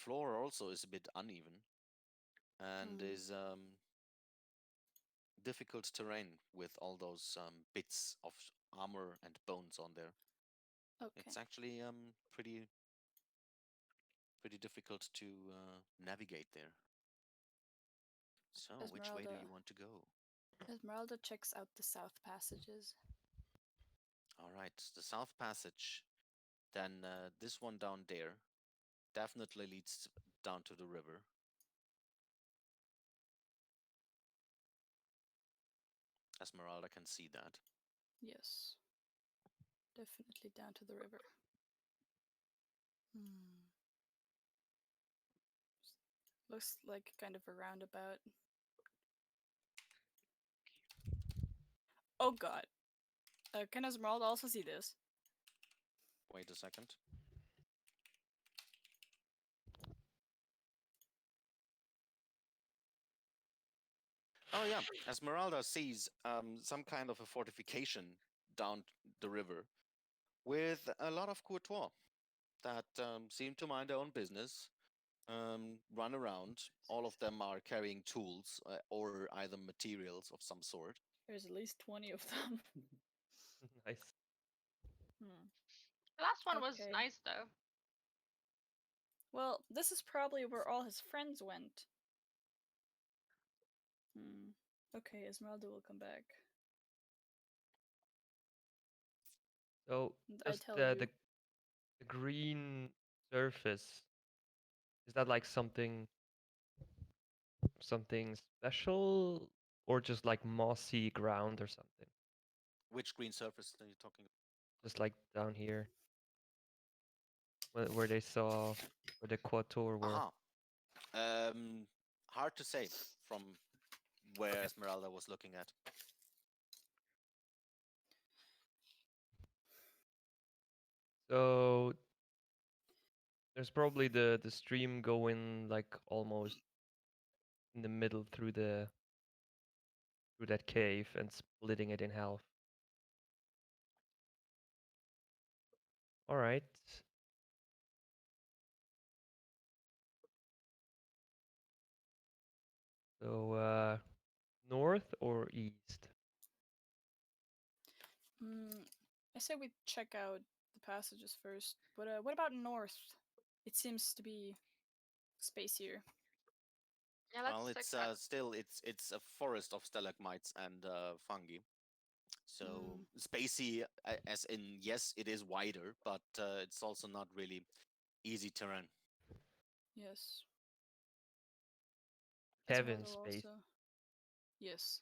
floor also is a bit uneven and is difficult terrain with all those bits of armor and bones on there. Okay. It's actually pretty difficult to navigate there. So, which way do you want to go? Esmeralda checks out the south passages. All right, the south passage. Then this one down there definitely leads down to the river. Esmeralda can see that. Yes. Definitely down to the river. Looks like kind of a roundabout. Oh god. Can Esmeralda also see this? Wait a second. Oh yeah, Esmeralda sees some kind of a fortification down the river with a lot of courtois that seem to mind their own business, run around. All of them are carrying tools or either materials of some sort. There's at least 20 of them. Nice. The last one was Okay. nice though. Well, this is probably where all his friends went. Okay, Esmeralda will come back. So And I just tell the you. the green surface, is that like something special or just like mossy ground or something? Which green surface are you talking about? Just like down here where they saw where the quator were. Aha. Hard to say from where Esmeralda was looking at. So there's probably the stream going like almost in the middle through that cave and splitting it in half. All right. So north or east? I say we check out the passages first. But what about north? It seems to be spacier. Yeah, Well, let's it's check that. still it's a forest of stalagmites and fungi. So spacey, as in yes, it is wider, but it's also not really easy terrain. Yes. Kevin Esmeralda will space. also. Yes.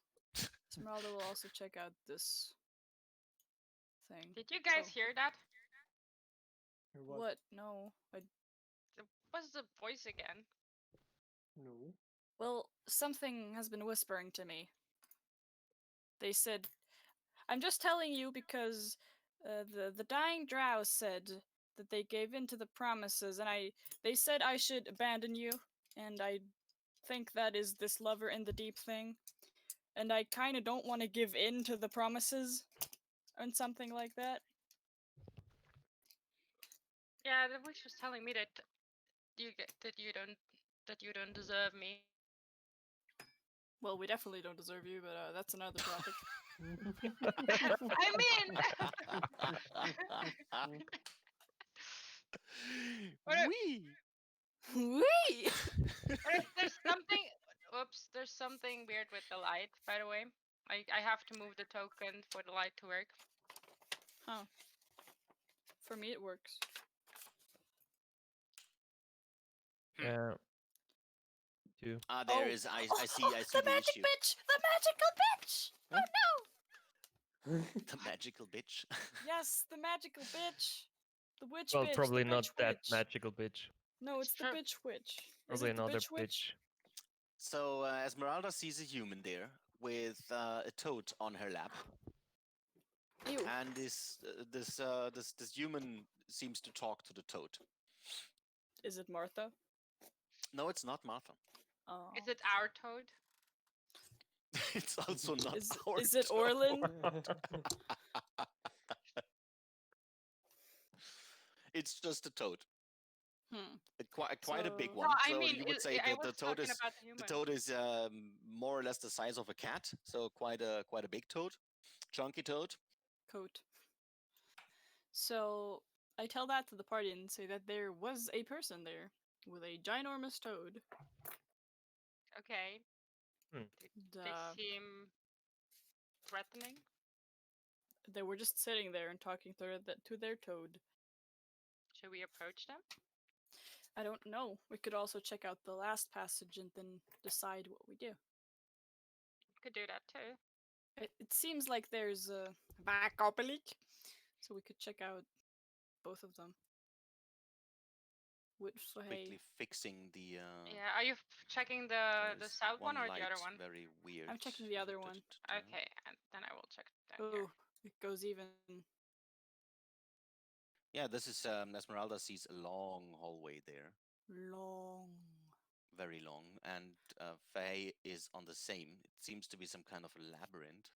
Esmeralda will also check out this thing. Did you guys hear that? What? No. What's the voice again? No. Well, something has been whispering to me. They said, I'm just telling you because the dying drow said that they gave in to the promises, and they said I should abandon you, and I think that is this lover in the deep thing, and I kind of don't want to give in to the promises, and something like that. Yeah, the voice was telling me that you don't deserve me. Well, we definitely don't deserve you, but that's another topic. I mean, Wee! Wee! there's something. Oops, there's something weird with the light. By the way, I have to move the token for the light to work. Huh. For me, it works. Yeah. Two. There is. I see. I see the the magic issue. bitch! The magical bitch! Huh? Oh no! The magical bitch. Yes, the magical bitch. The witch Well, bitch. probably the not bitch that witch. magical bitch. No, It's it's the true. bitch witch. Probably Is it the another bitch witch? So Esmeralda sees a human there with a toad on her lap, Ew. and this human seems to talk to the toad. Is it Martha? No, it's not Martha. Oh. Is it our toad? It's also not Is our it toad. Orlin? It's just a toad. Quite a big So- one. No, I So mean, you would say I that was talking about the the human. toad is more or less the size of a cat. So quite a big toad, chunky toad. coat. So I tell that to the party and say that there was a person there with a ginormous toad. Okay. Hmm. They Duh. seem threatening. They were just sitting there and talking to their toad. Should we approach them? I don't know. We could also check out the last passage and then decide what we do. Could do that too. It seems like there's a backup leak, so we could check out both of them. With Just Sohei. quickly fixing the. Yeah. Are you checking the there's south one or the other light one? Very weird. I'm checking the other one. Okay, and then I will check down here. Oh, it goes even Yeah, this is Esmeralda sees a long hallway there, long. very long, and Faye is on the same. It seems to be some kind of a labyrinth,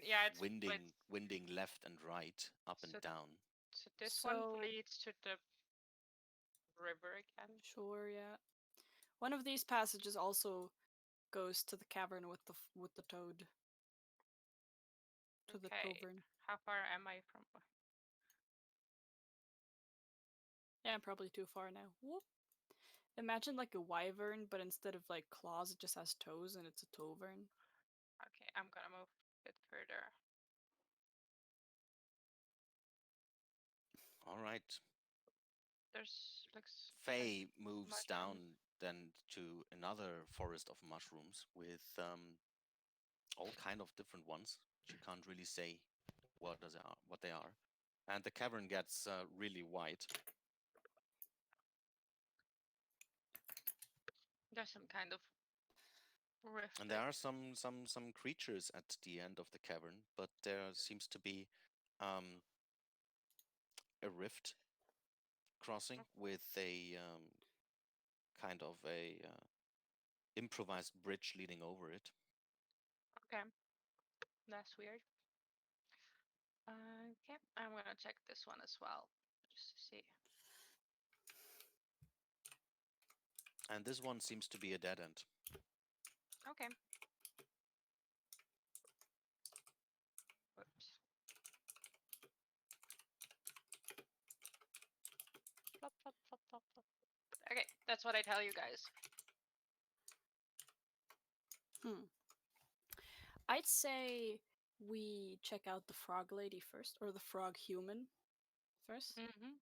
Yeah, it's winding left and right, up and So- down. So this one So- leads to the river again. Sure, yeah. One of these passages also goes to the cavern with the toad. To the Okay. tavern. How far am I from? Yeah, I'm probably too far now. Whoop. Imagine like a wyvern, but instead of like claws, it just has toes and it's a tovern. Okay, I'm gonna move a bit further. All right. There's looks. Faye moves mushrooms. down then to another forest of mushrooms with all kind of different ones. She can't really say what they are, and the cavern gets really wide. There's some kind of rift. And there are some creatures at the end of the cavern, but there seems to be a rift crossing with a kind of a improvised bridge leading over it. Okay, that's weird. Okay, I'm gonna check this one as well, just to see. And this one seems to be a dead end. Okay. Whoops. Flop, flop, flop, flop, flop. Okay, that's what I tell you guys. I'd say we check out the frog lady first, or the frog human first. Mm-hmm.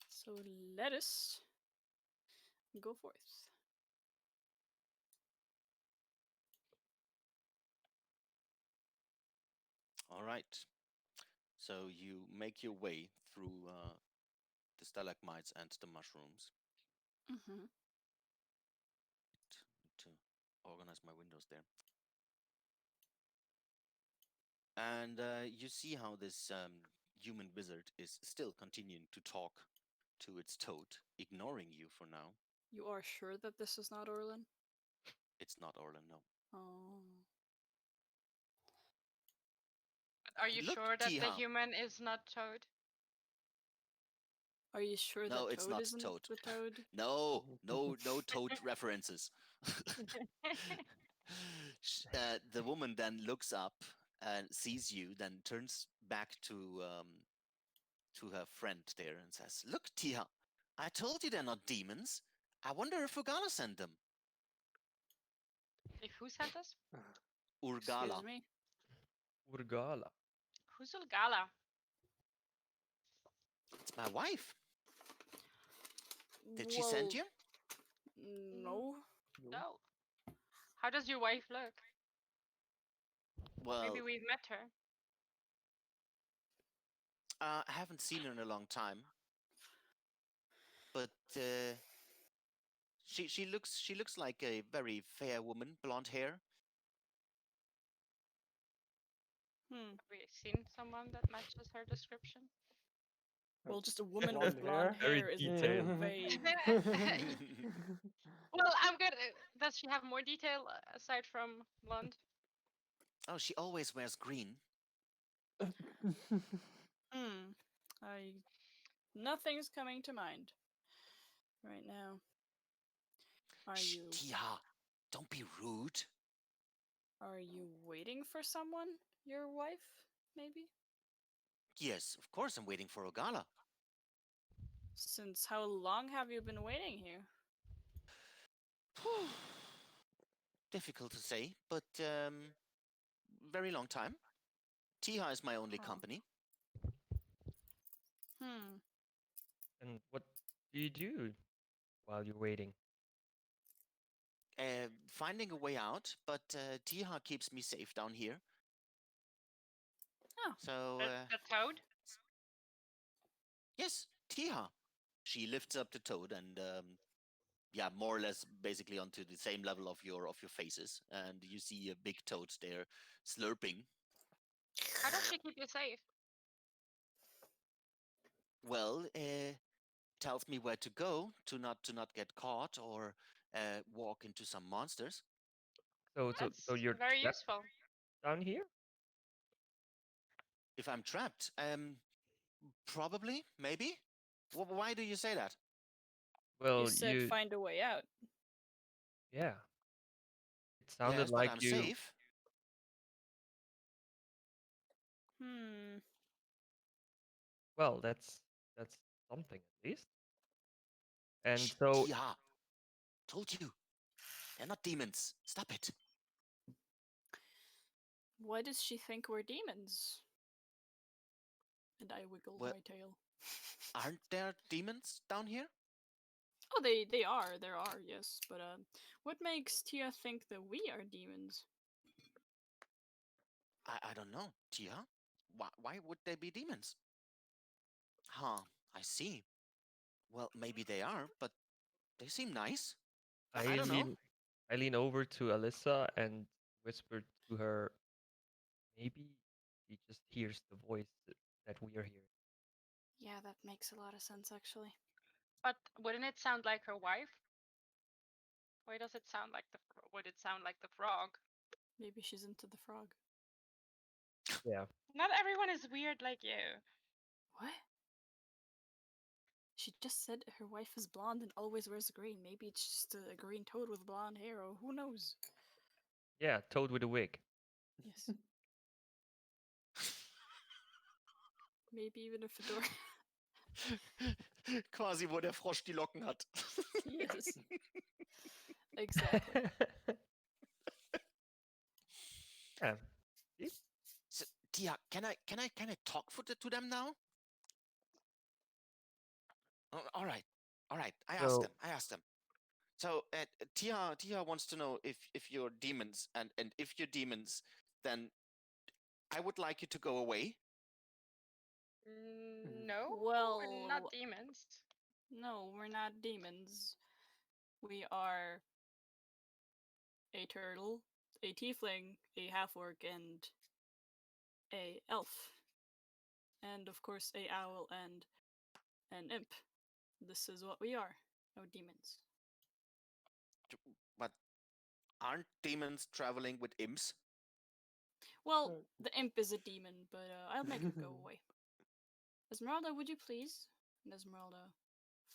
So let us go forth. All right. So you make your way through the stalagmites and the mushrooms. Mm-hmm. Need to organize my windows there. And you see how this human wizard is still continuing to talk to its toad, ignoring you for now. You are sure that this is not Orlin? It's not Orlan, no. Oh. Are you Look, sure that the Tiha. human is not Toad? Are you sure No, that it's Toad not isn't Toad. the toad? No, no toad references. The woman then looks up and sees you, then turns back to her friend there and says, "Look, Tiha, I told you they're not demons. I wonder if Urgala sent them." If who sent us? Urgala. Excuse me. Urgala. Who's Ulgala? It's my wife. Did she send you? No. No. How does your wife look? Well, Maybe we've met her. I haven't seen her in a long time. But she looks like a very fair woman, blonde hair. Hmm. Have we seen someone that matches her description? Well, just a woman blonde with blonde hair? Very hair is detailed. vague. Well, I'm good. Does she have more detail aside from blonde? Oh, she always wears green. Hmm. Nothing's coming to mind right now. Are Shh, you Tia, don't be rude. waiting for someone? Your wife, maybe? Yes, of course I'm waiting for Ogala. Since how long have you been waiting here? Difficult to say, but very long time. Tia is my only Oh. company. Hmm. And what do you do while you're waiting? Finding a way out, but Tia keeps me safe down here. Oh. So, The toad? yes, Tia. She lifts up the toad and, yeah, more or less basically onto the same level of your faces. And you see a big toad there slurping. How does she keep you safe? Well, tells me where to go to not get caught or walk into some monsters. So That's you're very trapped useful. down here? If I'm trapped, probably, maybe. Why do you say that? You Well, said find a way out. yeah. It sounded Yes, but like I'm you. safe. Hmm. Well, that's something at least. And Shh, so Tia, told you. They're not demons. Stop it. Why does she think we're demons? And I wiggle Well, my tail. aren't there demons down here? Oh, there are, yes. But what makes Tia think that we are demons? I don't know. Tia? Why would they be demons? Huh, I see. Well, maybe they are, but they seem nice. I I don't know. lean over to Alyssa and whisper to her, maybe she just hears the voice that we are hearing. Yeah, that makes a lot of sense, actually. But wouldn't it sound like her wife? Why does it sound like would it sound like the frog? Maybe she's into the frog. Yeah. Not everyone is weird like you. What? She just said her wife is blonde and always wears green. Maybe it's just a green toad with blonde hair, or who knows? Yeah, Toad with a wig. Yes. Maybe even a fedora. Quasi, wo der Frosch die Locken hat. Yes. Exactly. Yeah. See? So, Tia, can I talk to them now? Oh, all right, all right. I asked So them. I asked them. So Tia wants to know if you're demons, and if you're demons, then I would like you to go away. No, we're not Well, demons. no, we're not demons. We are a turtle, a tiefling, a half-orc, and a elf. And of course a owl and an imp. This is what we are. No demons. But aren't demons traveling with imps? Well, the imp is a demon, but I'll make her go away. Esmeralda, would you please? And Esmeralda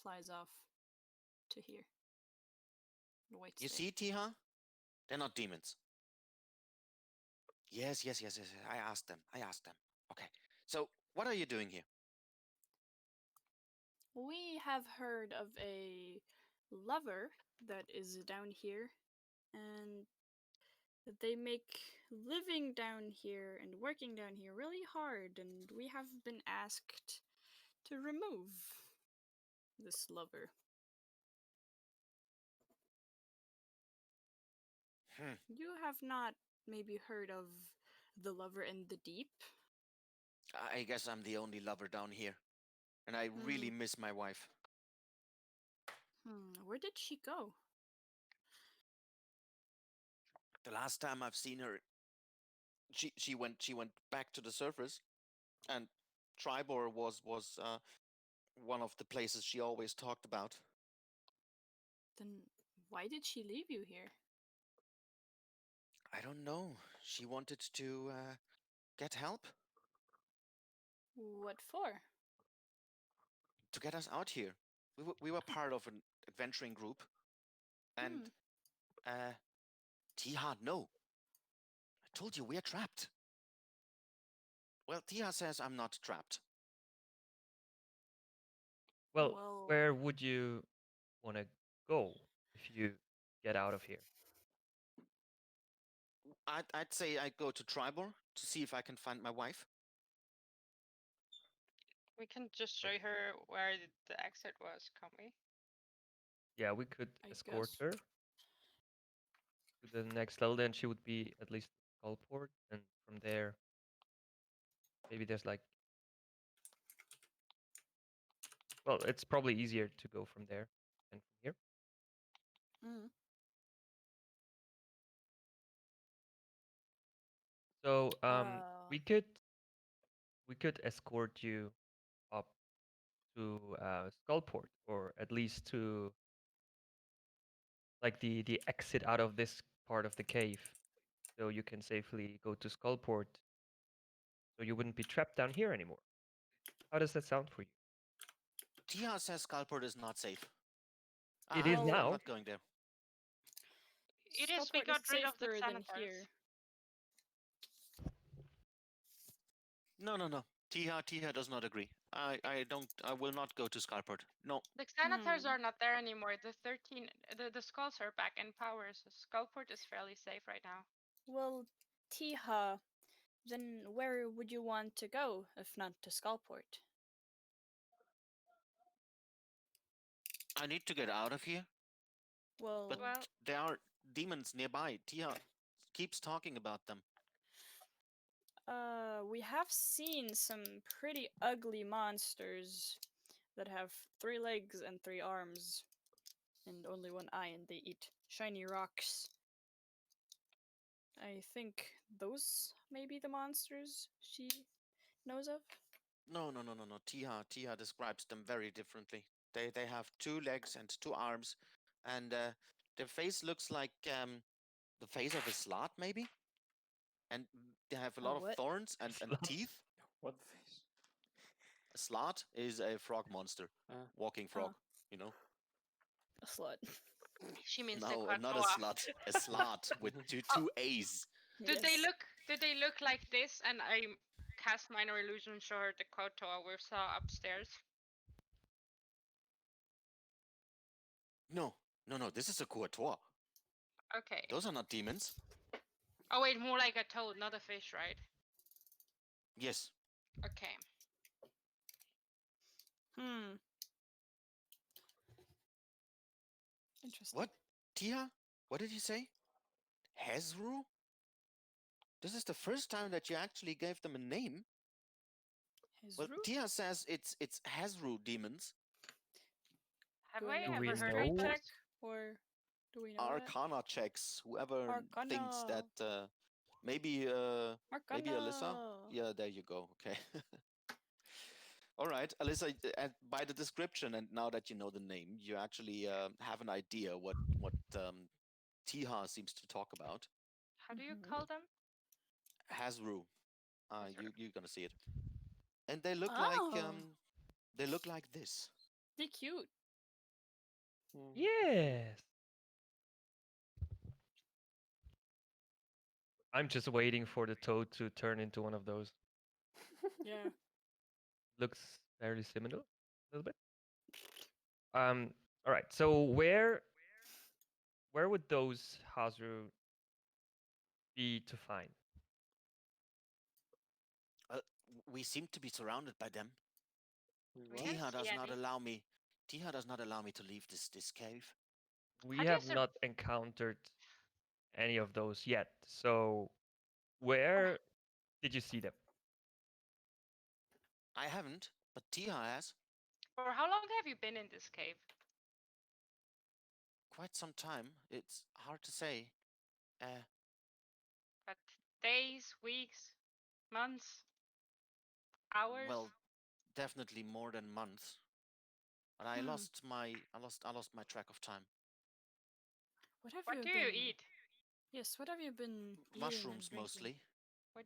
flies off to here. And waits You there. see, Tia? They're not demons. Yes. I asked them. Okay. So, what are you doing here? We have heard of a lover that is down here, and that they make living down here and working down here really hard, and we have been asked to remove this lover. You have not maybe heard of the lover in the deep? I guess I'm the only lover down here, and I really miss my wife. Where did she go? The last time I've seen her, she went back to the surface, and Tribor was one of the places she always talked about. Then why did she leave you here? I don't know. She wanted to get help What for? to get us out here. We were part of an adventuring group, and Tiha, no. I told you we are trapped. Well, Tiha says I'm not trapped. Well, Well, where would you want to go if you get out of here? I'd say I go to Tribor to see if I can find my wife. We can just show her where the exit was, can't we? Yeah, we could I escort guess. her to the next level. Then she would be at least Skullport, and from there, maybe there's like. Well, it's probably easier to go from there than from here. Mm. So Uh, we could escort you up to Skullport, or at least to like the exit out of this part of the cave, so you can safely go to Skullport, so you wouldn't be trapped down here anymore. How does that sound for you? Tiha says Skullport is not safe. It is I'm now. not going there. It is, we Skullport got rid of the safer than Xanatars. here. No. Tiha does not agree. I will not go to Skullport. No. The Xanatars Hmm. are not there anymore. The skulls are back in power, so Skullport is fairly safe right now. Well, Tiha, then where would you want to go if not to Skullport? I need to get out of here. Well, But Well, there are demons nearby. Tiha keeps talking about them. we have seen some pretty ugly monsters that have 3 legs and 3 arms and only 1 eye, and they eat shiny rocks. I think those may be the monsters she knows of. No. Tiha describes them very differently. They have 2 legs and 2 arms, and their face looks like the face of a slot, maybe. And they have a lot of what? thorns and Slot. teeth. What face? A slot is a frog monster, walking frog. You know. A slut. she means the No, not a Quatoa. slut. A slot with two A's. Did they Yes. look? Did they look like this? And I cast minor illusion, show her the Quatoa we saw upstairs. No. This is a Kuatoa. Okay. Those are not demons. Oh wait, more like a toad, not a fish, right? Yes. Okay. Hmm. Interesting. What? Tia? What did you say? Hezru? This is the first time that you actually gave them a name. Well, Hezru? Tia says it's Hezru demons. Have Do I we Do have we ever a heard strength of know? check, this? or do we know that? Arcana checks. Whoever thinks Arcana. that maybe Alyssa. Arcana. Yeah, there you go. Okay. All right, Alyssa. By the description, and now that you know the name, you actually have an idea what Tiha seems to talk about. How do you Mhm. call them? Hasru. Hezru. You're gonna see it, and they look Oh, like this. they're cute. Hmm. Yes. I'm just waiting for the toad to turn into one of those. Yeah. Looks very similar, a little bit. All right. So where would those Hazru be to find? We seem to be surrounded by them. We What? can't Tiha see does not any. allow me. Tiha does not allow me to leave this cave. We How do you have not encountered any of those yet. So where did you see them? I haven't, but Tiha has. For how long have you been in this cave? Quite some time. It's hard to say. But days, weeks, months, hours? Well, definitely more than months. But I Hmm. lost my track of time. What have What you do been? you eat? Yes, what have you been eating and Mushrooms drinking? mostly. What?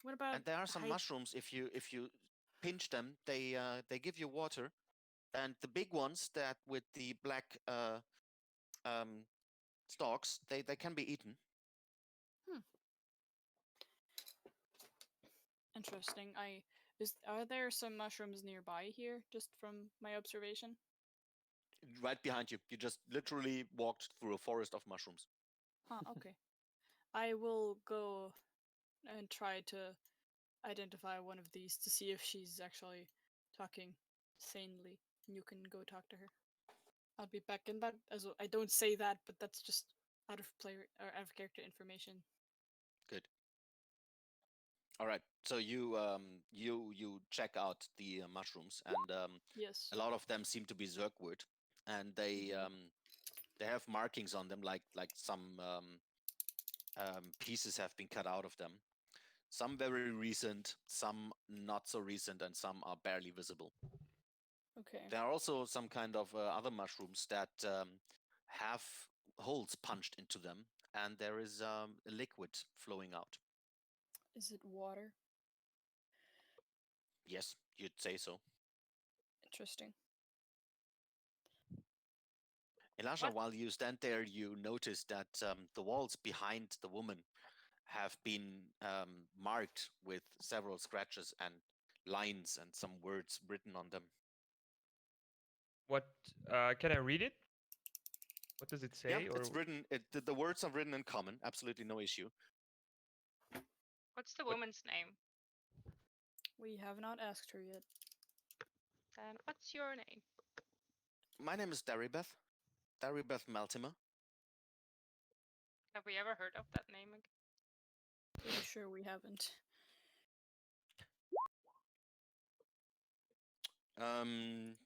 What about And there are some hy- mushrooms. If you pinch them, they give you water. And the big ones that with the black um, stalks, they can be eaten. Interesting. Are there some mushrooms nearby here, just from my observation? Right behind you. You just literally walked through a forest of mushrooms. Okay. I will go and try to identify one of these to see if she's actually talking sanely. You can go talk to her. I'll be back in that as well. I don't say that, but that's just out of player or out of character information. Good. All right. So you check out the mushrooms, and Yes. a lot of them seem to be zergwood, and they have markings on them, like some pieces have been cut out of them. Some very recent, some not so recent, and some are barely visible. Okay. There are also some kind of other mushrooms that have holes punched into them, and there is a liquid flowing out. Is it water? Yes, you'd say so. Interesting. Elisha, What? while you stand there, you notice that the walls behind the woman have been marked with several scratches and lines and some words written on them. What can I read it? What does it Yeah, say? Or it's written. The words are written in common. Absolutely no issue. What's the What- woman's name? We have not asked her yet. Then what's your name? My name is Daribeth. Daribeth Maltimer. Have we ever heard of that name? Pretty sure we haven't. Um,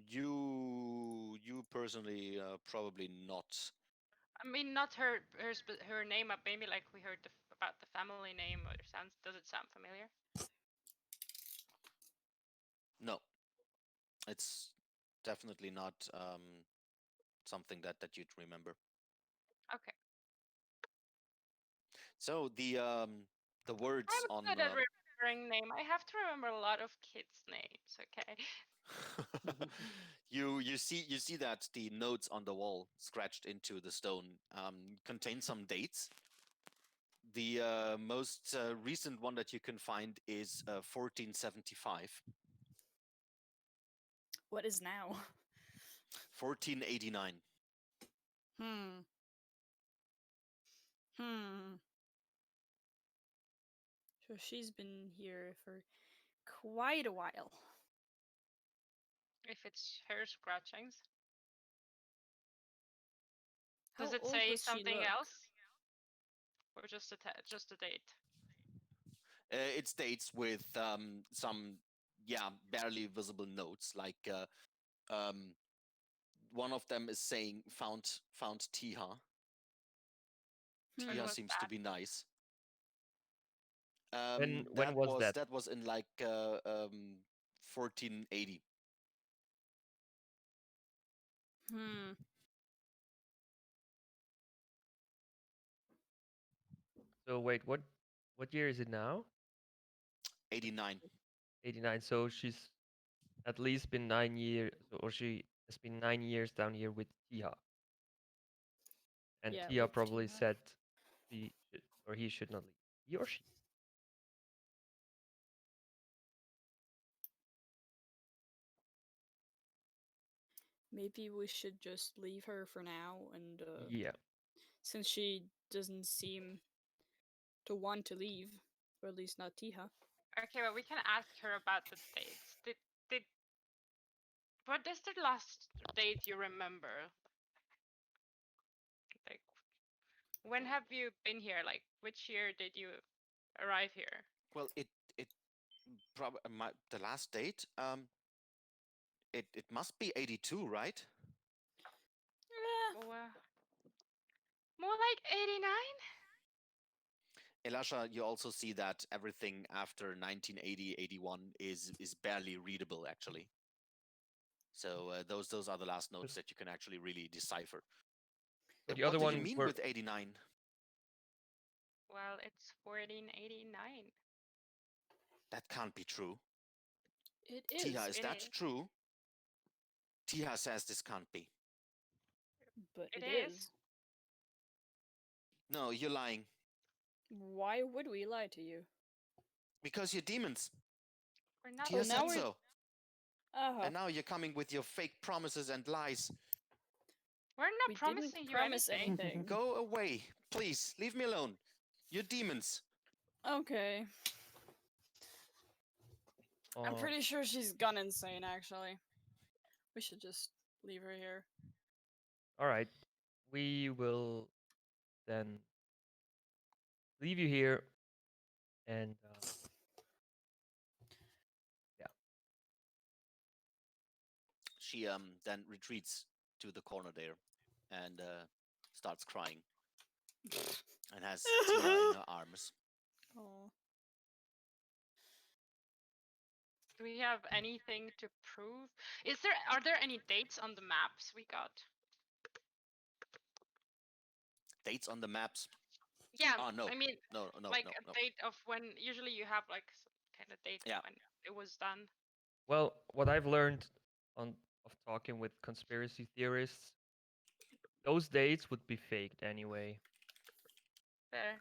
you personally probably not. I mean, not her name, but maybe like we heard about the family name. Or does it sound familiar? No, it's definitely not something that you'd remember. Okay. So the words I'm on good at remembering name. I have to remember a lot of kids' names. Okay. you see that the notes on the wall scratched into the stone contain some dates. The most recent one that you can find is 1475. What is now? 1489. Hmm. Hmm. So she's been here for quite a while. If it's her scratchings. How Does it old say does she something look? else? Or just a date? It states with some barely visible notes, like one of them is saying found Tiha. When Tiha was seems to that? be nice. when was that? That was in like 1480. Hmm. So wait, what year is it now? 89. 89. So she's at least been 9 years, or she has been 9 years down here with Tia. And Yeah, Tia with probably Tia. said she should, or he should not leave. He or she. Maybe we should just leave her for now, and Yeah. since she doesn't seem to want to leave, or at least not Tiha. Okay, well we can ask her about the dates. Did what is the last date you remember? Like when have you been here? Like which year did you arrive here? Well, it probably the last date. It must be 82, right? Eh, Oh, more like 89? Elisha, you also see that everything after 1980, 81 is barely readable, actually. So those are the last notes Just- that you can actually really decipher. So the What other do you one mean were with 89? Well, it's 1489. That can't be true. It Tia, is, is It that is. true? Tia says this can't be. but It it is. is. No, you're lying. Why would we lie to you? Because you're demons. We're not Tia Oh, now said we're- so. Uh-huh. And now you're coming with your fake promises and lies. We're not We promising didn't you promise anything. anything. Go away. Please, leave me alone. You're demons. Okay. I'm uh, pretty sure she's gone insane, actually. We should just leave her here. all right. We will then leave you here, and She then retreats to the corner there and starts crying and has Tia in her arms. Oh. Do we have anything to prove? Are there any dates on the maps we got? Dates on the maps. Yeah. Oh no. I mean, No, no, like no, a no. date of when. Usually you have like kind of date Yeah. when it was done. well, what I've learned of talking with conspiracy theorists, those dates would be faked anyway. There.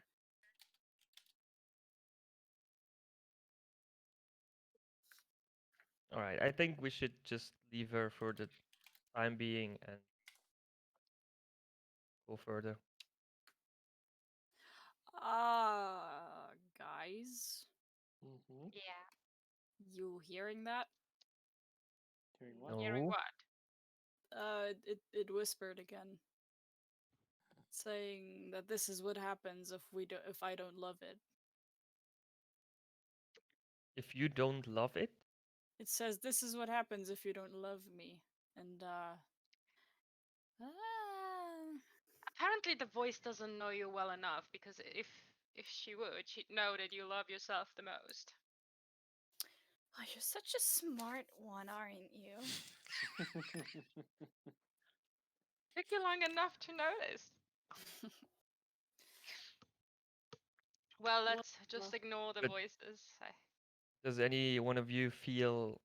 All right, I think we should just leave her for the time being and go further. Guys, Mm-hmm. Yeah. you hearing that? Hearing what? Hearing No. what? It whispered again, saying that this is what happens if I don't love it. If you don't love it, It says this is what happens if you don't love me, and Apparently the voice doesn't know you well enough, because if she would, she'd know that you love yourself the most. oh, you're such a smart one, aren't you? Took you long enough to notice. Well, Well, let's just well. ignore the But- voices. does any one of you feel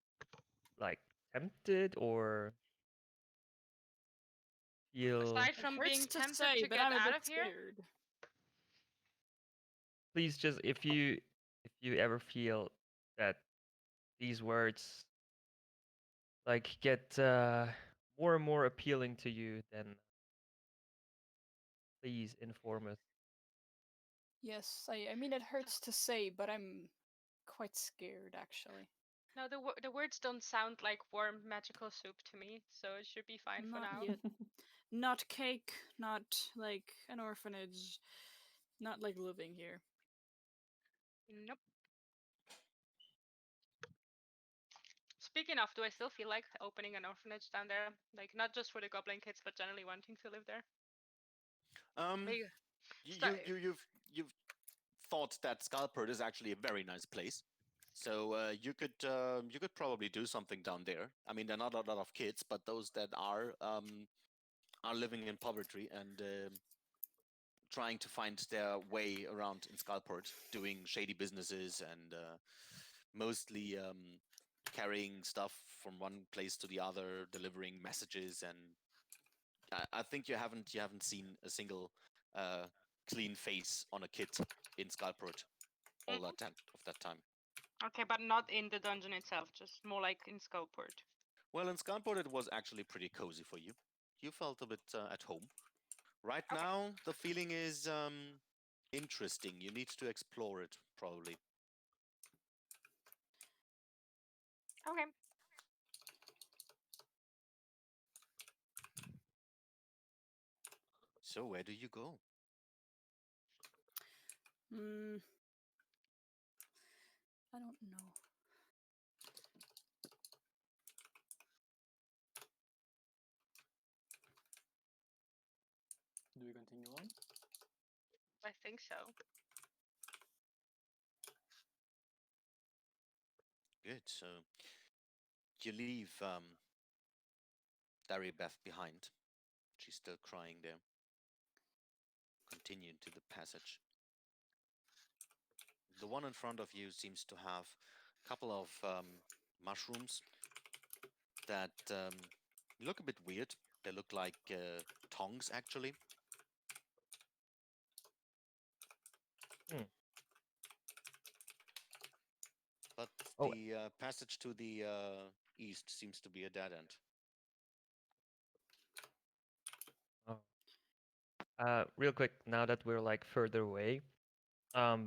like tempted or feel? Aside It from hurts being to tempted say, to but get I'm a out bit of here. scared. Please just if you ever feel that these words like get more and more appealing to you, then please inform us. Yes, I mean it hurts to say, but I'm quite scared actually. No, the words don't sound like warm magical soup to me, so it should be fine for Not now. yet. Not cake, not like an orphanage, not like living here. Nope. Speaking of, do I still feel like opening an orphanage down there? Like, not just for the goblin kids, but generally wanting to live there? Maybe You've thought that Skullport is actually a very nice place. So you could probably do something down there. I mean, there are not a lot of kids, but those that are living in poverty and trying to find their way around in Skullport, doing shady businesses and mostly carrying stuff from one place to the other, delivering messages, and I think you haven't seen a single clean face on a kid in Skullport all that time. Okay, but not in the dungeon itself, just more like in Skullport. Well, in Skullport it was actually pretty cozy for you. You felt a bit at home. Right Okay. now, the feeling is interesting. You need to explore it, probably. Okay. So, where do you go? Hmm. I don't know. Do we continue on? I think so. Good. So, you leave Daribeth behind. She's still crying there. Continue into the passage. The one in front of you seems to have a couple of mushrooms that look a bit weird. They look like tongs, actually. But Oh. the passage to the east seems to be a dead end. Real quick, now that we're like further away, I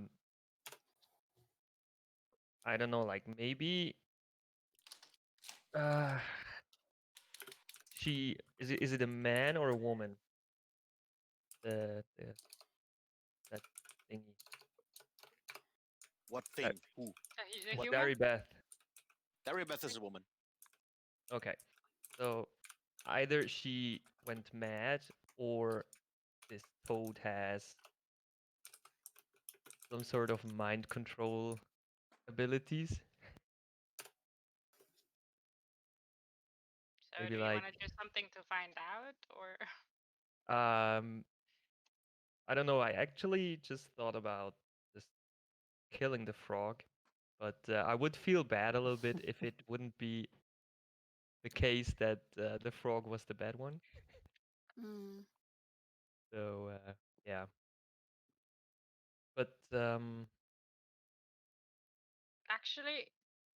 don't know, like maybe she is it a man or a woman? That thingy. What thing? Who? The What human? Daribeth. Daribeth is a woman. Okay. So either she went mad or this toad has some sort of mind control abilities. So Maybe do you like want to do something to find out, or? I don't know, I actually just thought about just killing the frog, but I would feel bad a little bit if it wouldn't be the case that the frog was the bad one. Mm. So yeah. But Actually,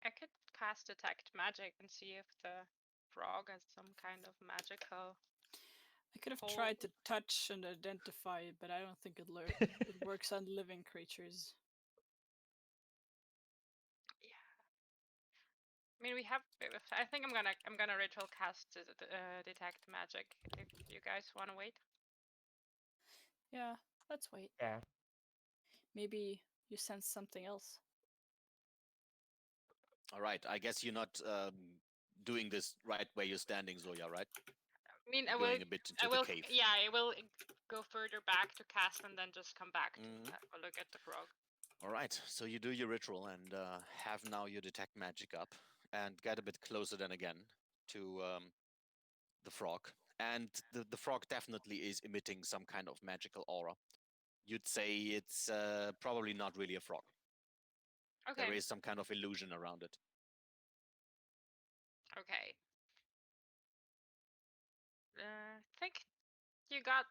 I could cast Detect Magic and see if the frog has some kind of magical. I could have Hold. tried to touch and identify it, but I don't think it works on living creatures. Yeah. I mean, we have. I think I'm gonna ritual cast Detect Magic if you guys want to wait. Yeah, let's wait. yeah. Maybe you sense something else. All right. I guess you're not doing this right where you're standing, Zoya, right? I mean, You're going a bit into I will. the cave. Yeah, I will go further back to cast and then just come back to Mhm. have a look at the frog. All right. So you do your ritual and have now your detect magic up and get a bit closer then again to the frog. And the frog definitely is emitting some kind of magical aura. You'd say it's probably not really a frog. Okay. There is some kind of illusion around it. Okay. I think you got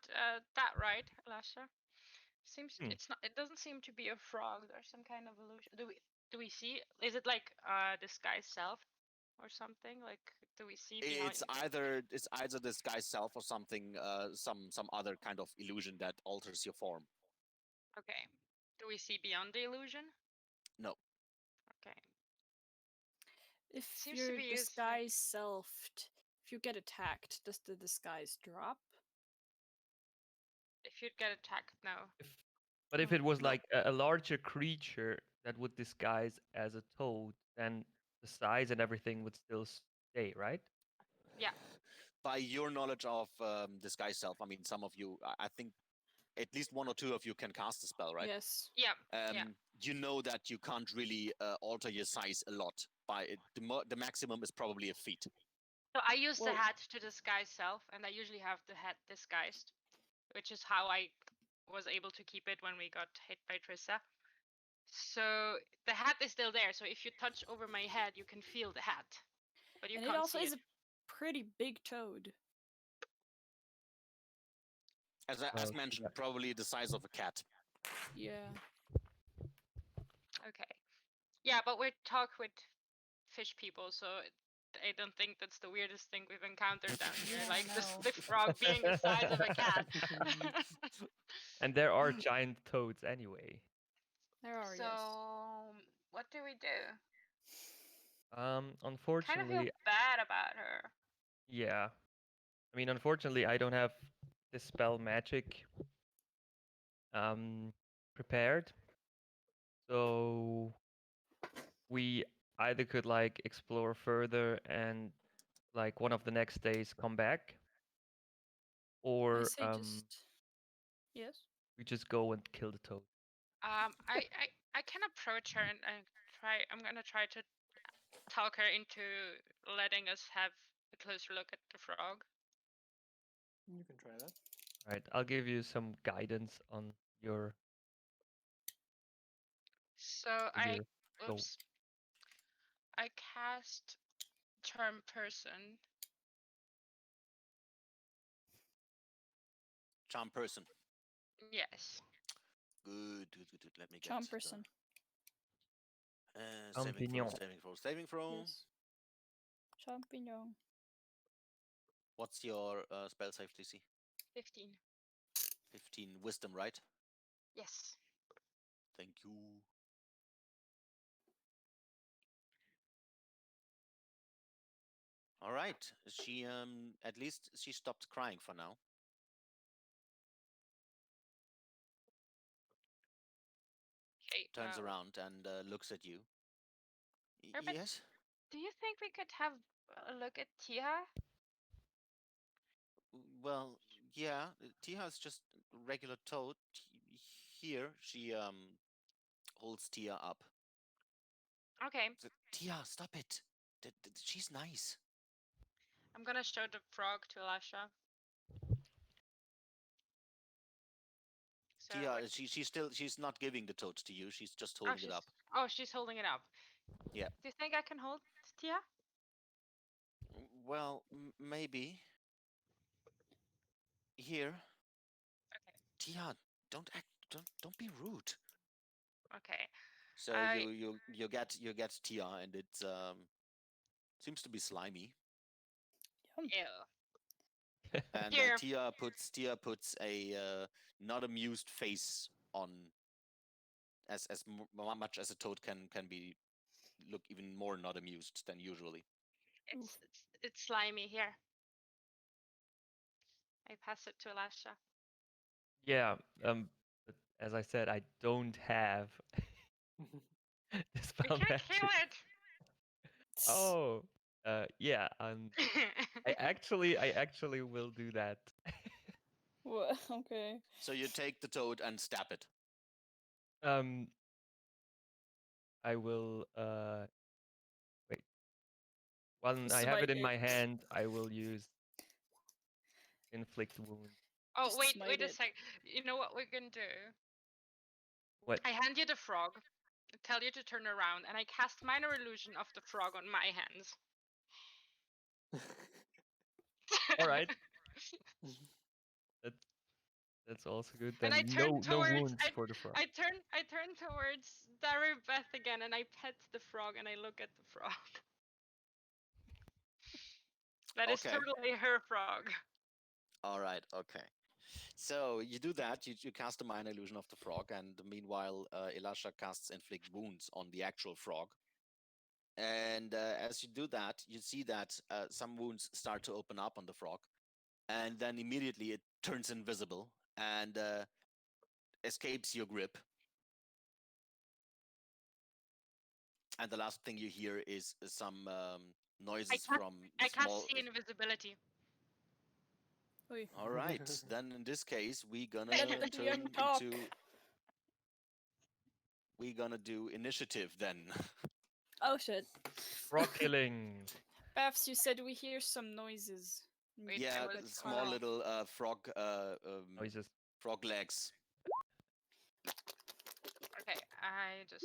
that right, Lasha. Seems it's not. It doesn't seem to be a frog. There's some kind of illusion. Do we see? Is it like disguise self or something? Like, do we see behind? It's either this guy's self or something, some other kind of illusion that alters your form. Okay. Do we see beyond the illusion? No. Okay. If Seems to your be used, disguise selfed, if you get attacked, does the disguise drop? If you'd get attacked, no. But if it was No. like a larger creature that would disguise as a toad, then the size and everything would still stay, right? Yeah. By your knowledge of disguise self, I mean, some of you, I think at least one or two of you can cast the spell, right? Yes. Yeah. You know that you can't really alter your size a lot. The maximum is probably a feet. So I use the Well- hat to disguise self, and I usually have the hat disguised, which is how I was able to keep it when we got hit by Trissa. So the hat is still there. So if you touch over my head, you can feel the hat, but you And can't it also see is it. a pretty big toad. As mentioned, probably the size of a cat. Yeah. Okay. Yeah, but we talk with fish people, so I don't think that's the weirdest thing we've encountered down here. Yeah, Like no. the frog being the size of a cat. And there are giant toads anyway. There are, So yes. what do we do? Kind of feel Unfortunately, bad about her. yeah. I mean, unfortunately, I don't have dispel magic prepared. So we either could like explore further and like one of the next days come back, I or say just... Yes? we just go and kill the toad. I can approach her and I'm gonna try to talk her into letting us have a closer look at the frog. You can try that. Right, I'll give you some guidance on your So your goal. oops. I cast Charm Person. Charm person. Yes. Good, good, good, good. Let me get Charm person. saving throw, Champignon. saving throw, saving throw. Yes. Champignon. What's your spell save DC? 15. 15 wisdom, right? Yes. Thank you. All right. She at least she stopped crying for now. Okay. Turns around and looks at you. Herbert? Yes. Do you think we could have a look at Tia? Well, yeah. Tia's just regular toad. Here she holds Tia up. Okay. So, Tia, stop it. She's nice. I'm gonna show the frog to Elisha. So Tia, what- she's not giving the toad to you. She's just oh, holding it up. she's holding it up. Yeah. Do you think I can hold Tia? Well, maybe. Here. Okay. Tia, don't be rude. Okay. So you get Tia, and it seems to be slimy. Ew. And Here. Tia puts a not amused face on, as much as a toad can be, look even more not amused than usually. It's slimy. Here. I pass it to Elisha. Yeah, but as I said, I don't have We dispel can't kill magic. it. Oh, yeah, I actually will do that. What? Okay. So you take the toad and stab it. Um, I will wait. When I have it in my hand, I will use inflict wound. Oh, Just wait smite a it. sec. You know what we're gonna do? What? I hand you the frog, tell you to turn around, and I cast minor illusion of the frog on my hands. All right. That's also good. And Then I turn no towards wounds for the frog. I turn towards Darubeth again, and I pet the frog, and I look at the frog. That is Okay. totally her frog. All right. Okay. So you do that. You cast a minor illusion of the frog, and meanwhile, Elisha casts inflict wounds on the actual frog. And as you do that, you see that some wounds start to open up on the frog, and then immediately it turns invisible and escapes your grip. And the last thing you hear is some noises from I small. cast see invisibility. Oi. All right, then in this case, we're gonna Let the young turn talk. into. We're gonna do initiative then. Oh shit. Frog killing. Babs, you said we hear some noises. Wait, Yeah, I was small gonna- little frog Noises. frog legs. Okay, I just.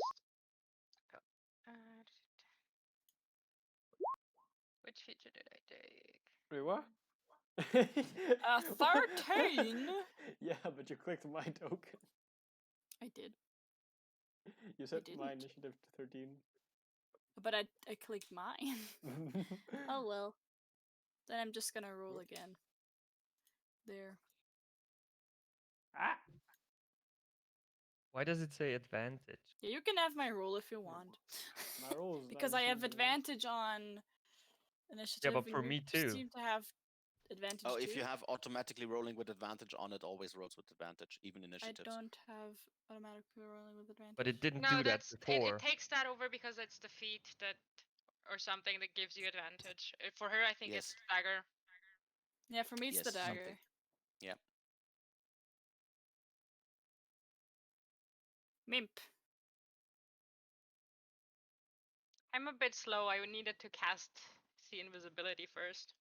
Which feature did I take? Wait, what? 13? Yeah, but you clicked my token. I did. You set my didn't. initiative to 13. But I clicked mine. Oh well. Then I'm just gonna roll again. There. Ah! Why does it say advantage? Yeah, you can have my roll if you want. My roll is Because I have vanishing. advantage on initiative. but and for you me too. seem to have advantage Oh, if too. you have automatically rolling with advantage on it, always rolls with advantage, even I initiatives. don't have automatically rolling with advantage. But it didn't No, do that that's before. it takes that over because it's the feat that or something that gives you advantage. For her, I think it's Yes. dagger. Yeah, for me it's the Yes, dagger. something. Yeah. Mimp. I'm a bit slow. I needed to cast see invisibility first.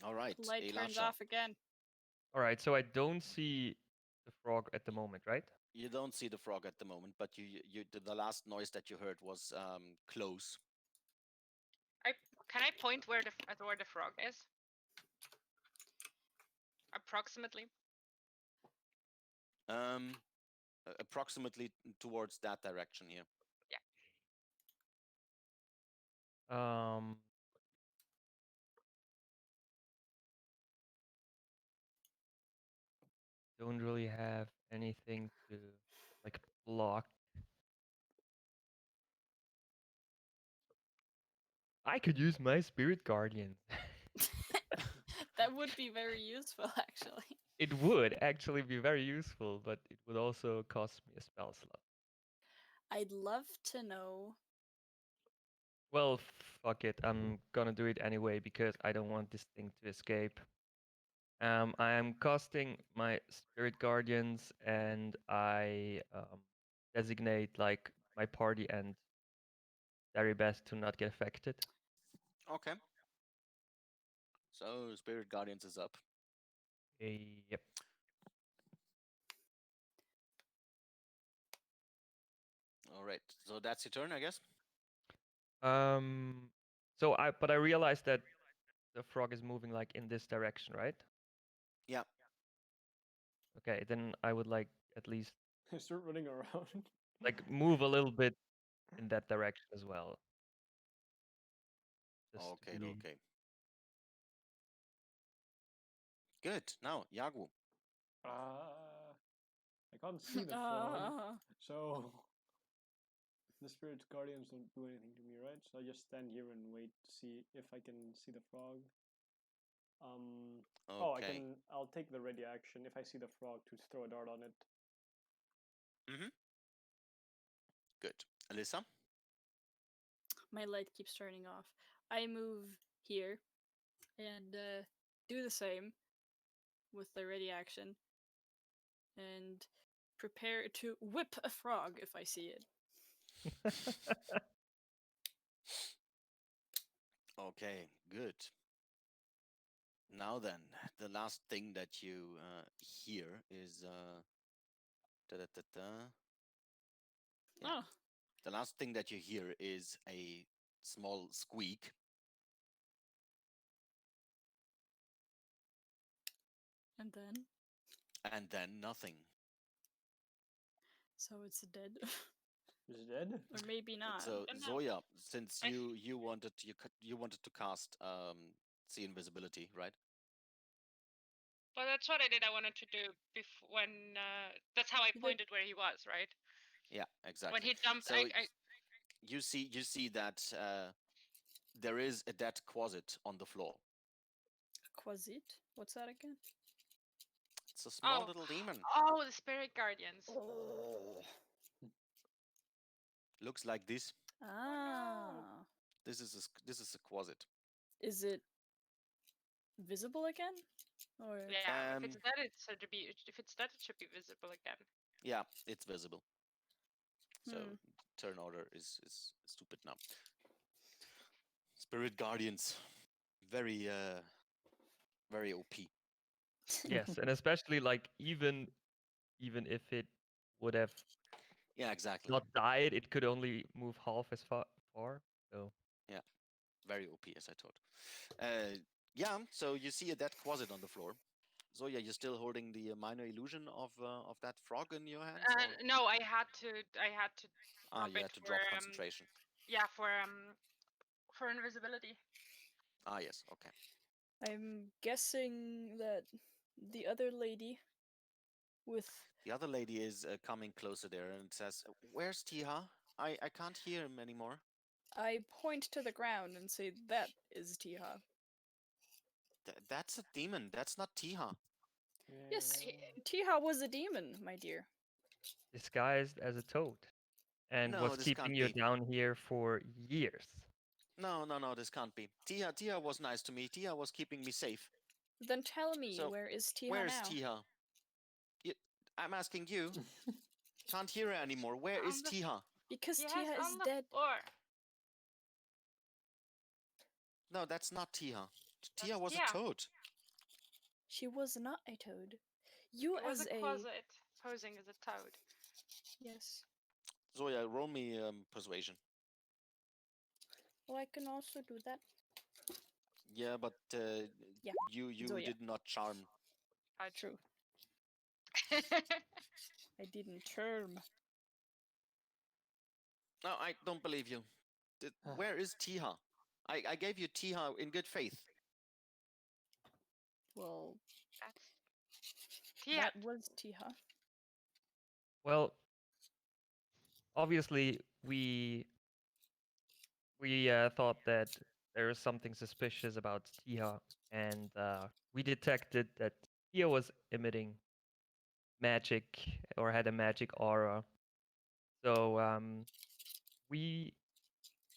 All right, Light turns Elisha. off again. All right, so I don't see the frog at the moment, right? You don't see the frog at the moment, but the last noise that you heard was close. Can I point where the frog is? Approximately. Approximately towards that direction here. Um, don't really have anything to like block. I could use my spirit guardian. That would be very useful, actually. It would actually be very useful, but it would also cost me a spell slot. I'd love to know. Well, fuck it. I'm gonna do it anyway because I don't want this thing to escape. I am casting my spirit guardians and I designate like my party and very best to not get affected. Okay. So Spirit Guardians is up. Yep. All right. So that's your turn, I guess. So I realized that the frog is moving like in this direction, right? Yeah. Okay, then I would like at least Start running around. like move a little bit in that direction as well. Just to Okay. be- Okay. Good. Now, Yagu. I can't see the frog, so the spirit guardians don't do anything to me, right? So I just stand here and wait to see if I can see the frog. Oh, Okay. I'll take the ready action if I see the frog to throw a dart on it. Good. Alyssa. My light keeps turning off. I move here and do the same with the ready action and prepare to whip a frog if I see it. Okay. Good. Now then, the last thing that you hear is da-da-da-da. Yeah. Oh, The last thing that you hear is a small squeak. and then Nothing. so it's dead. Is it dead? Or maybe not. So don't know. Zoya, since I you wanted you wanted to cast see invisibility, right? Well, that's what I did. I wanted to do when. That's how I You did- pointed where he was, right? Yeah, exactly. When he jumped, So you see that there is a dead quasit on the floor. Quasit? What's that again? It's a small Oh. little demon. Oh, the spirit guardians. Oh. Looks like this. Ah. This is a quasit. Is it visible again? Or Yeah, if it's Um, dead, if it's dead, it should be visible again. Yeah, it's visible. So Hmm. turn order is stupid now. Spirit Guardians, very very OP. Yes, and especially like even if it would have Yeah, exactly. not died, it could only move half as far. So Yeah, very OP as I thought. Yeah, so you see a dead quasit on the floor. Zoya, you're still holding the minor illusion of that frog in your hands? Or? No, I had to Ah, drop you it had to for drop concentration. yeah for invisibility. Ah, yes, okay. I'm guessing that the other lady with The other lady is coming closer there and says, "Where's Tiha? I can't hear him anymore." I point to the ground and say that is Tiha. That's a demon. That's not Tiha. Yes, Yeah. Tiha was a demon, my dear. disguised as a toad, and No, was this keeping can't you be. down here for years. No, this can't be. Tiha was nice to me. Tiha was keeping me safe. Then tell me, So, where is Tiha where's now? Tiha? I'm asking you. Can't hear her anymore. Where is Tiha? Because He has Tiha is on the dead. floor. No, that's not Tiha. Tia That's was a Tia. toad. She was not a toad. You It was as a quasit posing as a toad. Yes. Zoya, roll me persuasion. Well, I can also do that. Yeah, but Yeah, you Zoya. did not charm. True. I didn't charm. No, I don't believe you. Where is Tiha? I gave you Tiha in good faith. Well, That's Tia. that was Tiha. Well, obviously we thought that there was something suspicious about Tia, and we detected that Tia was emitting magic or had a magic aura. So we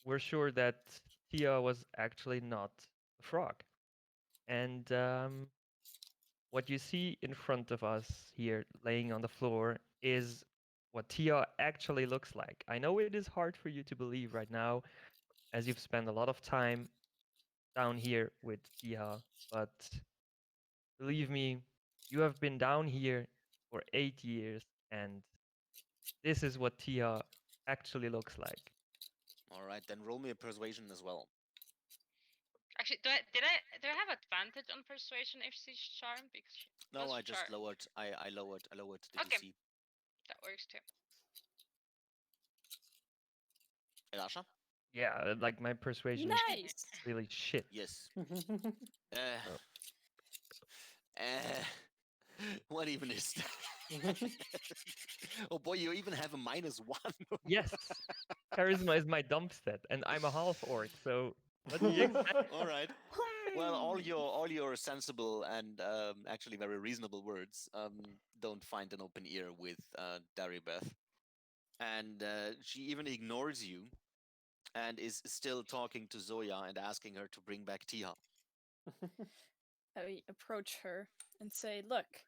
were sure that Tia was actually not a frog. And what you see in front of us here, laying on the floor, is what Tia actually looks like. I know it is hard for you to believe right now, as you've spent a lot of time down here with Tia, but believe me, you have been down here for 8 years, and this is what Tia actually looks like. All right, then roll me a persuasion as well. Actually, do I have advantage on persuasion if she's charmed? Because she No, was I just charmed. lowered. I lowered the Okay. DC. That works too. Elasha? Yeah, like my persuasion is Nice. really shit. Yes. Oh. What even is that? Oh boy, you even have a -1. Yes, charisma is my dump stat, and I'm a half orc. So what do you expect? All right. Well, all your sensible and actually very reasonable words don't find an open ear with Daribeth, and she even ignores you and is still talking to Zoya and asking her to bring back Tiha. I approach her and say, "Look,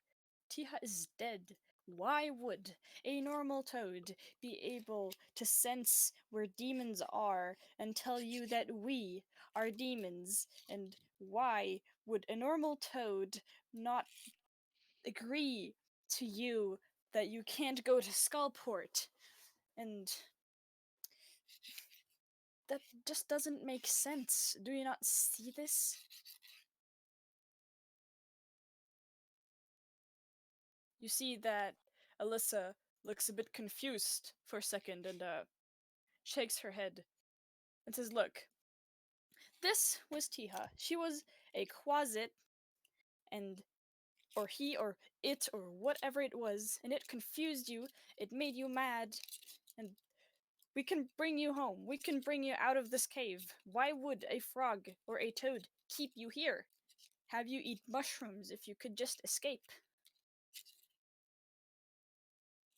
Tiha is dead. Why would a normal toad be able to sense where demons are and tell you that we are demons? And why would a normal toad not agree to you that you can't go to Skullport? And that just doesn't make sense. Do you not see this?" You see that Alyssa looks a bit confused for a second and shakes her head and says, "Look, this was Tiha. She was a quasit, and or he or it or whatever it was, and it confused you. It made you mad, and we can bring you home. We can bring you out of this cave. Why would a frog or a toad keep you here? Have you eat mushrooms if you could just escape?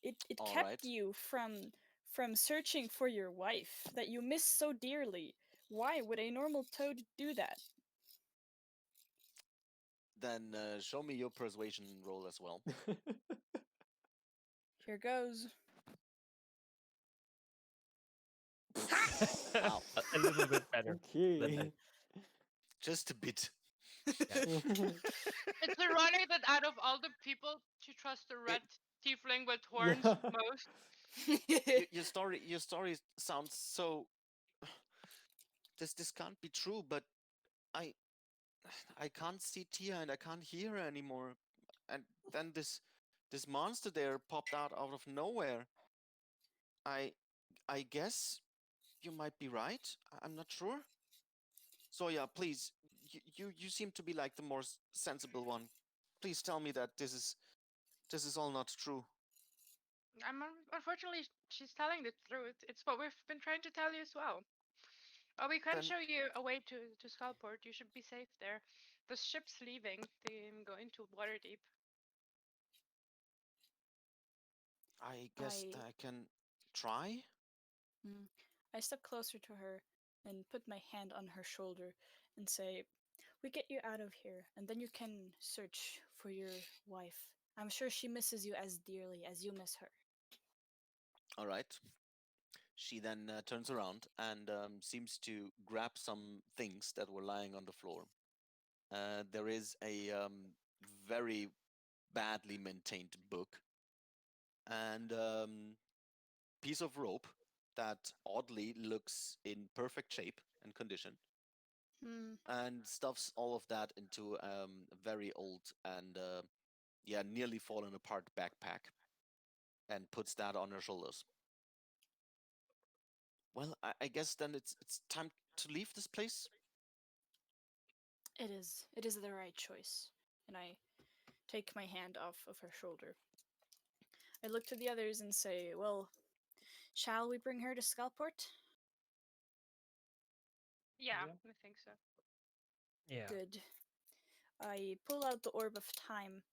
It All kept right. you from searching for your wife that you miss so dearly. Why would a normal toad do that?" Then show me your persuasion roll as well. Here goes. Wow. A little bit better than Okay. that. Just a bit. It's ironic that out of all the people to trust the red tiefling with horns Yeah. most. Your story sounds so. This can't be true, but I I can't see Tia and I can't hear her anymore. And then this monster there popped out of nowhere. I I guess you might be right. I'm not sure. So yeah, please, you seem to be like the more sensible one. Please tell me that this is all not true. Unfortunately, she's telling the truth. It's what we've been trying to tell you as well. Oh, we can Then show you a way to Skullport. You should be safe there. The ship's leaving. They're going to Waterdeep. I guess I I can try. mm, I step closer to her and put my hand on her shoulder and say, "We get you out of here, and then you can search for your wife. I'm sure she misses you as dearly as you miss her." All right. She then turns around and seems to grab some things that were lying on the floor. there is a very badly maintained book and piece of rope that oddly looks in perfect shape and condition, Hmm. and stuffs all of that into a very old and yeah, nearly fallen apart backpack and puts that on her shoulders. Well, I guess then it's time to leave this place. It is. It is the right choice. And I take my hand off of her shoulder. I look to the others and say, well, shall we bring her to Skullport? Yeah, Yeah. I think so. Yeah. Good. I pull out the orb of time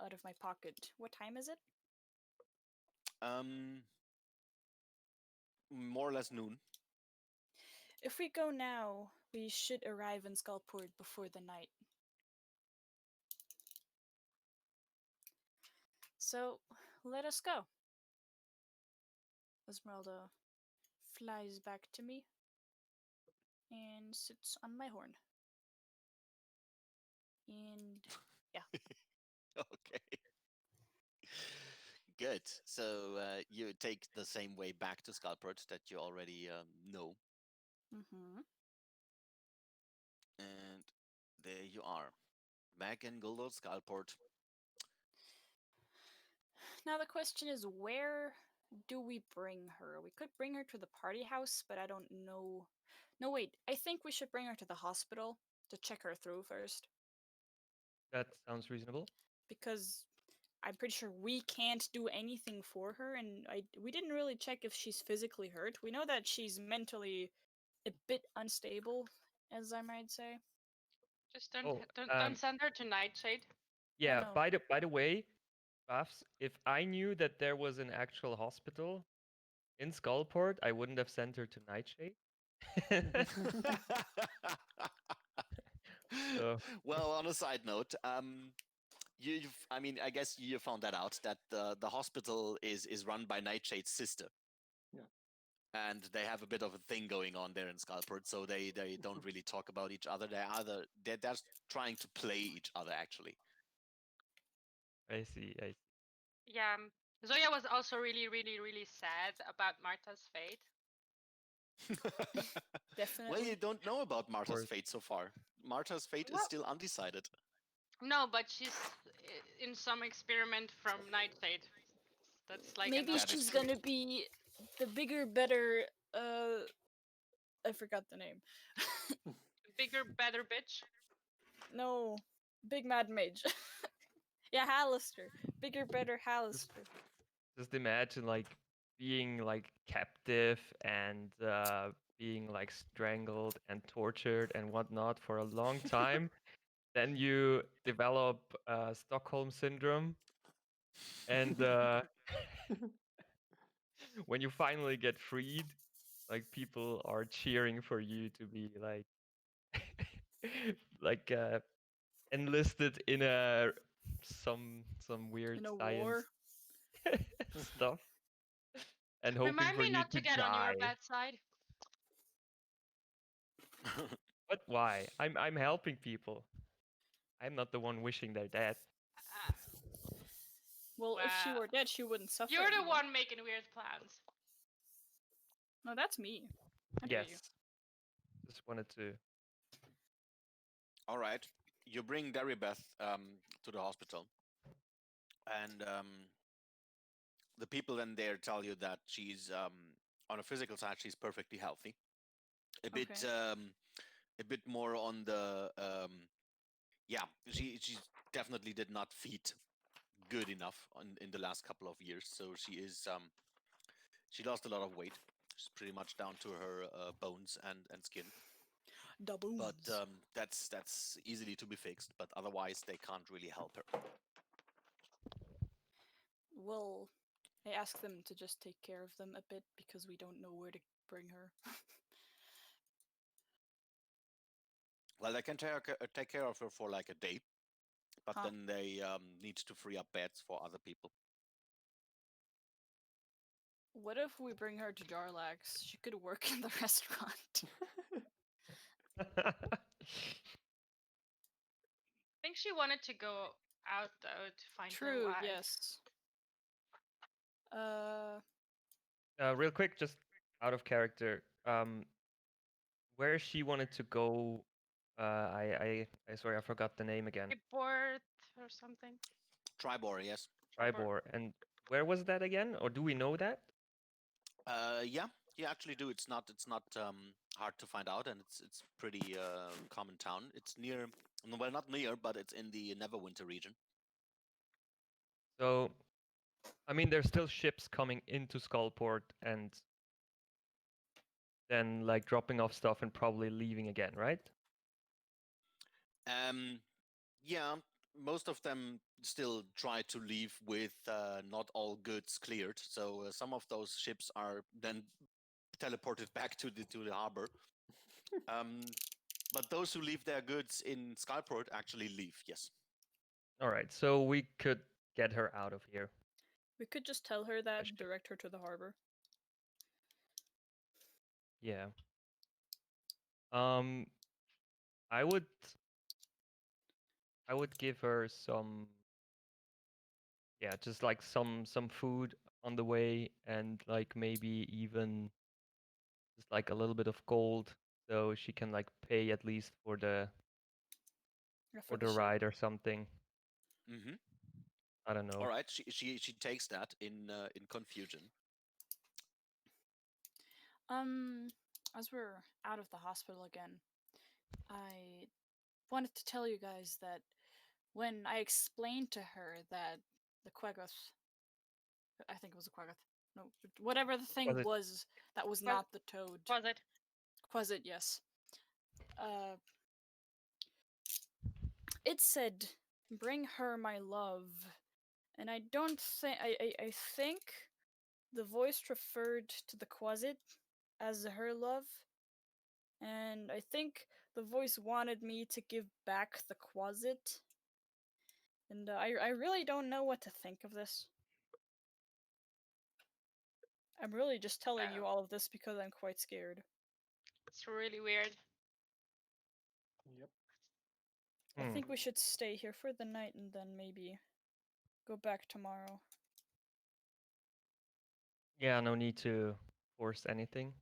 out of my pocket. What time is it? Um, more or less noon. If we go now, we should arrive in Skullport before the night. So, let us go. Esmeralda flies back to me and sits on my horn. And Okay. Good. So you take the same way back to Skullport that you already know, and there you are, back in good old Skullport. now the question is, where do we bring her? We could bring her to the party house, but I don't know. No, wait. I think we should bring her to the hospital to check her through first, That sounds reasonable. because I'm pretty sure we can't do anything for her, and we didn't really check if she's physically hurt. We know that she's mentally a bit unstable, as I might say. Just Oh, don't send her to Nightshade. yeah. no. By the way, Buffs, if I knew that there was an actual hospital in Skullport, I wouldn't have sent her to Nightshade. So Well, on a side note, I mean, I guess you found that out that the hospital is run by Nightshade's sister. Yeah. And they have a bit of a thing going on there in Skullport, so they don't really talk about each other. They're just trying to play each other actually. I see. I see. Yeah. Zoya was also really, really, really sad about Marta's fate. Well, Definitely. you don't know about Marta's course. fate so far. Marta's fate is Well- still undecided. No, but she's in some experiment from Nightshade. That's like Maybe That is she's true. gonna be the bigger, better. I forgot the name. bigger, better bitch. No, big mad mage. Yeah, Hallister. Bigger, better Hallister. Just imagine like being like captive and being like strangled and tortured and whatnot for a long time. Then you develop Stockholm syndrome, and when you finally get freed, like people are cheering for you to be like like enlisted in a some weird In a science war. stuff and hoping Remind for me you not to to get on your die. bad side. But why? I'm helping people. I'm not the one wishing their death. Uh, Well, if she Well, were dead, she wouldn't suffer. you're the anymore. one making weird plans. No, that's me. How dare Yes. you? Just wanted to. All right, you bring Daribeth to the hospital, and the people in there tell you that she's on a physical side she's perfectly healthy. A bit Okay. a bit more on the yeah, she definitely did not feed good enough in the last couple of years, so she lost a lot of weight. She's pretty much down to her bones and skin. Doubles. But that's easily to be fixed. But otherwise, they can't really help her. Well, I ask them to just take care of them a bit because we don't know where to bring her. Well, they can take care of her for like a day, but Huh. then they need to free up beds for other people. What if we bring her to Jarlax? She could work in the restaurant. think she wanted to go out though to find her True, wife. yes. Real quick, just out of character. Where she wanted to go, I sorry, I forgot the name again. Report or something. Tribor, yes. Tribor. And where was that again? Or do we know that? Yeah, you actually do. It's not hard to find out, and it's pretty common town. It's near, well, not near, but it's in the Neverwinter region. So, I mean, there's still ships coming into Skullport and then like dropping off stuff and probably leaving again, right? Yeah, most of them still try to leave with not all goods cleared. So some of those ships are then teleported back to the harbor. But those who leave their goods in Skyport actually leave. Yes. All right, so we could get her out of here. we could just tell her that, Question. direct her to the harbor. Yeah. I would give her some, yeah, just like some food on the way, and like maybe even just like a little bit of gold, so she can like pay at least for the For the ride or something. Mm-hmm. I don't know. All right. She takes that in confusion. As we're out of the hospital again, I wanted to tell you guys that when I explained to her that the Quaggoth, I think it was a Quaggoth, no, whatever the thing Quasit. was that was not the toad. Was it? Quasit, yes. It said, "Bring her my love," and I don't think I think the voice referred to the Quasit as her love, and I think the voice wanted me to give back the Quasit, and I really don't know what to think of this. I'm really just telling you all of this because I'm quite scared. It's really weird. Yep. I think we should stay here for the night and then maybe go back tomorrow. Yeah, no need to force anything.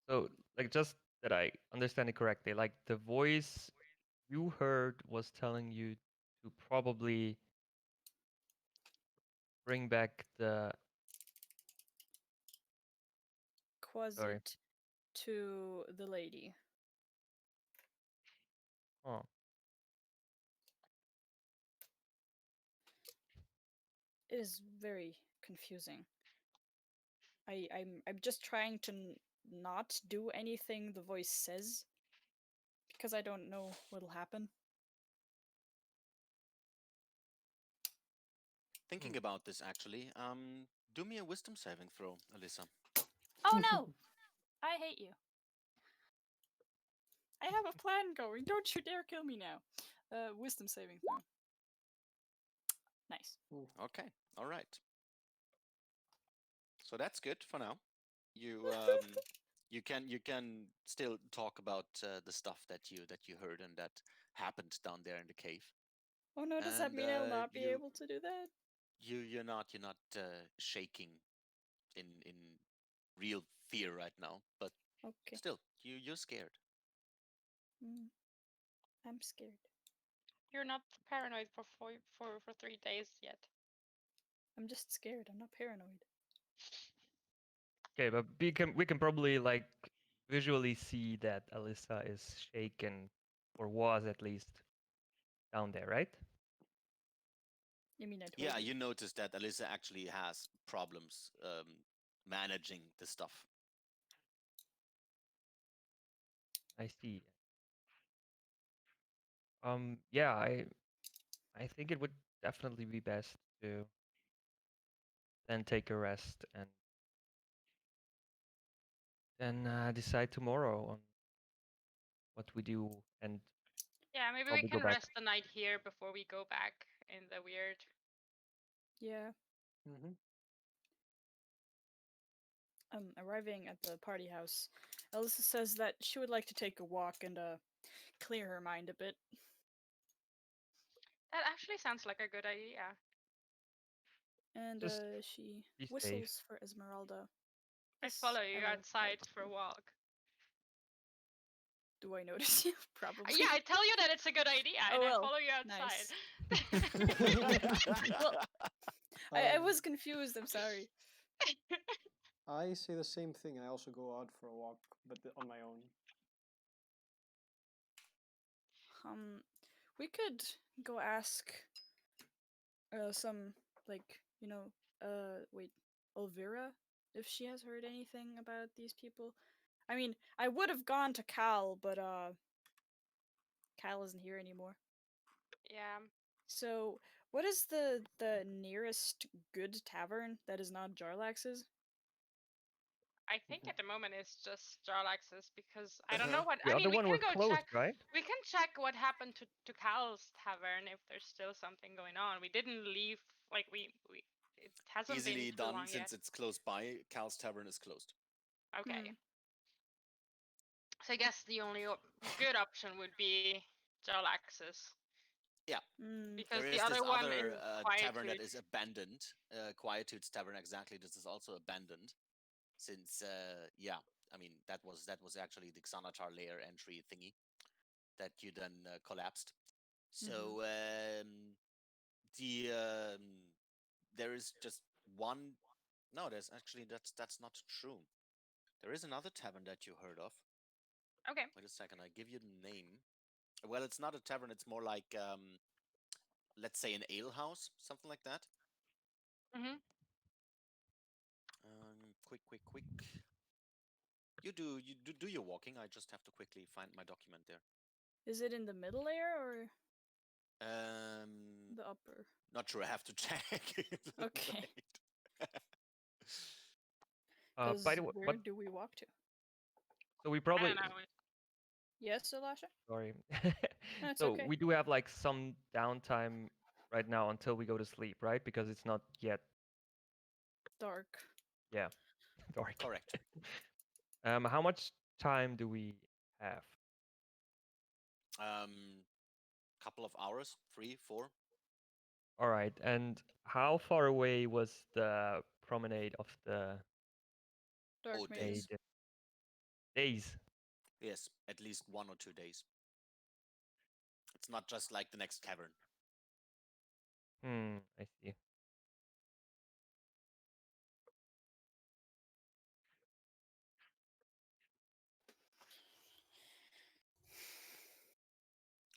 So, like, just that I understand it correctly, like the voice you heard was telling you to probably bring back the Quasit to the lady. Oh. It is very confusing. I'm just trying to not do anything the voice says because I don't know what'll happen. Thinking about this, actually, do me a wisdom saving throw, Alyssa. Oh no! I hate you. I have a plan going. Don't you dare kill me now. Wisdom saving throw. Nice. Okay, all right. So that's good for now. You you can still talk about the stuff that you heard and that happened down there in the cave. Oh no, does that And, mean I'll not be able to do that? You're not shaking in real fear right now, but Okay. still you're scared. I'm scared. You're not paranoid for 3 days yet. I'm just scared. I'm not paranoid. Okay, but we can probably like visually see that Alyssa is shaken, or was at least down there, right? You mean I told Yeah, you? you notice that Alyssa actually has problems managing the stuff. I see. Yeah, I think it would definitely be best to then take a rest and then decide tomorrow on what we do, and Yeah, maybe we probably go can back. rest the night here before we go back in the weird. Yeah. Mm-hmm. arriving at the party house, Alyssa says that she would like to take a walk and clear her mind a bit. That actually sounds like a good idea. And Just she be safe. whistles for Esmeralda. I Yes, follow you will. outside for a walk. Do I notice you? Probably. Yeah, I tell you that it's a good idea, and Oh, I well, follow you outside. Well, I Um, was confused. I'm sorry. I say the same thing, and I also go out for a walk, but on my own. We could go ask some wait, Elvira, if she has heard anything about these people. I mean, I would have gone to Cal, but Cal isn't here anymore. Yeah. So, what is the nearest good tavern that is not Jarlax's? I think at the moment it's just Jarlax's because I don't know what. The I mean, other we one can was go closed, check. right? We can check what happened to Cal's tavern if there's still something going on. We didn't leave. Like we it hasn't been Easily too done long since yet. it's close by. Cal's Tavern is closed. Okay. So I guess the only good option would be Jarlax's. Yeah. Because There the is other this one other is tavern that Quietude. is abandoned. Quietude's Tavern, exactly. This is also abandoned. Since, yeah, I mean, that was actually the Xanatar layer entry thingy that you then collapsed. So, there is just one. No, that's not true. There is another tavern that you heard of. Okay. Wait a second, I give you the name. Well, it's not a tavern. It's more like, let's say, an ale house, something like that. Quick. You do your walking. I just have to quickly find my document there. Is it in the middle layer or Um, the upper? Not sure. I have to check. Okay. By the way, Where do we walk to? so we I probably don't know. Yes, Elisha? sorry. No, it's So okay. we do have like some downtime right now until we go to sleep, right? Because it's not yet Dark. dark. Correct. How much time do we have? Couple of hours, 3, 4. All right, and how far away was the promenade of the Dark Oh, maze. days. days? Yes, at least 1 or 2 days. It's not just like the next cavern. I see.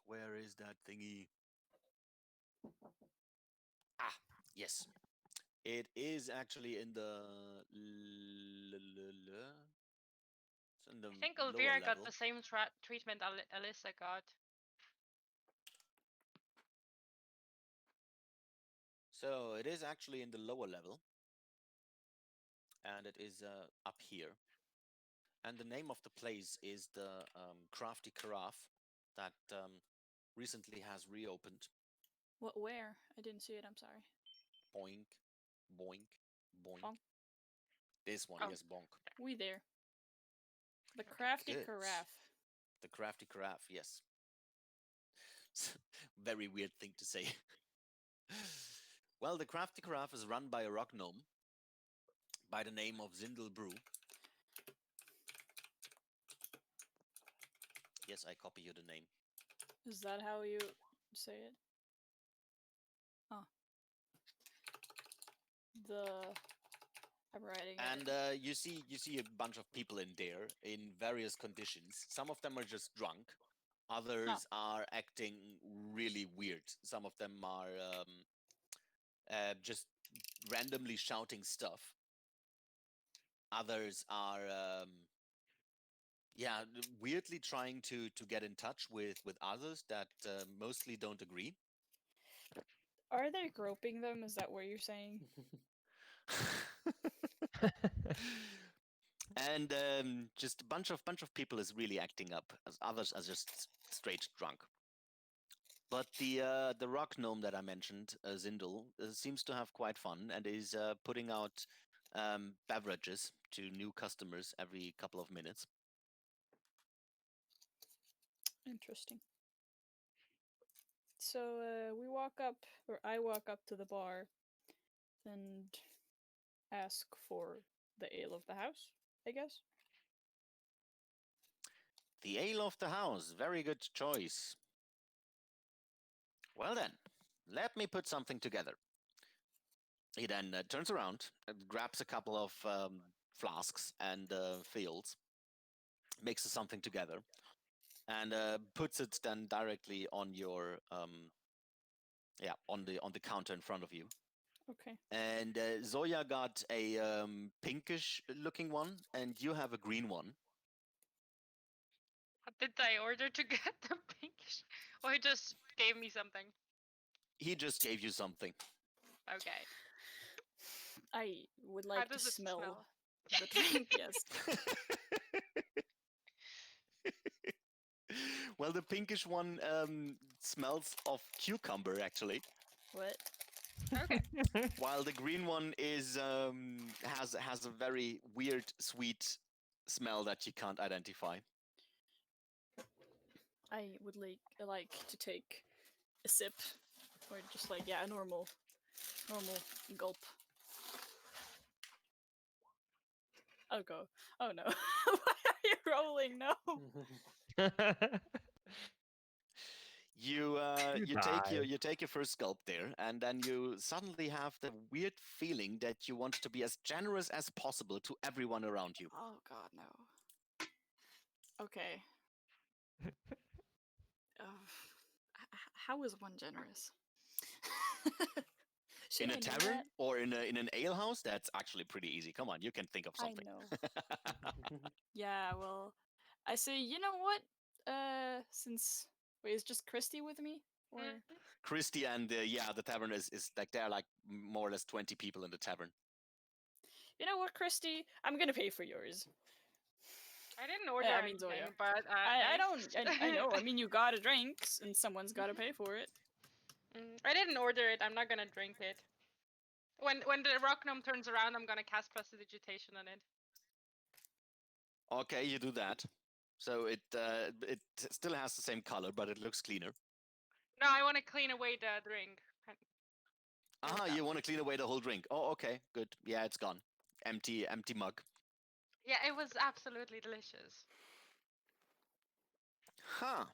Where is that thingy? Ah, yes. It is actually in the. It's in the I think lower Elvira got level. the same treatment Alyssa got. So it is actually in the lower level, and it is up here. And the name of the place is the Crafty Carafe that recently has reopened. What? Where? I didn't see it. I'm sorry. Boink, boink, boink. Bonk. This one, Oh. yes, bonk. We there. The crafty Good. carafe. The Crafty Carafe, yes. Very weird thing to say. Well, the Crafty Carafe is run by a rock gnome by the name of Zindel Brew. Yes, I copy you the name. Is that how you say it? Oh. I'm writing And you see a bunch of people in there in various conditions. Some of them are just drunk. Others are acting really weird. Some of them are just randomly shouting stuff. Others are weirdly trying to get in touch with others that mostly don't agree. Are they groping them? Is that what you're saying? And just a bunch of people is really acting up, as others are just straight drunk. But the rock gnome that I mentioned, Zindel, seems to have quite fun and is putting out beverages to new customers every couple of minutes. Interesting. So we walk up, or I walk up to the bar and ask for the ale of the house, I guess. The ale of the house, very good choice. Well then, let me put something together. He then turns around, grabs a couple of flasks and fields, mixes something together, and puts it then directly on your on the counter in front of you. Okay. And Zoya got a pinkish looking one, and you have a green one. What did I order to get the pinkish? Or he just gave me something? He just gave you something. Okay. I would How like to does it smell the drink, yes. Well, the pinkish one smells of cucumber, actually. What? Okay. While the green one is has a very weird, sweet smell that you can't identify. I would like to take a sip, or just like a normal gulp. I'll go. Oh no! Why are you rolling? No. You die. you take your first gulp there, and then you suddenly have the weird feeling that you want to be as generous as possible to everyone around you. Oh god, no. Okay. How is one generous? In Should a I know tavern that? or in an ale house, that's actually pretty easy. Come on, you can think of I something. know. Yeah, well, I say, you know what? Since wait, is just Christy with me, or Mhm. Christy and the tavern is like there are like more or less 20 people in the tavern. you know what, Christy? I'm gonna pay for yours. I didn't order I mean, Zoya. anything, but I thanks. don't. I know. I mean, you got a drink, and someone's got to pay for it. I didn't order it. I'm not gonna drink it. When the rock gnome turns around, I'm gonna cast prestidigitation on it. Okay, you do that. So it still has the same color, but it looks cleaner. No, I want to clean away the drink. You want to clean away the whole drink. Oh, okay, good. Yeah, it's gone. Empty mug. Yeah, it was absolutely delicious. Huh.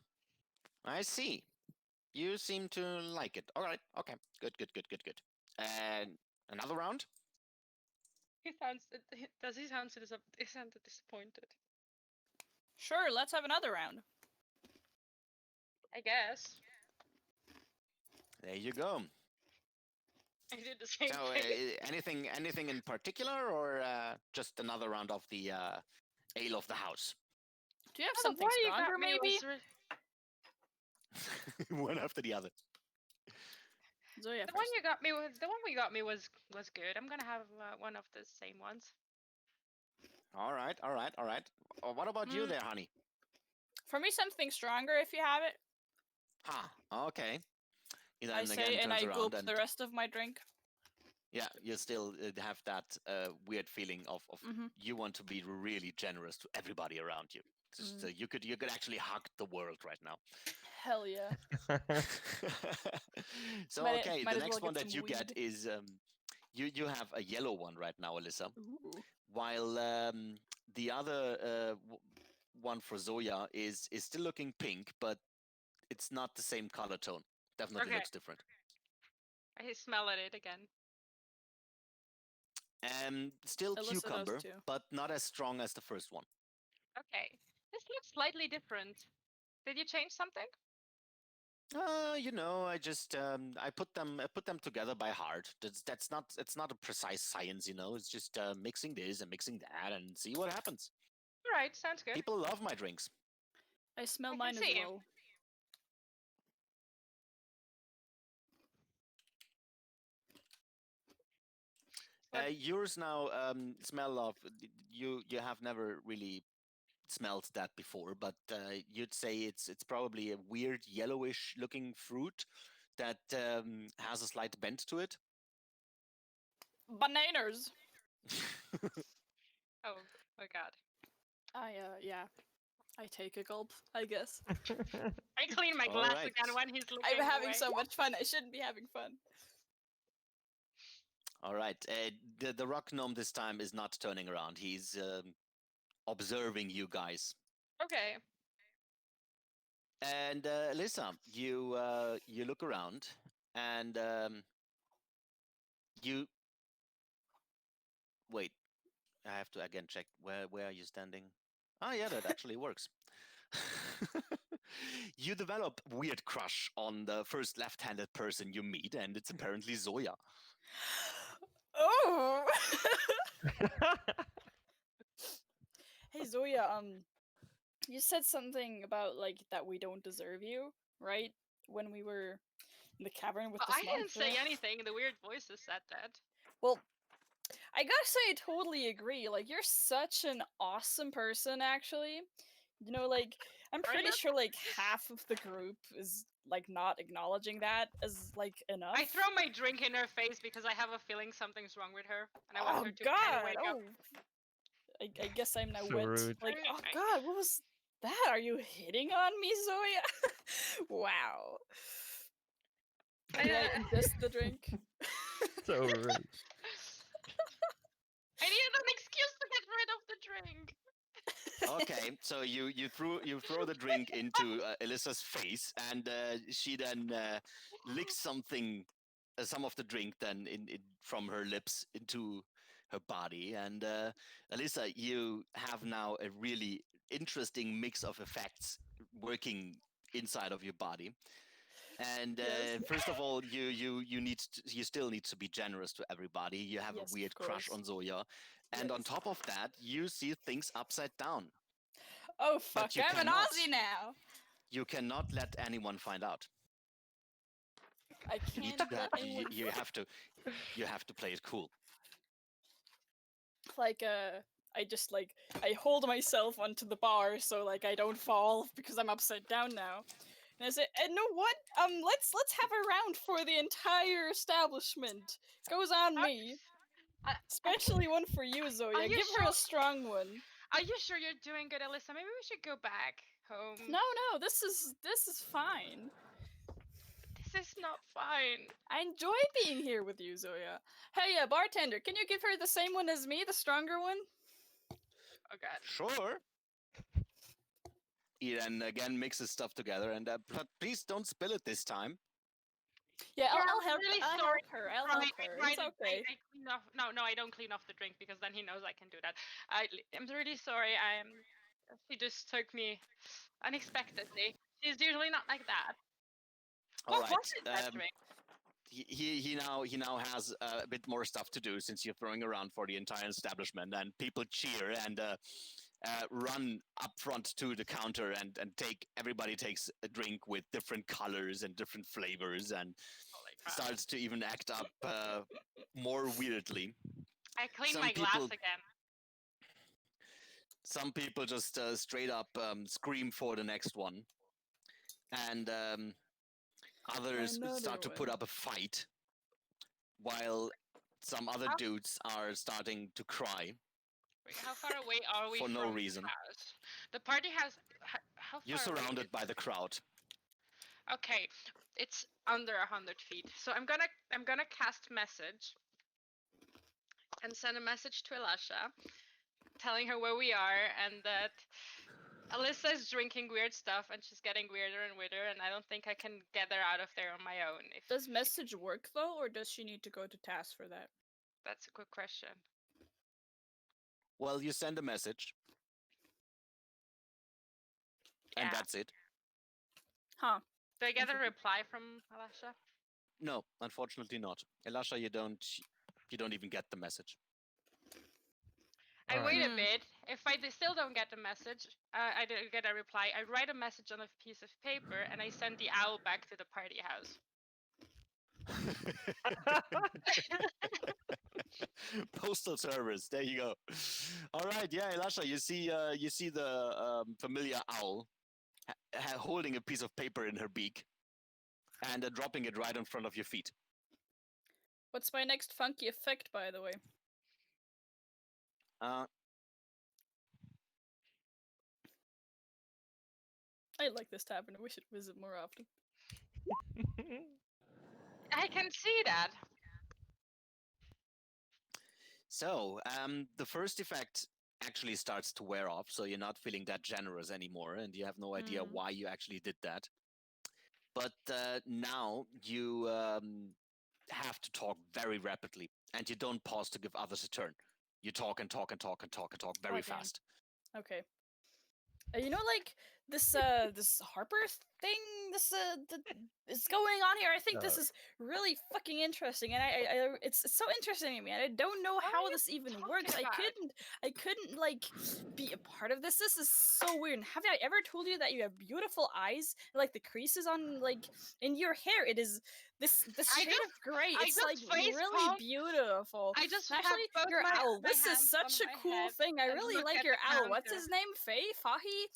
I see. You seem to like it. All right. Okay. Good. Good. And another round? He sounds. Does he sound he sounded disappointed? Sure, let's have another round. I guess. There you go. I did the same So, thing. anything in particular, or just another round of the ale of the house? Do you have Oh, the something one you stronger, got me maybe? was One after the other. Zoya the first. one you got me was the one we got me was good. I'm gonna have one of the same ones. All right. What about you there, honey? For me, something stronger if you have it. Okay. He then I again say, and turns I around gulp and the rest of my drink. yeah, you still have that weird feeling of Mhm. you want to be really generous to everybody around you. Just, you could actually hug the world right now. Hell yeah. So Might okay, might the as well next one get that some you get weed. is you have a yellow one right now, Alyssa, Ooh. while the other one for Zoya is still looking pink, but it's not the same color tone. Definitely Okay. looks different. I smell at it again. Still Alyssa does cucumber, too. but not as strong as the first one. Okay. This looks slightly different. Did you change something? I just I put them together by heart. That's not it's not a precise science, It's just mixing this and mixing that and see what happens. All right, sounds good. People love my drinks. I smell I can mine as see. well. Yours now smell of you have never really smelled that before, but you'd say it's probably a weird yellowish looking fruit that has a slight bent to it. Bananas. Oh my god. Yeah. I take a gulp, I guess. I clean my All glass right. again when he's looking I'm having away. so much fun. I shouldn't be having fun. All right. The rock gnome this time is not turning around. He's observing you guys. Okay. And Alyssa, you look around, and you wait. I have to again check where are you standing. Ah, yeah, that actually works. You develop weird crush on the first left-handed person you meet, and it's apparently Zoya. Oh. Hey Zoya, you said something about like that we don't deserve you, right? When we were in the cavern with Well, this I didn't monster. say anything. The weird voices said that. Well, I gotta say, I totally agree. Like, you're such an awesome person, actually. You know, like, I'm Are pretty you? sure like half of the group is like not acknowledging that as like enough. I throw my drink in her face because I have a feeling something's wrong with her, and I want Oh her to kind God! of wake up. Oh, I guess I'm now So wet. rude. Like, I- oh I- God, what was that? Are you hitting on me, Zoya? Wow. Did I ingest the drink? So rude. I needed an excuse to get rid of the drink. Okay, so you throw the drink into Alyssa's face, and she then licks some of the drink then from her lips into her body, and Alyssa, you have now a really interesting mix of effects working inside of your body. And Yes. first of all, you still need to be generous to everybody. You have Yes, a of weird crush course. on Zoya, and on Yes. top of that, you see things upside down. Oh fuck! you I'm an cannot. Aussie now. You cannot let anyone find out. I You need can't to. let anyone. You have to play it cool. Like I just like I hold myself onto the bar so like I don't fall because I'm upside down now. And I say, and know what? Let's have a round for the entire establishment. Goes on me. Especially one for you, Zoya. you Give her sure? a strong one. Are you sure you're doing good, Alyssa? Maybe we should go back home. No, this is fine. This is not fine. I enjoy being here with you, Zoya. Hey, bartender, can you give her the same one as me, the stronger one? Oh god. Sure. He then again mixes stuff together, and but please don't spill it this time. Yeah, I'll I'm help. really I'll sorry. help her. I'll help her. It's okay. I clean off. No, I don't clean off the drink because then he knows I can do that. I'm really sorry. She just took me unexpectedly. She's usually not like that. All What right. was it, that drink? He now has a bit more stuff to do since you're throwing around for the entire establishment, and people cheer and run up front to the counter and everybody takes a drink with different colors and different flavors, and Holy crap. starts to even act up more weirdly. I clean some my glass people- again. Some people just straight up scream for the next one, and others Another start to put one. up a fight, while some other dudes are starting to cry. Wait, how far away are we For no from reason. the house? The party house. How far You're away surrounded is by the crowd. Okay, it's under 100 feet. So I'm gonna cast message and send a message to Elisha, telling her where we are and that Alyssa is drinking weird stuff and she's getting weirder and weirder, and I don't think I can get her out of there on my own. If Does message work though, or does she need to go to task for that? that's a good question. Well, you send a message, and Yeah. that's it. Huh. Do I get a reply from Elisha? No, unfortunately not. Elisha, you don't even get the message. I Alright. wait a Hmm. bit. If I still don't get the message, I don't get a reply. I write a message on a piece of paper and I send the owl back to the party house. Postal service. There you go. All right, yeah, Elisha, you see the familiar owl holding a piece of paper in her beak and dropping it right in front of your feet. What's my next funky effect, by the way? Uh, I like this tavern. I wish I'd visit more often. I can see that. so, the first effect actually starts to wear off, so you're not feeling that generous anymore, and you have no idea Mm. why you actually did that. But now you have to talk very rapidly, and you don't pause to give others a turn. You talk and talk and talk and talk and talk very Oh, damn. fast. Okay. You know, like this this Harper thing, this is going on here. I think this is really fucking interesting, and it's so interesting to me. And I don't know What are how you this even talking works. about? I couldn't like be a part of this. This is so weird. And have I ever told you that you have beautiful eyes, like the creases on like in your hair? It is this I shade of just- gray. I It's just like face really palmed. beautiful. I just And have actually, both your my owl. my This is hands such on a my cool head thing. I and really look like at your the owl. What's counter. his name? Fahi?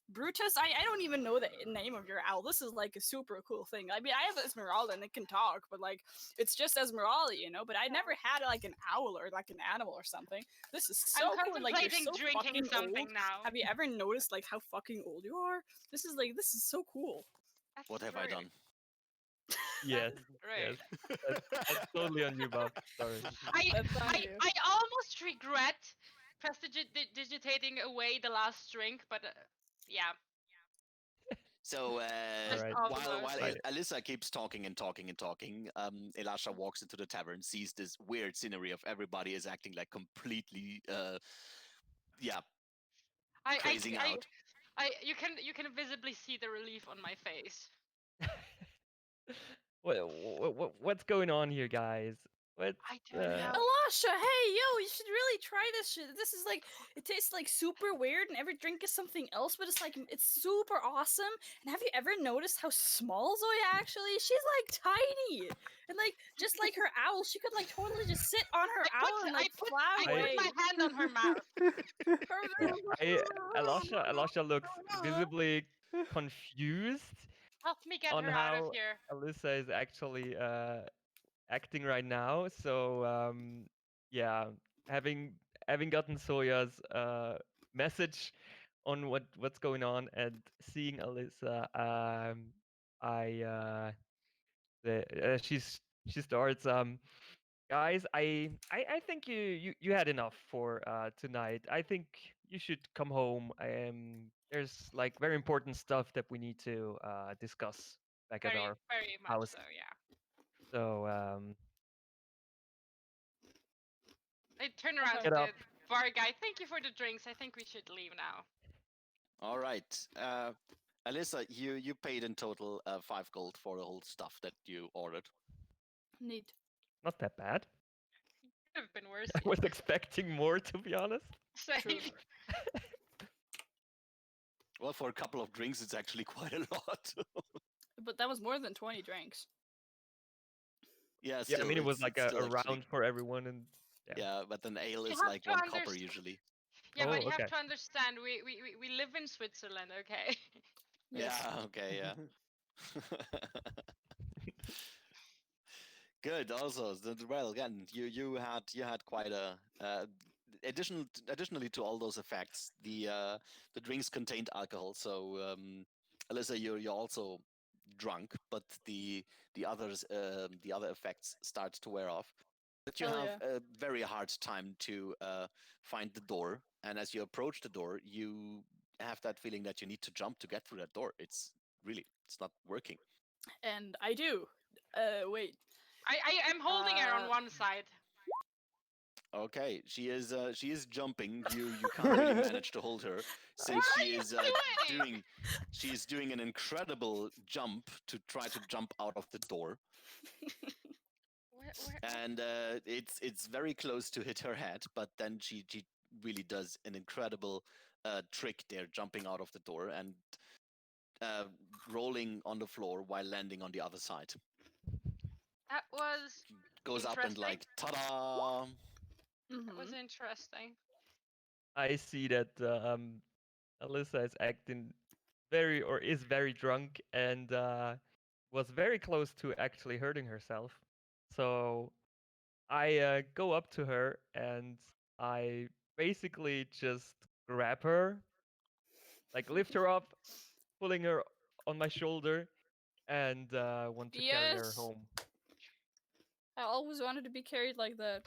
Brutus? I don't even know the name of your owl. This is like a super cool thing. I mean, I have Esmeralda and it can talk, but like it's just Esmeralda, you know. But I never had like an owl or like an animal or something. This is so I'm cool. And like you're contemplating so drinking fucking something old. now. Have you ever noticed like how fucking old you are? This is so cool. That's What have I rude. done? Yes, Rude. yes. That's totally on you, Bob. Sorry. That's on you. I almost regret prestidigitating away the last drink, but yeah. So Just Alright. while almost. Right. Alyssa keeps talking and talking and talking, Elisha walks into the tavern, sees this weird scenery of everybody is acting like completely, I, crazing I, out. you can visibly see the relief on my face. What's going on here, guys? What's I don't know. Elisha, hey, yo, you should really try this shit. This is like, it tastes like super weird, and every drink is something else, but it's like, it's super awesome. And have you ever noticed how small Zoya actually? She's like tiny. And like, just like her owl, she could like totally just sit on her owl and like fly I put away. my hand on her mouth. Alasha looks visibly confused Help me get on her out of how here. Alyssa is actually acting right now. So yeah, having gotten Soya's message on what's going on and seeing Alyssa, I she starts guys, I think you had enough for tonight. I think you should come home. There's like very important stuff that we need to discuss back at our Very much house. so, yeah. So I turn around to Get the up. bar guy. Thank you for the drinks. I think we should leave now. All right, Alyssa, you paid in total 5 gold for the whole stuff that you ordered. Neat. Not that bad. Could have been worse. I was expecting more, to be honest. Same. Well, for a couple of drinks, it's actually quite a lot. But that was more than 20 drinks. Yeah, Yeah, I still, mean it was like it's a still actually, round for everyone, and yeah, but an ale You is have like to 1 copper understand- usually. Yeah, Oh, but you okay. have to understand, we live in Switzerland, okay? Yes. Yeah, okay, yeah. Good. Also, well, again, you had quite a additionally to all those effects, the drinks contained alcohol. So, Alyssa, you're also drunk, but the others the other effects start to wear off. But you Hell have yeah. a very hard time to find the door, and as you approach the door, you have that feeling that you need to jump to get through that door. It's not working. And I do. Wait. I am holding her on one side. Okay, she is jumping. You can't really manage to hold her since What are she you is doing? she's doing an incredible jump to try to jump out of the door, and it's very close to hit her head. But then she really does an incredible trick there, jumping out of the door and uh, rolling on the floor while landing on the other side. That was Goes up and interesting. like ta-da! That was Mhm. interesting. I see that Alyssa is acting is very drunk and was very close to actually hurting herself. So I go up to her and I basically just grab her, like lift her up, pulling her on my shoulder, and want to carry her Yes! home. I always wanted to be carried like that.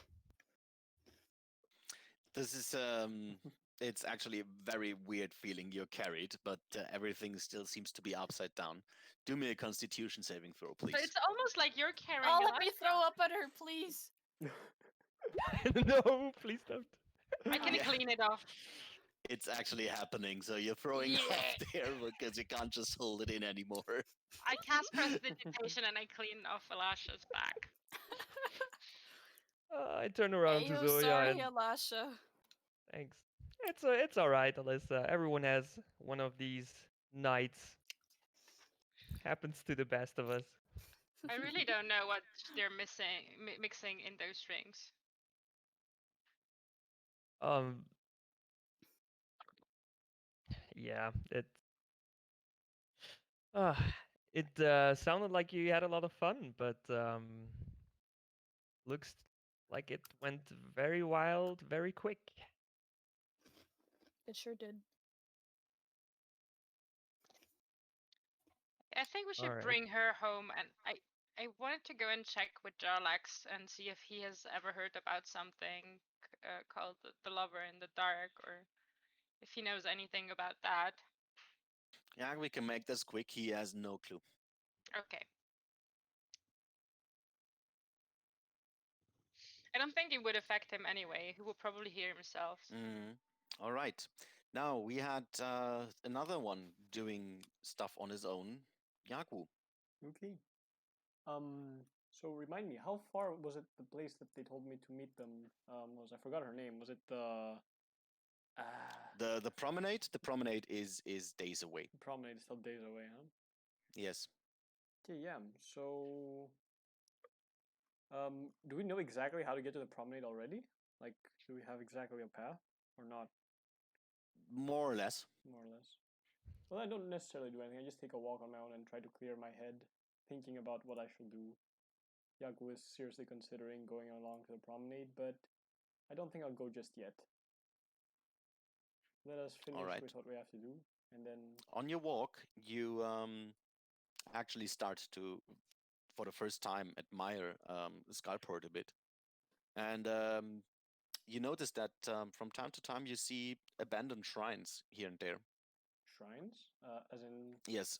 This is it's actually a very weird feeling you're carried, but everything still seems to be upside down. Do me a Constitution saving throw, So please. it's almost like you're carrying Oh, a let me throw up at her, please. No, please don't. I can Yeah. clean it off. It's actually happening, so you're throwing Yeah. off there because you can't just hold it in anymore. I cast prestidigitation and I clean off Elisha's back. I turn around to Ayo, Zoya sorry, and Elisha. thanks. It's all right, Alyssa. Everyone has one of these nights. Happens to the best of us. I really don't know what they're mixing in those drinks. Um, yeah, uh, it sounded like you had a lot of fun, but looks like it went very wild, very quick. It sure did. I think we should Alright. bring her home, and I wanted to go and check with Jarlax and see if he has ever heard about something called the Lover in the Dark, or if he knows anything about that. Yeah, we can make this quick. He has no clue. Okay. I don't think it would affect him anyway. He will probably hear himself. All right. Now we had another one doing stuff on his own. Yaku. Okay. So remind me, how far was it the place that they told me to meet them? I forgot her name. Was it the The promenade. The promenade is days away. promenade is still days away, huh? Yes. Okay, yeah. So do we know exactly how to get to the promenade already? Like, do we have exactly a path or not? More or less. More or less. Well, I don't necessarily do anything. I just take a walk on my own and try to clear my head, thinking about what I shall do. Yaku is seriously considering going along to the promenade, but I don't think I'll go just yet. Let us finish Alright. with what we have to do, and then On your walk, you actually start to, for the first time, admire Skullport a bit, and you notice that from time to time you see abandoned shrines here and there. shrines, as in Yes,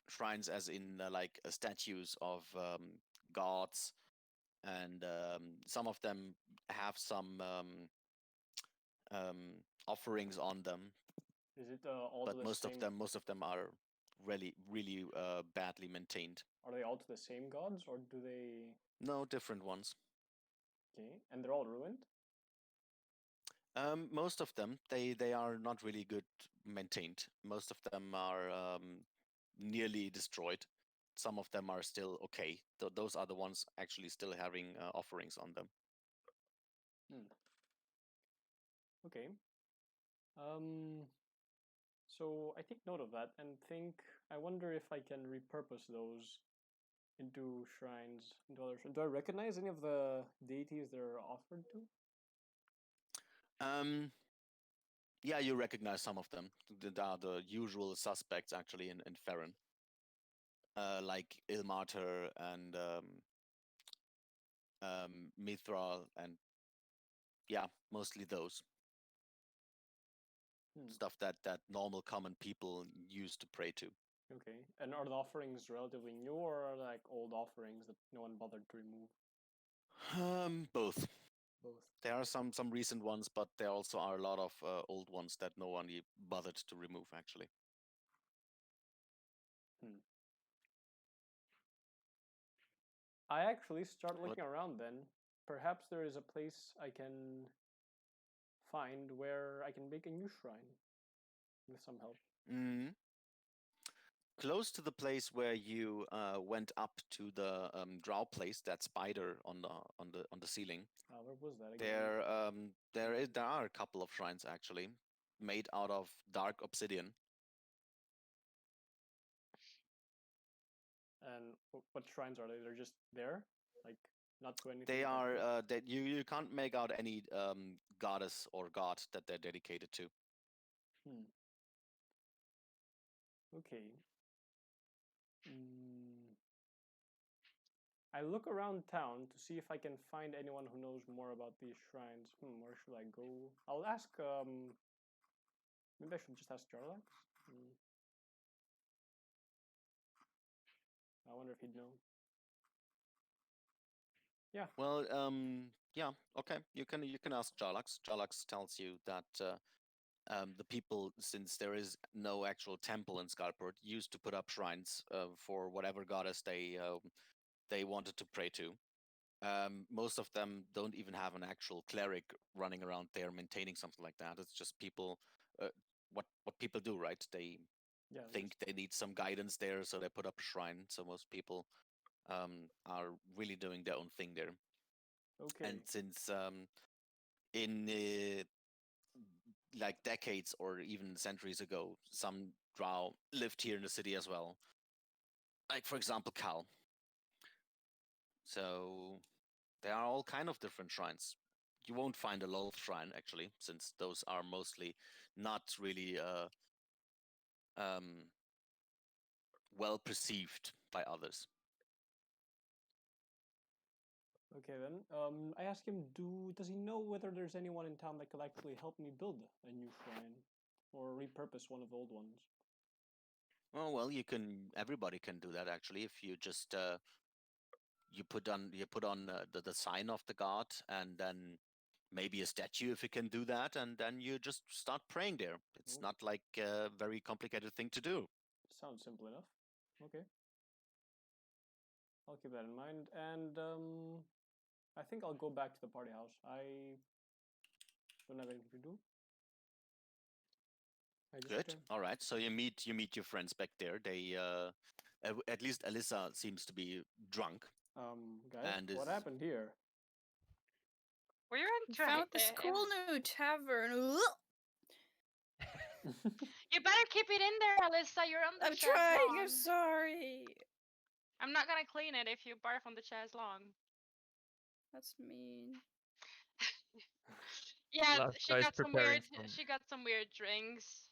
shrines as in like statues of gods, and some of them have some offerings on them, is it all but to the most same? of them are really badly maintained. Are they all to the same gods, or do they? No, different ones. Okay, and they're all ruined. Most of them, they are not really good maintained. Most of them are nearly destroyed. Some of them are still okay. Those are the ones actually still having offerings on them. Okay. So I take note of that and think. I wonder if I can repurpose those into shrines, into other. Do I recognize any of the deities they're offered to? Yeah, you recognize some of them. They are the usual suspects actually in Farron, like Ilmater and Mithral, and yeah, mostly those stuff that normal common people used to pray to. Okay. And are the offerings relatively new, or are they like old offerings that no one bothered to remove? Both. Both. There are some recent ones, but there also are a lot of old ones that no one bothered to remove actually. I actually start looking around then. Perhaps there is a place I can find where I can make a new shrine with some help. Close to the place where you went up to the drow place, that spider on the ceiling. Where was that again? There are a couple of shrines actually, made out of dark obsidian. And what shrines are they? They're just there, like Not to anything. They in are particular? that you can't make out any goddess or god that they're dedicated to. Hmm. Okay. Mm. I look around town to see if I can find anyone who knows more about these shrines. Where should I go? I'll ask. Maybe I should just ask Jarlax. I wonder if he'd know. Yeah. Well, yeah, okay. You can ask Jarlax. Jarlax tells you that the people, since there is no actual temple in Skarport, used to put up shrines for whatever goddess they wanted to pray to. Most of them don't even have an actual cleric running around there maintaining something like that. It's just people, what people do, right? They Yeah. think they need some guidance there, so they put up a shrine. So most people are really doing their own thing there. Okay. And since in like decades or even centuries ago, some drow lived here in the city as well. Like for example, Cal. So there are all kind of different shrines. You won't find a Lolth shrine actually, since those are mostly not really um, well perceived by others. Okay then. I asked him, does he know whether there's anyone in town that could actually help me build a new shrine, or repurpose one of the old ones? Oh well, everybody can do that actually if you just you put on the sign of the god and then maybe a statue if you can do that, and then you just start praying there. It's Oh. not like a very complicated thing to do. Sounds simple enough. Okay. I'll keep that in mind. And I think I'll go back to the party house. I don't have anything to do. I just Good. return. All right. So you meet your friends back there. They at least Alyssa seems to be drunk Guys, and what is happened here? Were you We on found this cool new tavern. Ugh. You better keep it in there, Alyssa. You're on the I'm chaise trying. long. I'm sorry. I'm not gonna clean it if you barf on the chaise long. That's mean. Yeah, Last she guy's got some preparing weird. some. She got some weird drinks.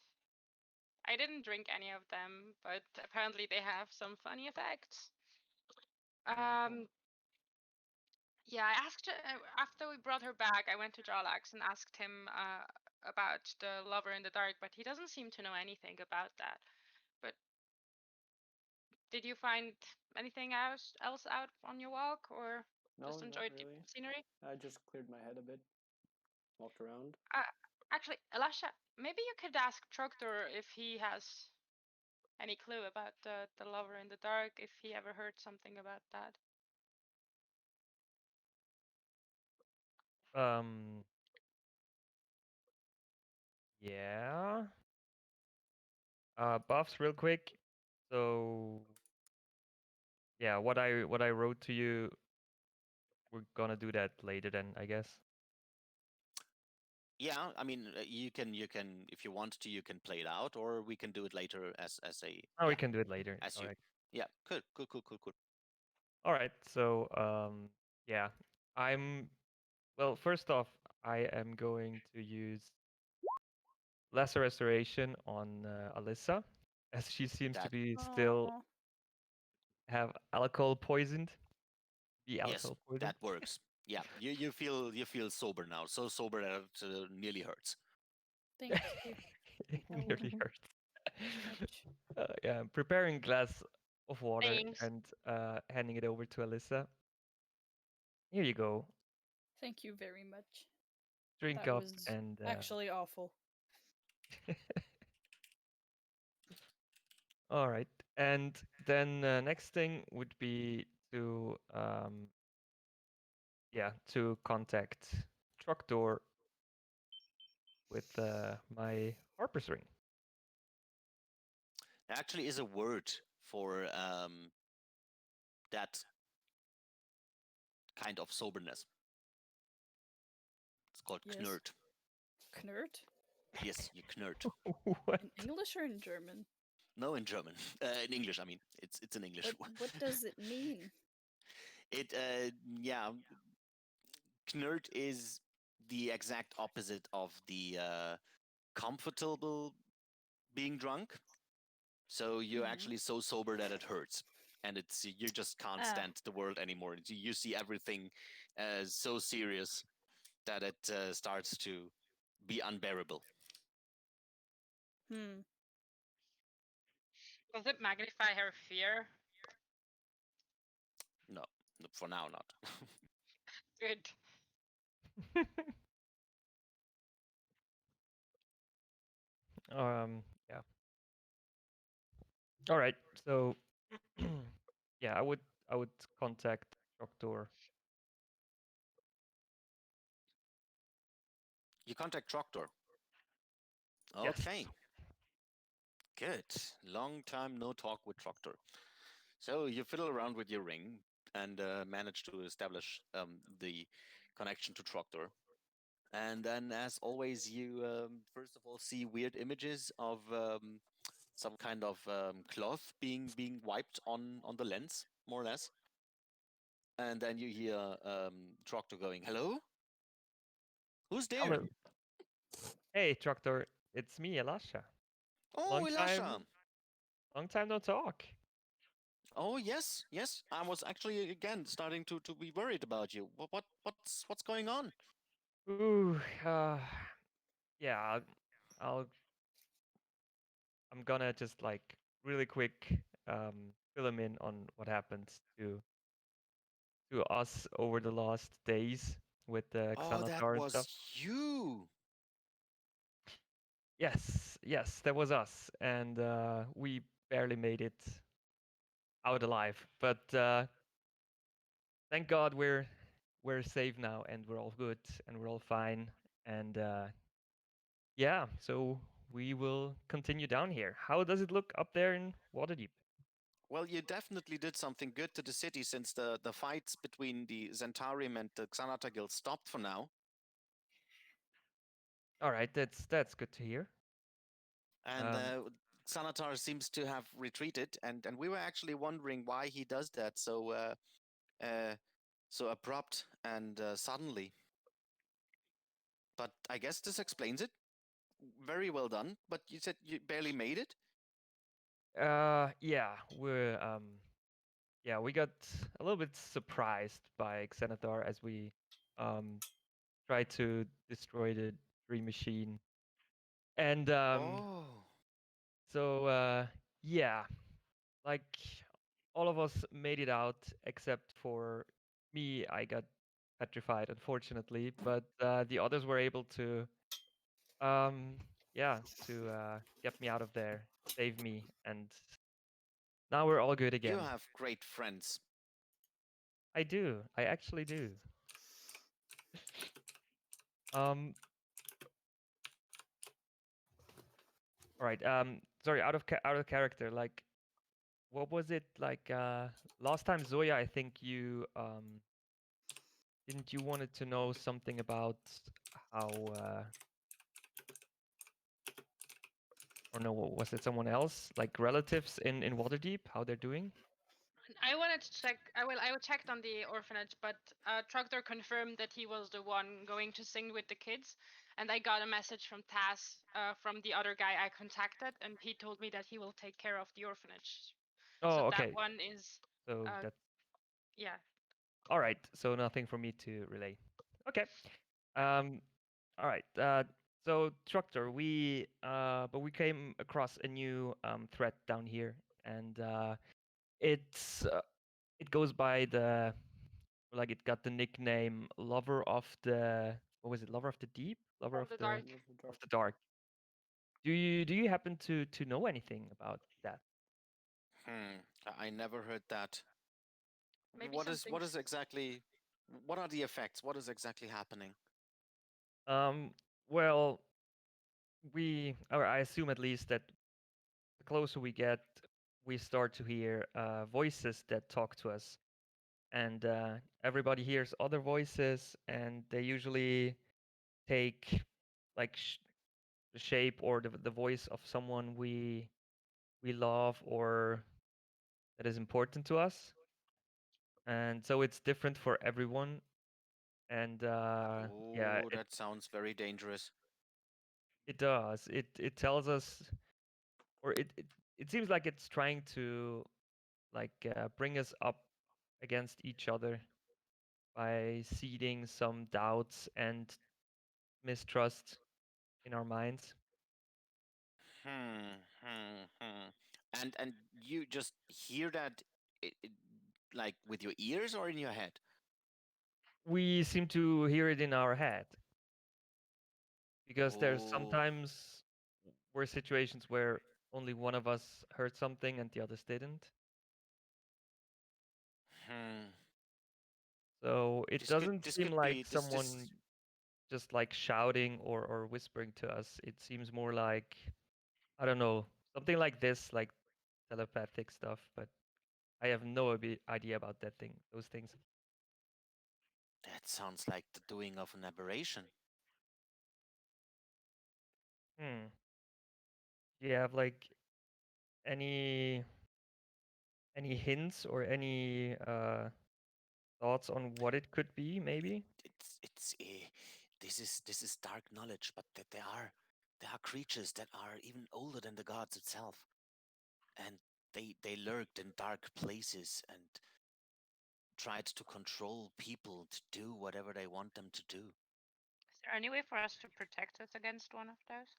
I didn't drink any of them, but apparently they have some funny effects. Yeah, I asked her after we brought her back. I went to Jarlax and asked him about the lover in the dark, but he doesn't seem to know anything about that. But did you find anything else out on your walk, or No, just not enjoyed the really. scenery? I just cleared my head a bit. Walked around. Actually, Elisha, maybe you could ask Trogdor if he has any clue about the lover in the dark, if he ever heard something about that. Um. Yeah. Buffs real quick. So yeah, what I wrote to you, we're gonna do that later then, I guess. yeah. I mean, you can if you want to, you can play it out, or we can do it later as a Oh, yeah we can do it later. as All you right. yeah. Good. All right. So yeah, I'm well. First off, I am going to use Lesser Restoration on Alyssa, as she seems to That be still Aw. have alcohol poisoned. Be yes, alcohol poisoned. that works. Yeah, you feel sober now, so sober that it nearly hurts. Thank you. It That nearly wouldn't hurts. much. Yeah, I'm preparing glass of water Thanks. and handing it over to Alyssa. Here you go. Thank you very much. Drink That up was and actually awful. all right. And then next thing would be to yeah, to contact Trogdor with my Harper's ring. There actually is a word for that kind of soberness. It's called Yes. knurt. Knurt? Yes, you knurt. What? In English or in German? No, in German. In English, I mean, it's an English What word. what does it mean? It yeah, Knurt is the exact opposite of the comfortable being drunk. So you're Mhm. actually so sober that it hurts, and it's you just can't Ah. stand the world anymore. You see everything so serious that it starts to be unbearable. Hmm. Does it magnify her fear? No, for now not. Good. Yeah. All right. So yeah, I would contact Doctor. You contact Troctor. Yes. Okay, good. Long time no talk with Troctor. So you fiddle around with your ring and manage to establish the connection to Troctor. And then, as always, you first of all see weird images of some kind of cloth being wiped on the lens, more or less. And then you hear Troctor going, "Hello, who's there?" Hello. Hey, Doctor. It's me, Elasha. Oh, Long time, Elasha. long time no talk. Oh, yes, yes. I was actually again starting to be worried about you. What's going on? Ooh, yeah. I'll I'm gonna just like really quick fill him in on what happened to us over the last days with the Oh, that Xanatar and stuff. was you. Yes, yes, that was us, and we barely made it out alive. But thank God we're safe now, and we're all good, and we're all fine. And yeah, so we will continue down here. How does it look up there in Waterdeep? Well, you definitely did something good to the city since the fights between the Zentarim and the Xanata Guild stopped for now. All right, that's good to hear. And Um, Xanatar seems to have retreated, and we were actually wondering why he does that uh, so abrupt and suddenly. But I guess this explains it. Very well done. But you said you barely made it. yeah, we got a little bit surprised by Xanathar as we um tried to destroy the Dream Machine. And Oh, so yeah, like all of us made it out except for me. I got petrified, unfortunately, but the others were able to um yeah, to get me out of there, save me, and now we're all good you again. have great friends. I do. I actually do. Um, all right. Sorry, out of character. Like, what was it like? Last time, Zoya, I think you didn't you wanted to know something about how or no, was it someone else? Like relatives in Waterdeep, how they're doing? I wanted to check. I checked on the orphanage, but Trogdor confirmed that he was the one going to sing with the kids, and I got a message from Taz, from the other guy I contacted, and he told me that he will take care of the orphanage. So Oh, that okay. one is, So uh, that's yeah. all right. So nothing for me to relay. Okay. Um, all right. So Tractor, but we came across a new threat down here, and it's it goes by the like it got the nickname Lover of the what was it? Lover of the Deep, Lover Of of the the dark. Dark. Do you happen to know anything about that? I never heard that. Maybe something. What is exactly what are the effects? What is exactly happening? Um, well, or I assume at least that the closer we get, we start to hear voices that talk to us, and everybody hears other voices, and they usually take like the shape or the voice of someone we love or that is important to us. and so it's different for everyone. And yeah, Oh, that sounds very dangerous. it does. It tells us, or it seems like it's trying to like bring us up against each other by seeding some doubts and mistrust in our minds. And you just hear that like with your ears or in your head? We seem to hear it in our head because there's Oh, sometimes were situations where only one of us heard something and the others didn't. hmm. So it This could doesn't this seem could like be this someone this. just like shouting or whispering to us. It seems more like, I don't know, something like this, like telepathic stuff, but I have no idea about that thing, those things. That sounds like the doing of an aberration. Hmm. Do you have like any any hints or any thoughts on what it could be, maybe? It's this is dark knowledge, but that there are creatures that are even older than the gods itself, and they lurked in dark places and tried to control people to do whatever they want them to do. Is there any way for us to protect us against one of those?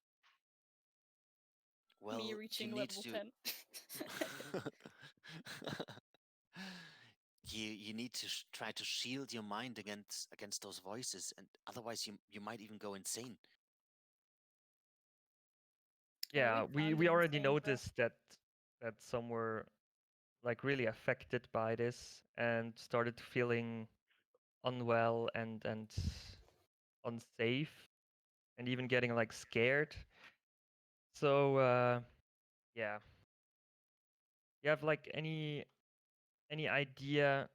Me Well, you reaching need level to 10. you need to try to shield your mind against those voices, and otherwise you might even go insane. Yeah, We found we an already insane path. noticed that some were like really affected by this and started feeling unwell and unsafe and even getting like scared. So yeah, you have like any idea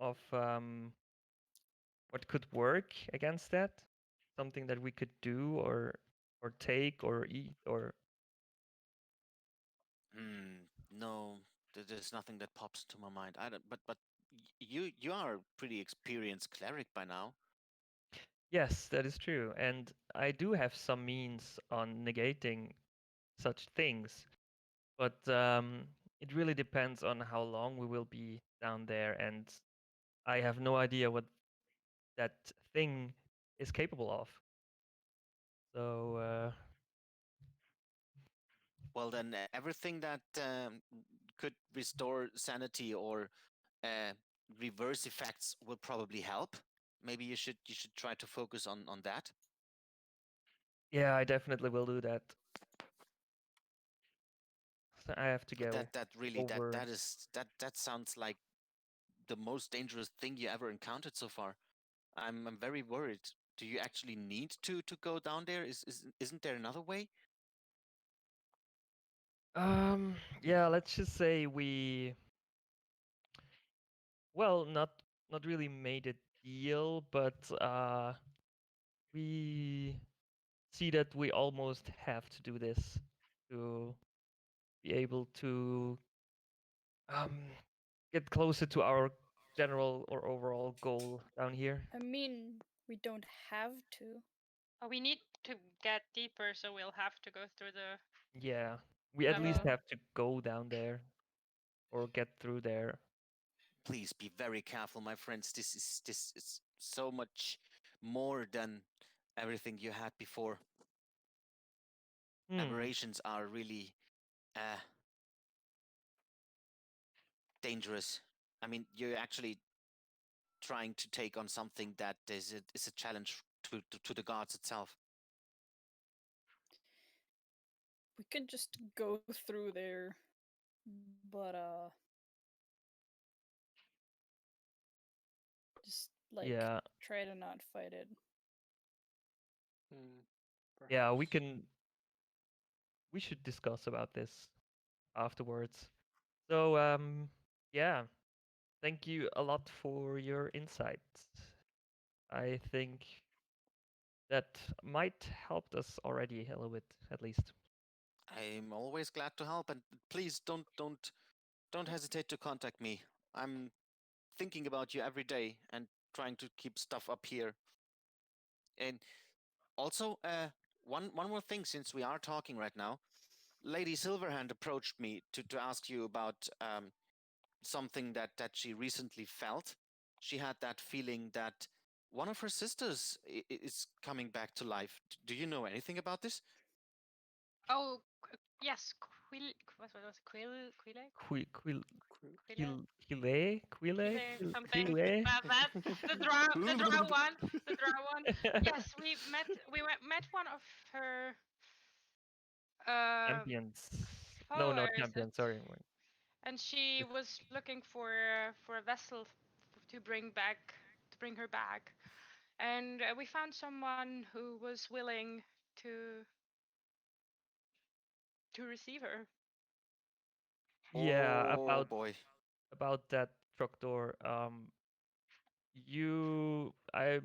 of what could work against that? Something that we could do or take or eat or No, there's nothing that pops to my mind. I don't, but you are a pretty experienced cleric by now. yes, that is true. And I do have some means on negating such things, but it really depends on how long we will be down there, and I have no idea what that thing is capable of. So Well, then everything that could restore sanity or uh, reverse effects will probably help. Maybe you should try to focus on that. yeah, I definitely will do that. So I have to But go that really over. that sounds like the most dangerous thing you ever encountered so far. I'm very worried. Do you actually need to go down there? Isn't there another way? Yeah, let's just say we, well, not really made a deal, but we see that we almost have to do this to be able to um get closer to our general or overall goal down here. I mean, we don't have to. We need to get deeper, so we'll have to go through the Yeah, we at least Yeah. level. have to go down there or get through there. Please be very careful, my friends. This is so much more than everything you had before. Hmm. Aberrations are really uh, dangerous. I mean, you're actually trying to take on something that is a challenge to the gods itself. We could just go through there, but just like Yeah. try to not fight it. Hmm, Yeah, perhaps. we should discuss about this afterwards. So yeah, thank you a lot for your insights. I think that might help us already a little bit at least. I'm always glad to help, and please don't hesitate to contact me. I'm thinking about you every day and trying to keep stuff up here. And also, one more thing, since we are talking right now, Lady Silverhand approached me to ask you about something that she recently felt. She had that feeling that one of her sisters is coming back to life. Do you know anything about this? Oh, yes, what was it? Quile? Quile, Something. That the drow one, the drow one. Yes, we met one of her Champions. No, not followers, champions. Sorry. and she was looking for a vessel to bring her back, and we found someone who was willing to receive her. Yeah, Oh boy. about that trapdoor. You, I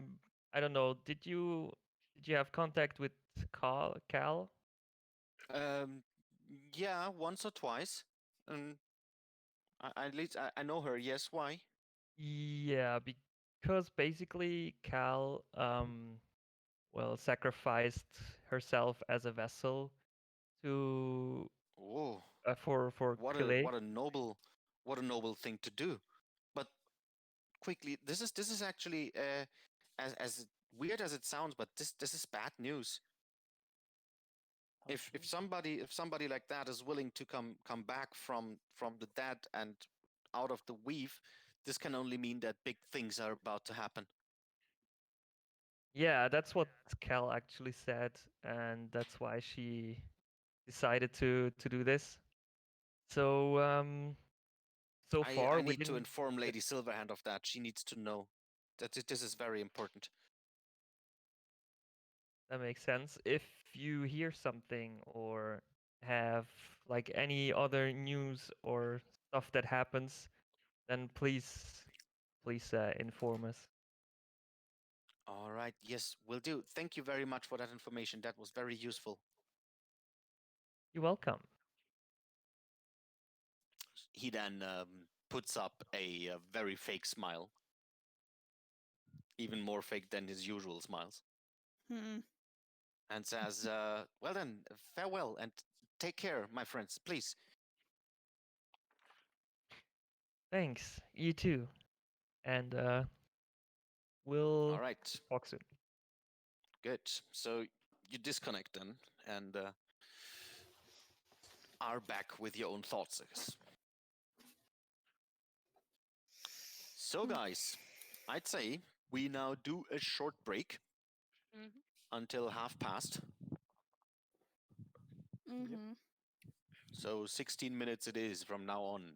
don't know. Did you have contact with Cal? Um, yeah, once or twice. Um, at least I know her. Yes, why? Yeah, because basically Cal, well, sacrificed herself as a vessel to Oh, for what a Kile. what a noble what a noble thing to do. But quickly, this is actually as weird as it sounds, but this is bad news. If Okay. somebody like that is willing to come back from the dead and out of the weave, this can only mean that big things are about to happen. Yeah, that's what Cal actually said, and that's why she decided to do this. So so I far we need to didn't. inform Yeah, Lady Silverhand of that. She needs to know that this is very important. that makes sense. If you hear something or have like any other news or stuff that happens, then please inform us. All right, yes, will do. Thank you very much for that information. That was very useful. You're welcome. He then puts up a very fake smile, even more fake than his usual smiles, Hmm. and says, "Well then, farewell and take care, my friends, please." Thanks. You too. And All we'll right, talk soon. good. So you disconnect then, and are back with your own thoughts, I guess. So, guys, I'd say we now do a short break Mm-hmm. until half past. Mm-hmm. So 16 minutes it is from now on.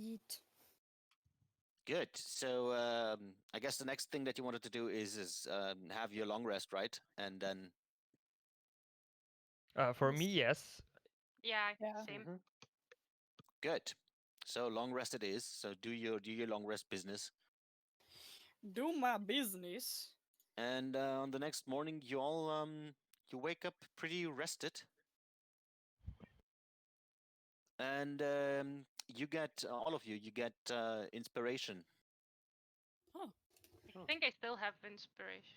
Yeet. Good. So I guess the next thing that you wanted to do is have your long rest, right? And then For me, Yes. yes. Yeah, Yeah. same. Mhm. good. So long rest it is. So do your long rest business. Do my business. And on the next morning, you all you wake up pretty rested, and you get all of you. You get inspiration. Oh. I think I still have inspiration.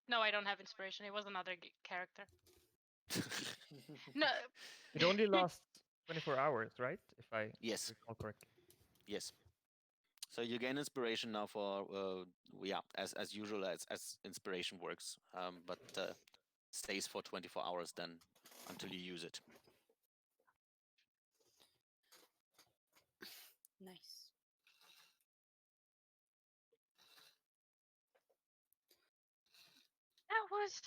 No, I don't have inspiration. It was another character. No. It only lasts 24 hours, right? If I Yes. recall correctly. Yes. So you gain inspiration now for yeah, as usual as inspiration works, but stays for 24 hours then until you use it. Nice. That was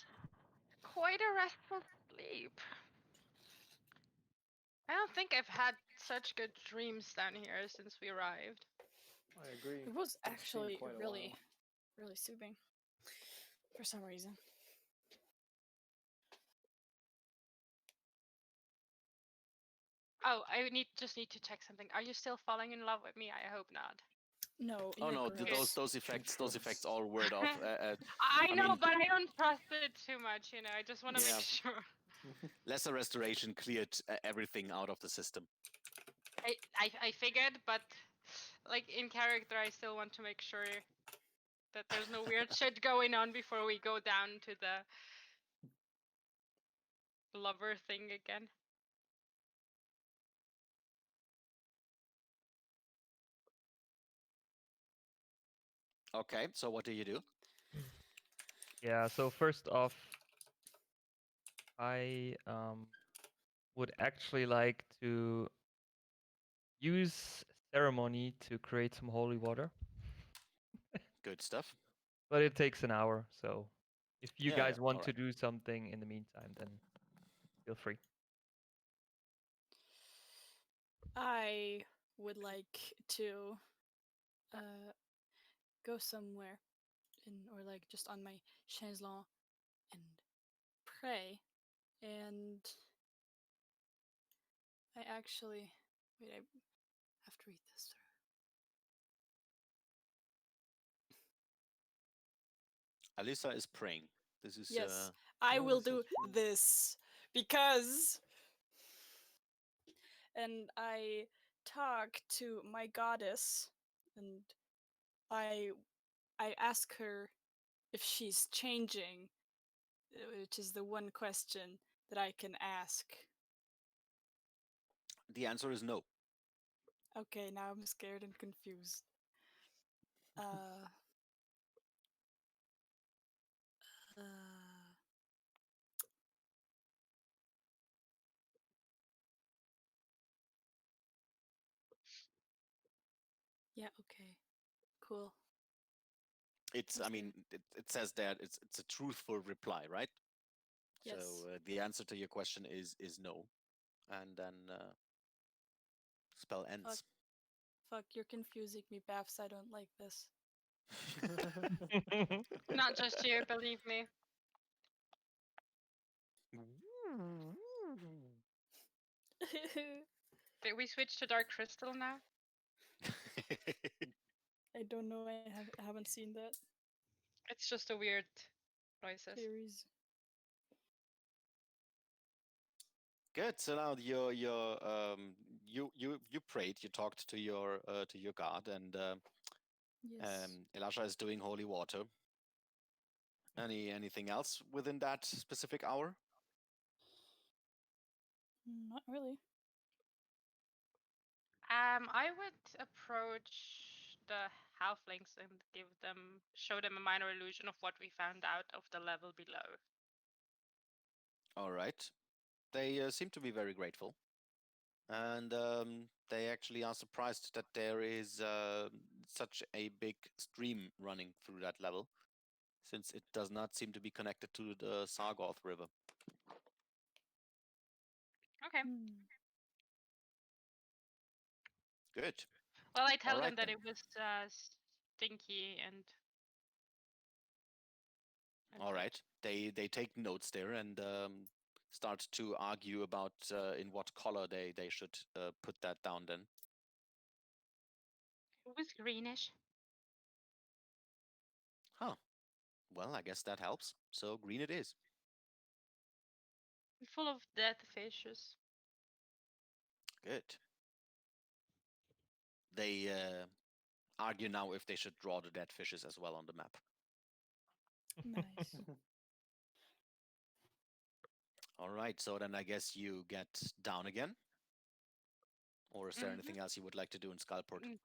quite a restful sleep. I don't think I've had such good dreams down here since we arrived. I agree. It was It's been actually quite a really, while. really soothing. For some reason. Oh, just need to check something. Are you still falling in love with me? I hope not. No, Oh you're no, gross. those effects all word off. I I know, mean- but I don't trust it too much. I just want to Yeah. make sure. Lesser restoration cleared everything out of the system. I figured, but like in character, I still want to make sure that there's no weird shit going on before we go down to the lover thing again. Okay, so what do you do? Yeah, so first off, I would actually like to use ceremony to create some holy water, Good stuff. but it takes an hour. So if you Yeah, guys want to alright. do something in the meantime, then feel free. I would like to go somewhere or like just on my chaise longue and pray. And I actually wait, I have to read this through. Alyssa is praying. This is Yes, I Oh, will this is do true. this because and I talk to my goddess and I ask her if she's changing, which is the one question that I can ask. the answer is no. Okay, now I'm scared and confused. Uh, uh, yeah, okay. Cool. It's I'm I mean it says that it's a truthful reply, right? Yes. So the answer to your question is no, and then spell ends. Fuck, you're confusing me, Baths. I don't like this. Not just you, believe me. Did we switch to Dark Crystal now? I don't know. I haven't seen that It's just a weird noises. series. Good. So now you prayed, you talked to your god, and Yes. Elisha is doing holy water. Anything else within that specific hour? Not really. I would approach the halflings and show them a minor illusion of what we found out of the level below. All right. They seem to be very grateful, and they actually are surprised that there is such a big stream running through that level, since it does not seem to be connected to the Sargoth River. Okay. Good. Well, I tell Alright them that then. it was stinky and. All right. They take notes there and start to argue about in what color they should put that down then. It was greenish. Huh. Well, I guess that helps. So green it is. Full of dead fishes. Good. They argue now if they should draw the dead fishes as well on the map. Nice. All right. So then I guess you get down again. Or is there Mhm. anything else you would like to do in Skullport? Mm.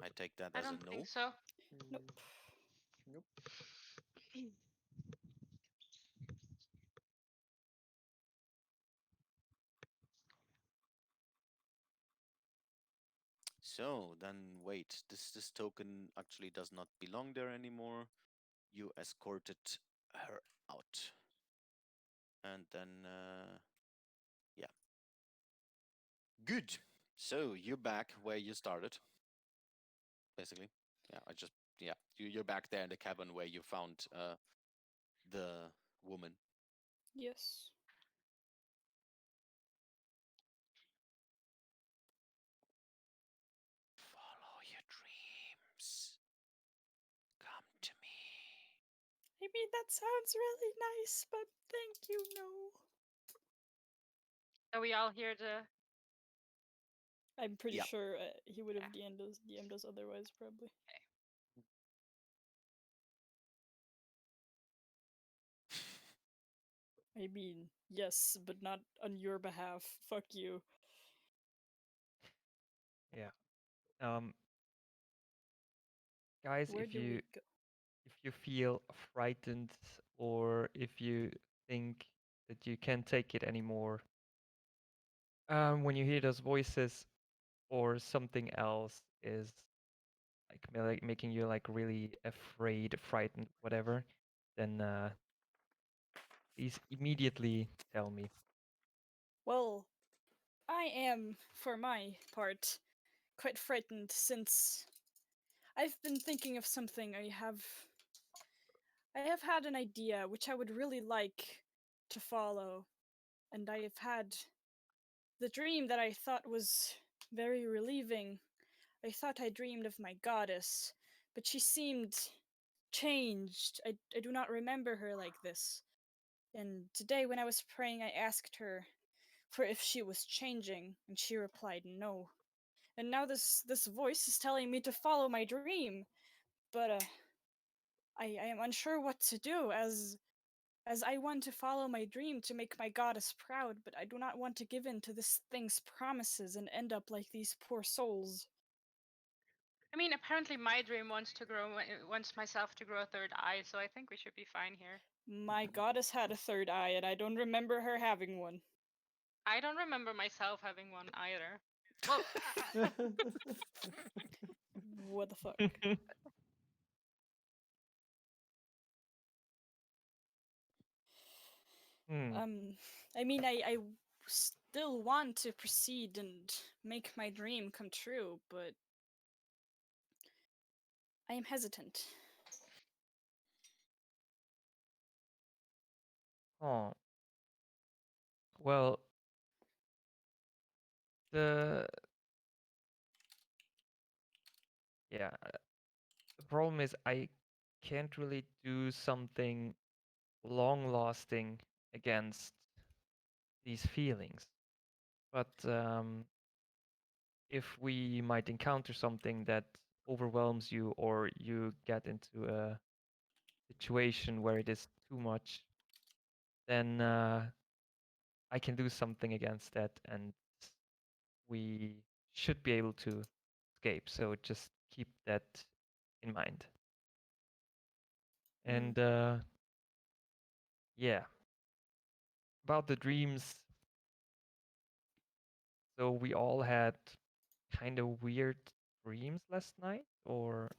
I take that I as a don't no. think so. Nope. Nope. So then wait, this token actually does not belong there anymore. You escorted her out. And then yeah. Good. So you're back where you started. Basically. Yeah, you're back there in the cabin where you found the woman. Yes. Follow your dreams. Come to me. I mean, that sounds really nice, but thank you, no. So we all hear the. I'm pretty Yeah. sure he would have Yeah. DM'd us otherwise, probably. I mean, yes, but not on your behalf. Fuck you. Yeah. Guys, Where do we go? if you feel frightened or if you think that you can't take it anymore, when you hear those voices or something else is like making you like really afraid, frightened, whatever, then please immediately tell me. Well, I am, for my part, quite frightened since I've been thinking of something. I have had an idea which I would really like to follow, and I have had the dream that I thought was very relieving. I thought I dreamed of my goddess, but she seemed changed. I do not remember her like this. And today, when I was praying, I asked her for if she was changing, and she replied no. And now this voice is telling me to follow my dream, but I am unsure what to do, as I want to follow my dream to make my goddess proud, but I do not want to give in to this thing's promises and end up like these poor souls. I mean, apparently my dream wants myself to grow a third eye, so I think we should be fine here. My goddess had a third eye, and I don't remember her having one. I don't remember myself having one either. Well, What the fuck? I mean, I still want to proceed and make my dream come true, but I am hesitant. Oh, well, the yeah, the problem is I can't really do something long-lasting against these feelings. But if we might encounter something that overwhelms you or you get into a situation where it is too much, then I can do something against that and we should be able to escape. So just keep that in mind. And yeah, about the dreams. So we all had kind of weird dreams last night, or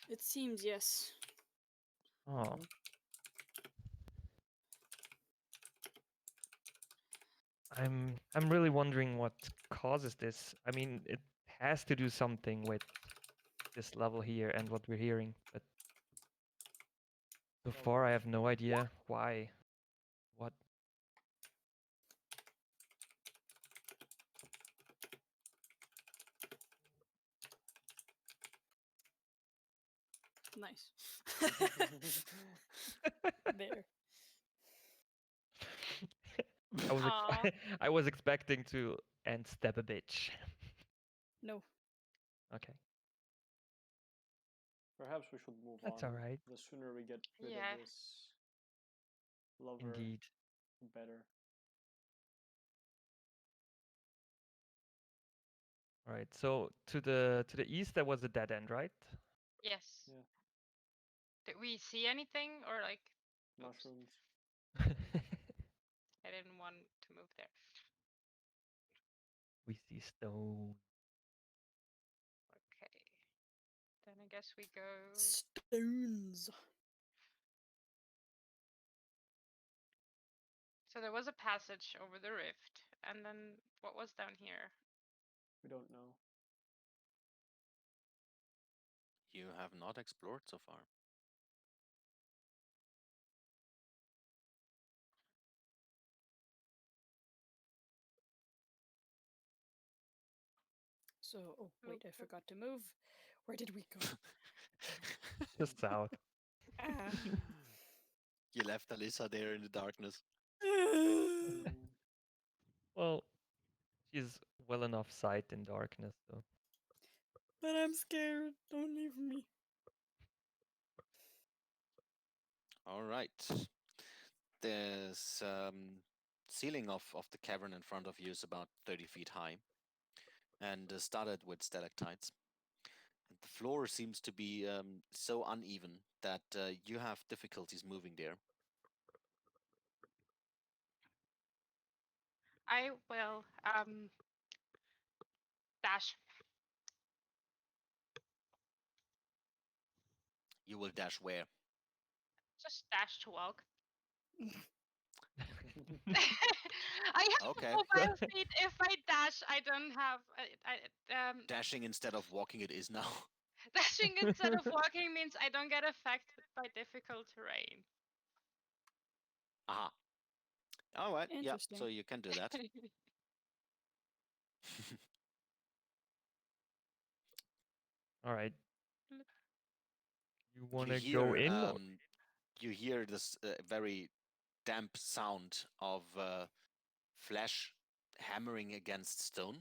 It seems yes. oh, I'm really wondering what causes this. I mean, it has to do something with this level here and what we're hearing, but so far I have no idea why. What? Nice. There. I was Aw. I was expecting to and stab a bitch. No. Okay, Perhaps we should move that's on. all right. The sooner we get rid Yeah. of this lover, Indeed. the better. All right. So to the east there was a dead end, right? Yes. Yeah. Did we see anything or like? Oops. Mushrooms. I didn't want to move there. We see stone. Okay. Then I guess we go. Stones. So there was a passage over the rift, and then what was down here? We don't know. You have not explored so far. So, oh wait, I forgot to move. Where did we go? Just south. Ah. You left Alyssa there in the darkness. Mm, Well, she's well enough sight in darkness, so. But I'm scared. Don't leave me. All right. This ceiling of the cavern in front of you is about 30 feet high and started with stalactites. And the floor seems to be so uneven that you have difficulties moving there. I will dash. You will dash where? Just dash to walk. I have Okay. mobile feet. If I dash, I don't have. Dashing instead of walking it is now. Dashing instead of walking means I don't get affected by difficult terrain. Aha. All right. Yeah. Interesting. So you can do that. All right. You want You to go hear in? Or... you hear this very damp sound of flesh hammering against stone.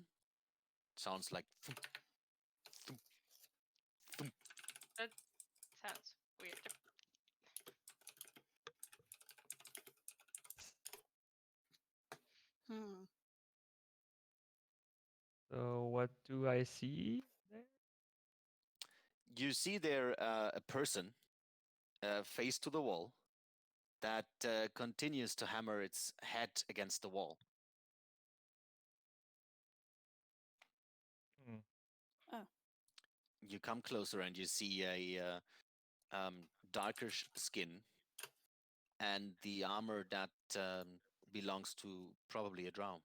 Sounds like thump, thump, thump. That sounds weird. Hmm. So what do I see there? You see there a person face to the wall that continues to hammer its head against the wall. Hmm. You come closer and you see a darker skin and the armor that belongs to probably a drow.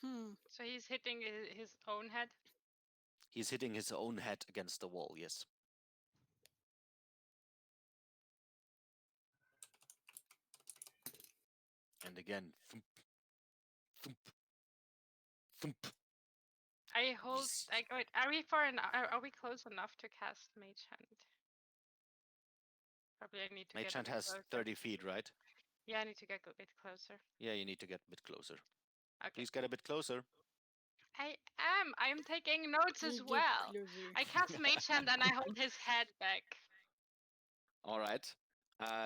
Hmm. So he's hitting his own head. He's hitting his own head against the wall, yes. And again, thump, thump, thump. I hold. s- Wait, are we far enough? Are we close enough to cast Mage Hand? Probably I need to Mage get a Hand bit has closer. 30 feet, right? Yeah, I need to get a bit closer. Yeah, you need to get a bit closer. Okay. Please get a bit closer. I am. I'm taking notes as Get well. closer. I cast Mage Hand and I hold his head back. All right.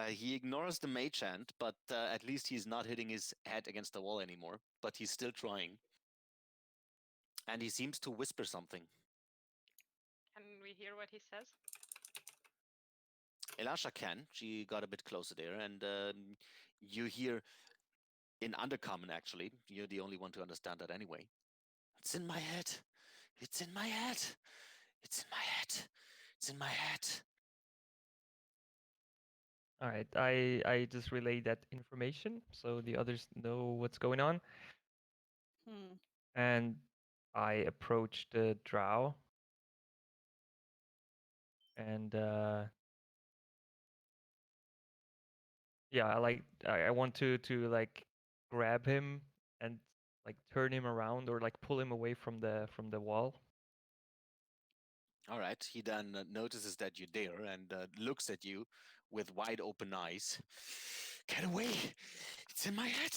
He ignores the mage hand, but at least he's not hitting his head against the wall anymore. But he's still trying. And he seems to whisper something. Can we hear what he says? Elisha can. She got a bit closer there. And you hear in Undercommon, actually. You're the only one to understand that anyway. It's in my head. It's in my head. It's in my head. It's in my head. All right, I just relay that information so the others know what's going on, Hmm. and I approach the drow, and yeah, I want to like grab him and like turn him around or like pull him away from the wall. All right. He then notices that you're there and looks at you with wide open eyes. Get away! It's in my head!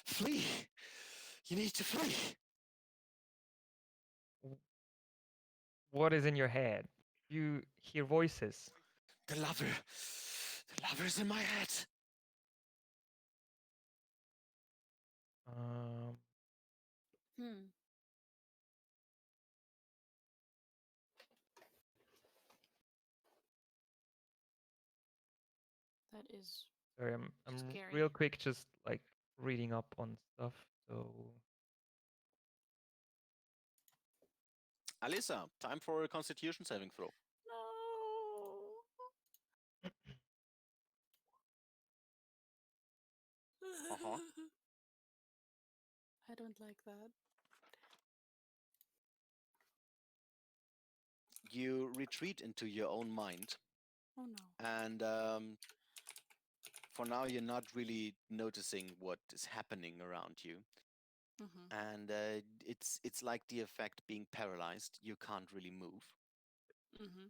Flee! You need to flee! What is in your head? You hear voices. The lover! The lover's in my head! Um, Hmm. That is sorry, I'm scary. real quick just like reading up on stuff. So Alyssa, time for a constitution saving throw. No. Uh-huh. I don't like that. You retreat into your own mind, Oh no. and for now you're not really noticing what is happening around you. Mm-hmm. And it's like the effect being paralyzed. You can't really move, Mm-hmm.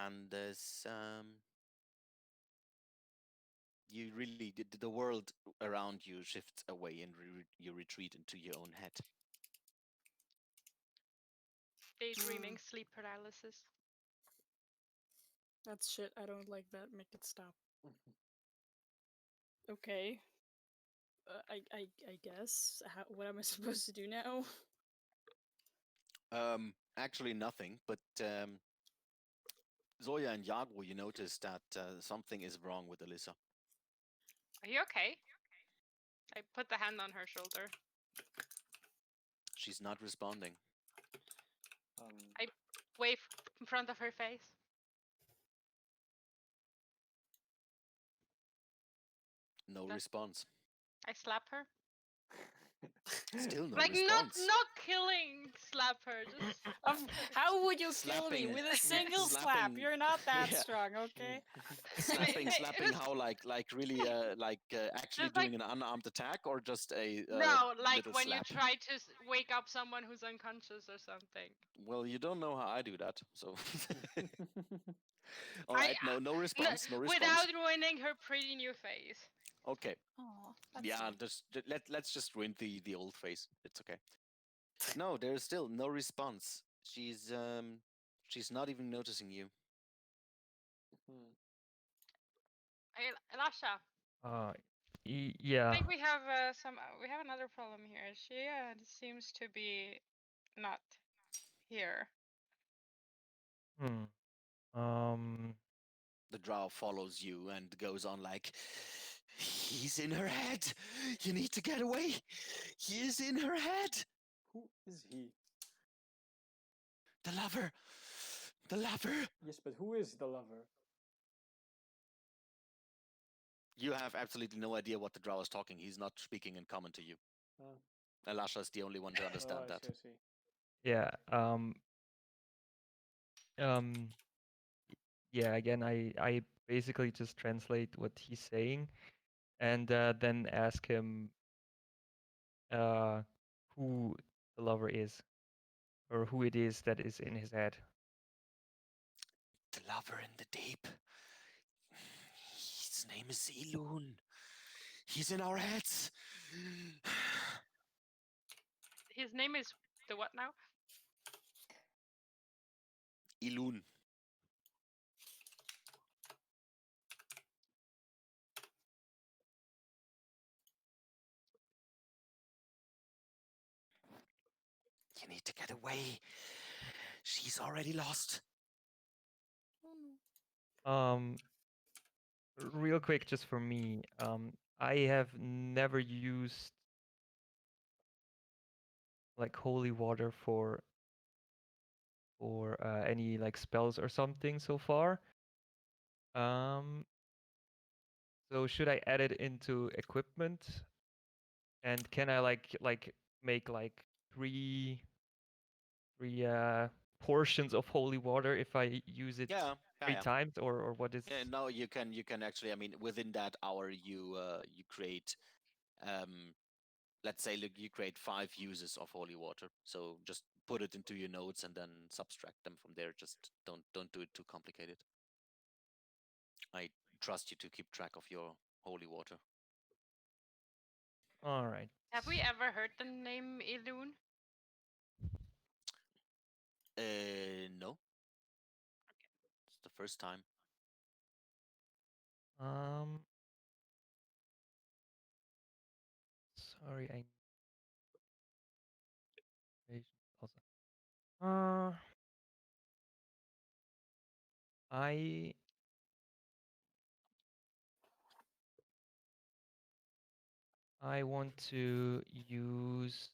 and there's you really the world around you shifts away, and you retreat into your own head. Daydreaming, sleep paralysis. That's shit. I don't like that. Make it stop. Okay. I guess. What am I supposed to do now? Actually nothing, but Zoya and Yago, you notice that something is wrong with Alyssa. Are you okay? I put the hand on her shoulder. She's not responding. I wave in front of her face. No That- response. I slap her. Still no Like response. not killing, slap her. Just How would you kill me Slapping- with a single slap? slapping- You're not that yeah. strong, okay? slapping how like really actually Just like- doing an unarmed attack, or just a no, like little when slap? you try to wake up someone who's unconscious or something. Well, you don't know how I do that, so. All right, no response, no response. Without ruining her pretty new face. Okay, Oh, yeah, let's just ruin the old face. It's okay. No, there's still no response. She's not even noticing you. Hey, Lasha, uh, I yeah. think we have we have another problem here. She seems to be not here. Hmm. The drow follows you and goes on like, he's in her head. You need to get away. He is in her head. Who is he? The lover. The lover. Yes, but who is the lover? You have absolutely no idea what the drow is talking. He's not speaking in common to you. Alasha is the only one to understand Oh, that. I see. Yeah. Um. Yeah. Again, I basically just translate what he's saying, and then ask him who the lover is, or who it is that is in his head. The lover in the deep. His name is Ilun. He's in our heads. His name is the what now? Ilun. You need to get away. She's already lost. Real quick, just for me, I have never used like holy water for any like spells or something so far. So should I add it into equipment? And can I like make like three portions of holy water if I use it Yeah, three yeah. times, or what is? Yeah, no, you can actually. I mean, within that hour, you create, let's say, look, you create 5 uses of holy water. So just put it into your notes and then subtract them from there. Just don't do it too complicated. I trust you to keep track of your holy water. All right. Have we ever heard the name Idun? No, it's the first time. Um, sorry, I. Also. I want to use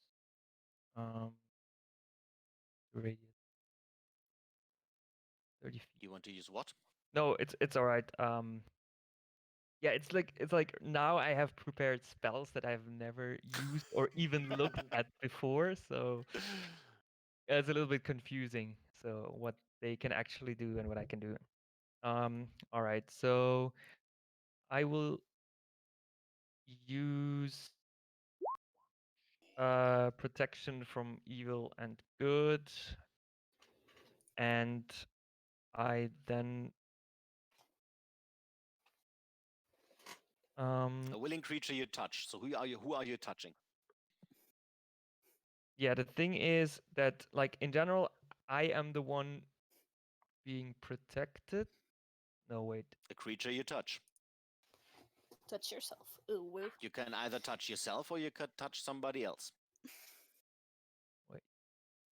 radius 30 feet. You want to use what? No, it's all right. Yeah, it's like now I have prepared spells that I've never used or even looked at before, so it's a little bit confusing. So what they can actually do and what I can do. All right, so I will use protection from evil and good, and I then A willing creature you touch. So who are you touching? yeah, the thing is that like in general I am the one being protected. No, wait. A creature you touch. Touch yourself. Ooh, woo. You can either touch yourself or you could touch somebody else. Wait.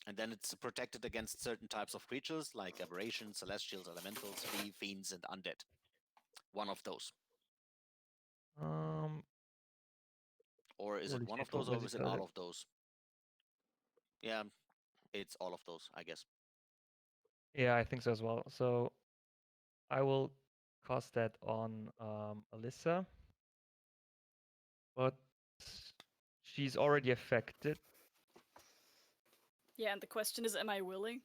And then it's protected against certain types of creatures like aberrations, celestials, elementals, fiends, and undead. One of those. Or is it Holy one shit, of what those or was it is it called? all of those? Yeah, it's all of those, I guess. Yeah, I think so as well. So I will cast that on Alyssa, but she's already affected. Yeah, and the question is, am I willing?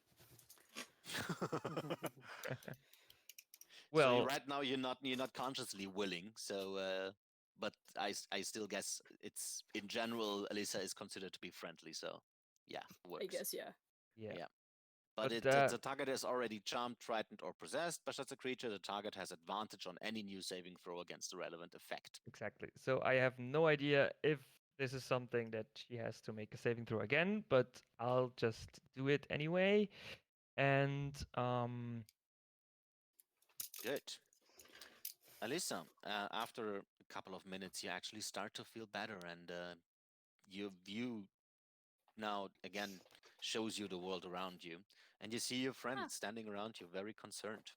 Well, right now you're not consciously willing. So, but I still guess it's in general Alyssa is considered to be friendly. So, yeah, works. I guess, yeah. yeah. But the target is already charmed, frightened, or possessed. But as a creature, the target has advantage on any new saving throw against the relevant effect. Exactly. So I have no idea if this is something that she has to make a saving throw again, but I'll just do it anyway. And Good. Alyssa, after a couple of minutes, you actually start to feel better, and your view now again shows you the world around you, and you see your friends standing around you, very concerned.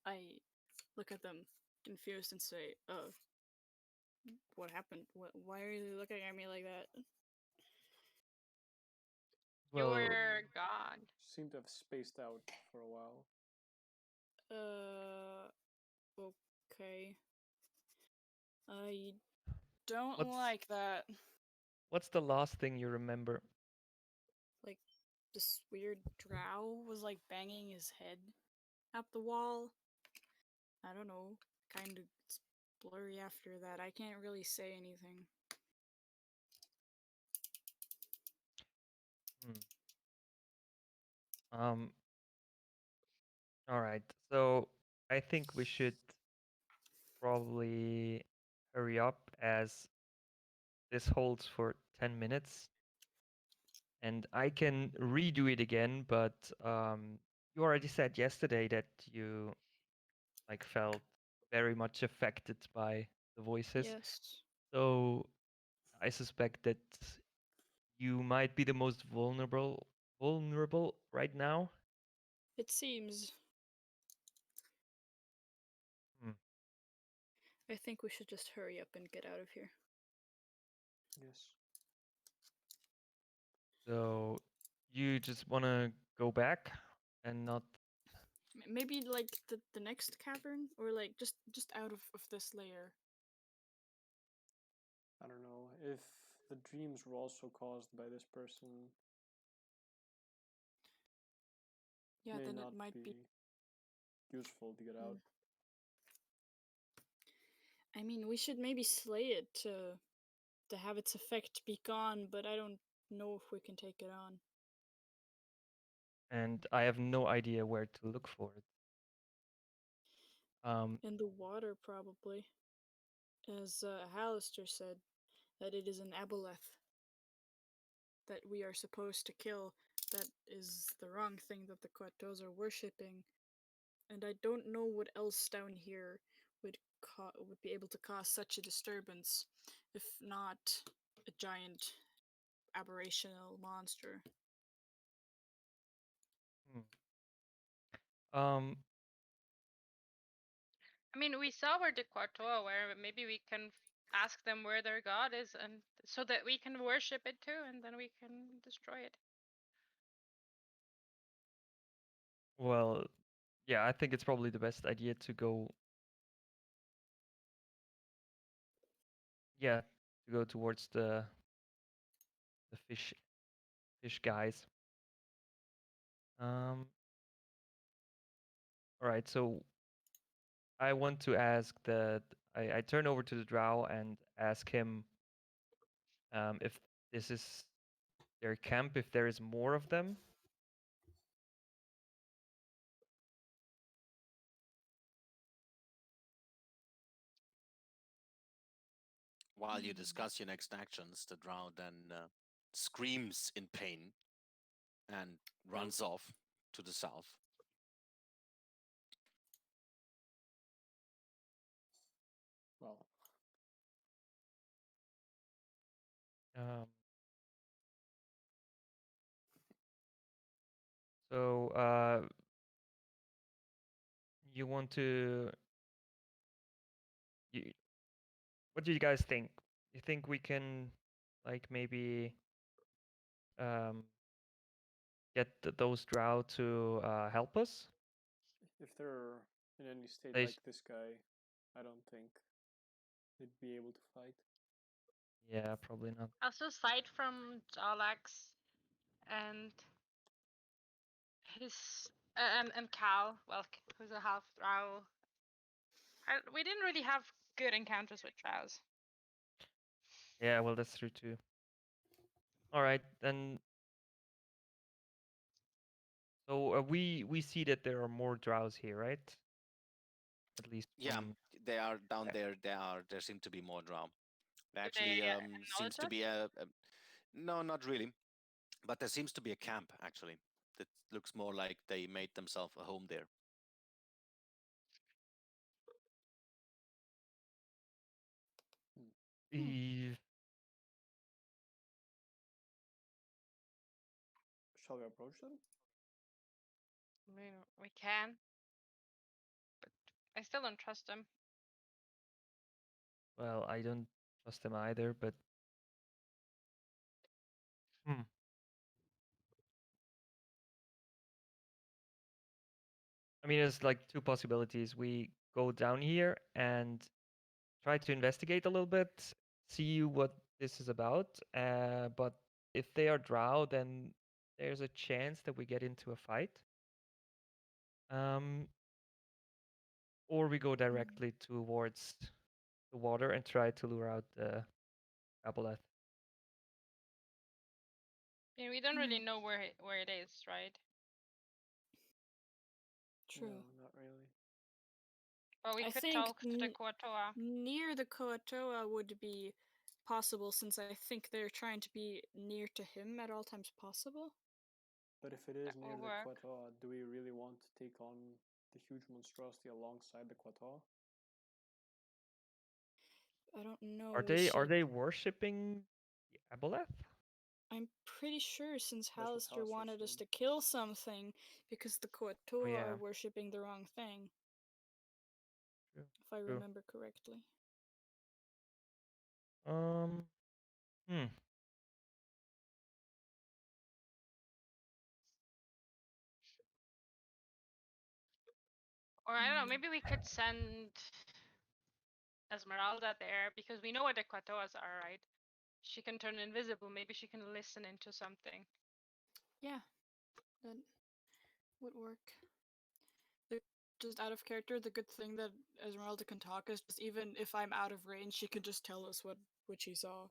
I look at them, confused, and say, "Oh, what happened? Why are you looking at me like that?" well, You're gone. Seem to have spaced out for a while. Okay. I don't like that. What's the last thing you remember? Like, this weird drow was like banging his head at the wall. I don't know. Kind of blurry after that. I can't really say anything. All right. So I think we should probably hurry up as this holds for 10 minutes. And I can redo it again, but you already said yesterday that you like felt very much affected by the voices. Yes. So I suspect that you might be the most vulnerable right now. It seems. I think we should just hurry up and get out of here. Yes. So you just want to go back and not Maybe like the next cavern, or like just out of this layer. I don't know if the dreams were also caused by this person. Yeah, May then not it might be. useful to get out. I mean, we should maybe slay it to have its effect be gone, but I don't know if we can take it on. And I have no idea where to look for it. In the water, probably. As Hallister said, that it is an aboleth that we are supposed to kill. That is the wrong thing that the Quatos are worshipping. And I don't know what else down here would be able to cause such a disturbance, if not a giant aberrational monster. Um, I mean, we saw where the Quartoa were. Maybe we can ask them where their god is, and so that we can worship it too, and then we can destroy it. well, yeah, I think it's probably the best idea to go. Yeah, to go towards the fish guys. All right, so I want to ask I turn over to the drow and ask him if this is their camp, if there is more of them. While you discuss your next actions, the drow then screams in pain and runs off to the south. Well, Um, so you want to you, what do you guys think? You think we can like maybe um get those drow to help us? if they're in any state They like this guy, I don't think they'd be able to fight. Yeah, probably not. Also, aside from Jalax and his and Cal, well, who's a half drow, we didn't really have good encounters with drows. Yeah, well, that's true too. All right, then. So we see that there are more drows here, right? At least Yeah, from they are down yeah. there. There seem to be more drow. There Do they actually seems acknowledge to us? be a no, not really, but there seems to be a camp actually. That looks more like they made themselves a home there. E- Shall we approach them? I mean, we can, but I still don't trust them. Well, I don't trust them either, but hmm. I mean, there's like two possibilities. We go down here and try to investigate a little bit, see what this is about. But if they are drow, then there's a chance that we get into a fight. Or we go directly towards the water and try to lure out the aboleth. I mean, we don't really know where it is, right? True. No, not really. Well, we I could think talk to the Kuatoa. near the Koatoa would be possible, since I think they're trying to be near to him at all times possible. But if it is That near will the work. Quatoa, do we really want to take on the huge monstrosity alongside the Quatoa? I don't know. Are they worshipping the aboleth? I'm pretty sure, since That's what Hallister Hallister wanted us said. to kill something, because the Koatoa yeah. are worshipping the wrong thing. True. If I True. remember correctly. Hmm. Or I don't know, maybe we could send Esmeralda there because we know what the Quatoas are, right? She can turn invisible. Maybe she can listen into something. Yeah, that would work. Just out of character, the good thing that Esmeralda can talk is just even if I'm out of range, she can just tell us what she saw.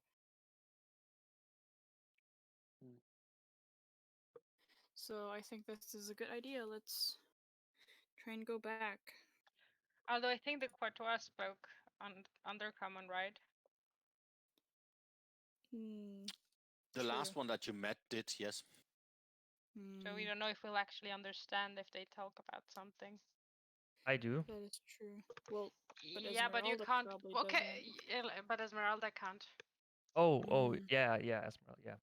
So I think this is a good idea. Let's try and go back. Although I think the Quatoa spoke on Undercommon, right? The last one that you met did, yes. So we don't know if we'll actually understand if they talk about something. I do. That is true. Well, but yeah, but you Esmeralda can't. probably Okay, but Esmeralda can't. Oh, yeah, Esmeralda, yeah.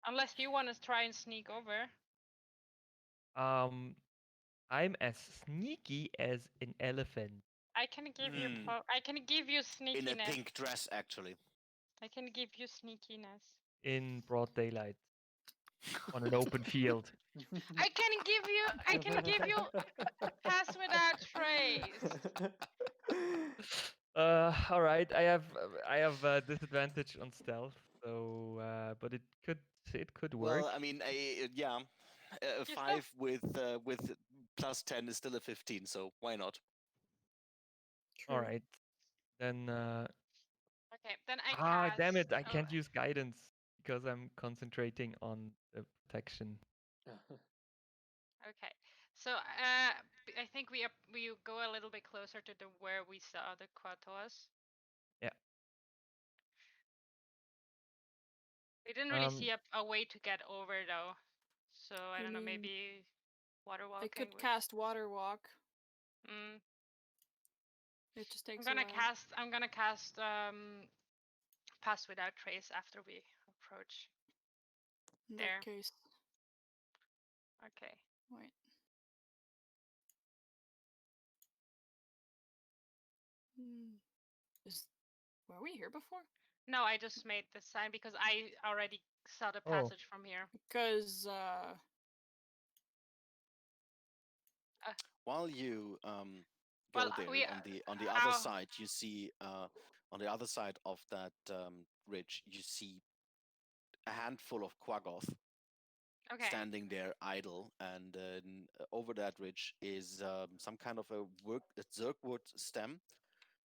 Unless you want to try and sneak over. I'm as sneaky as an elephant. I can give you. I can give you sneakiness. In a pink dress, actually. I can give you sneakiness. In broad daylight. On an open field. I can give you pass without trace. All right. I have disadvantage on stealth, so but it could work. Well, I mean, yeah, a 5 with plus 10 is still a 15, so why not? True. All right, then. Okay, then I cast. Damn it! I can't use guidance because I'm concentrating on the protection. Okay, so I think we go a little bit closer to where we saw the Quatoas. Yeah. We didn't really see a way to get over though, so I don't know. Maybe water walking. I could cast water walk. It just takes. I'm gonna cast pass without trace after we approach. In there. that case. Okay. Wait. Were we here before? No, I just made the sign because I already saw the passage from here. Because while you go there on the other side, you see on the other side of that ridge, you see a handful of Quaggoth standing there idle, and over that ridge is some kind of a zergwood stem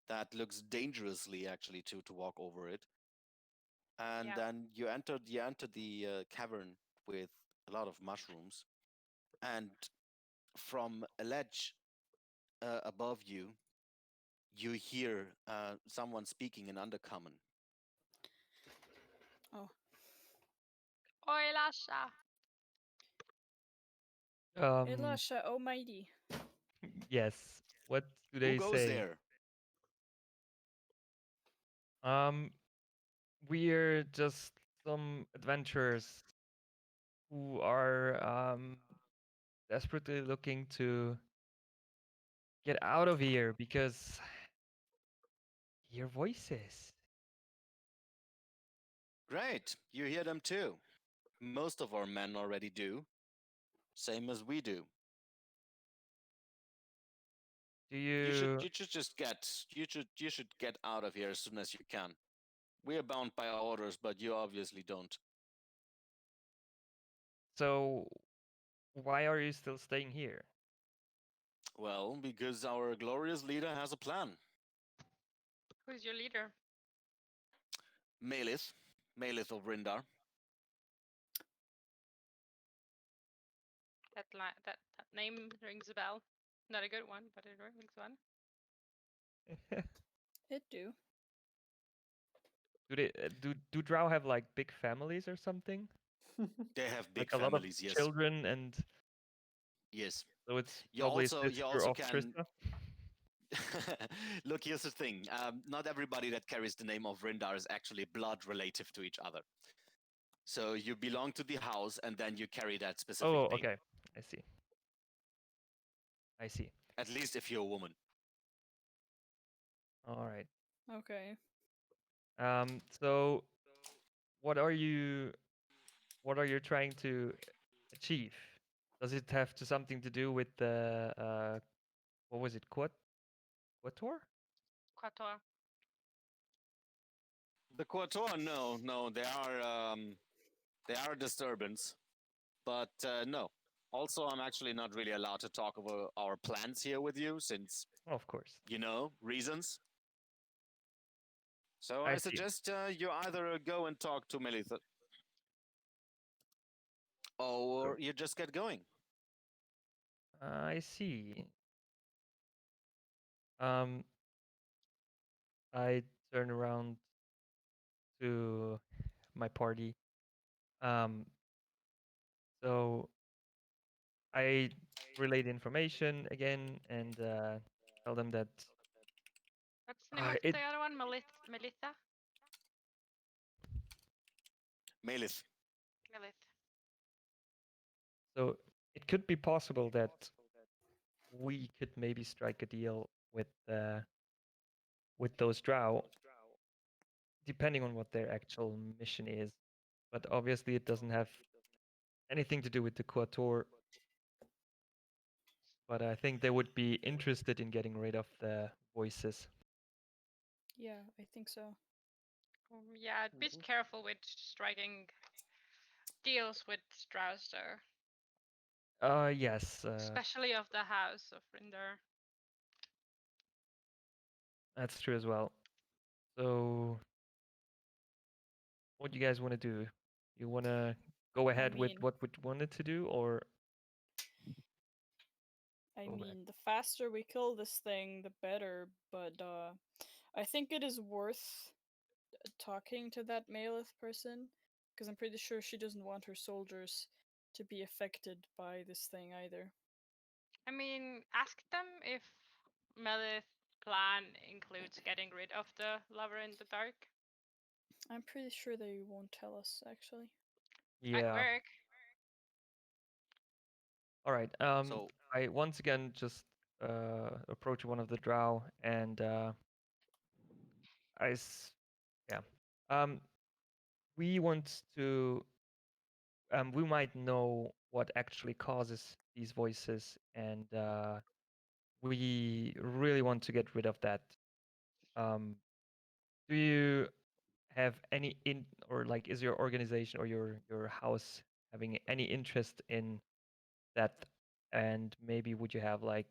that looks dangerously actually to walk over it. And then you enter the cavern with a lot of mushrooms, and from a ledge above you, you hear someone speaking in Undercommon. Oh. Oi, Lasha. Elisha Almighty. Yes. What do they say? Who goes there? We're just some adventurers who are desperately looking to get out of here because hear voices. Great, you hear them too. Most of our men already do, same as we do. Do you you should get out of here as soon as you can. We are bound by our orders, but you obviously don't. So why are you still staying here? Well, because our glorious leader has a plan. Who's your leader? Malith of Rindar. That name rings a bell. Not a good one, but it rings one. It do. Do Drow have like big families or something? They have big like families, a lot of yes. Children and yes. So it's probably sister of Trista. Look, here's the thing. Not everybody that carries the name of Rindar is actually blood relative to each other. So you belong to the house, and then you carry that specific name. Oh, okay. I see. At least if you're a woman. All right. Okay. So what are you trying to achieve? Does it have something to do with the what was it? Quator? Quatoa. The Quator, no, they are a disturbance, but no. Also, I'm actually not really allowed to talk about our plans here with you, since Of course. reasons. So I I see. suggest you either go and talk to Melitha, or you just get going. I see. Um, I turn around to my party. So I relay the information again and tell them that What's the name of it. the other one? Melitha? Melith. Melith. So it could be possible that we could maybe strike a deal with those drow, depending on what their actual mission is. But obviously, it doesn't have anything to do with the Quator. But I think they would be interested in getting rid of the voices. Yeah, I think so. Yeah, be careful with striking deals with Strauser, Yes. especially of the House of Rinder. That's true as well. So, what do you guys want to do? You want to go ahead with mean- what we wanted to do, or I Go back. mean, the faster we kill this thing, the better. But I think it is worth talking to that Malith person, because I'm pretty sure she doesn't want her soldiers to be affected by this thing either. I mean, ask them if Melith's plan includes getting rid of the lover in the dark. I'm pretty sure they won't tell us, actually. Might yeah? work. All right. So I once again just approach one of the drow and yeah. We want to. We might know what actually causes these voices, and we really want to get rid of that. Do you have any or like is your organization or your house having any interest in that? And maybe would you have like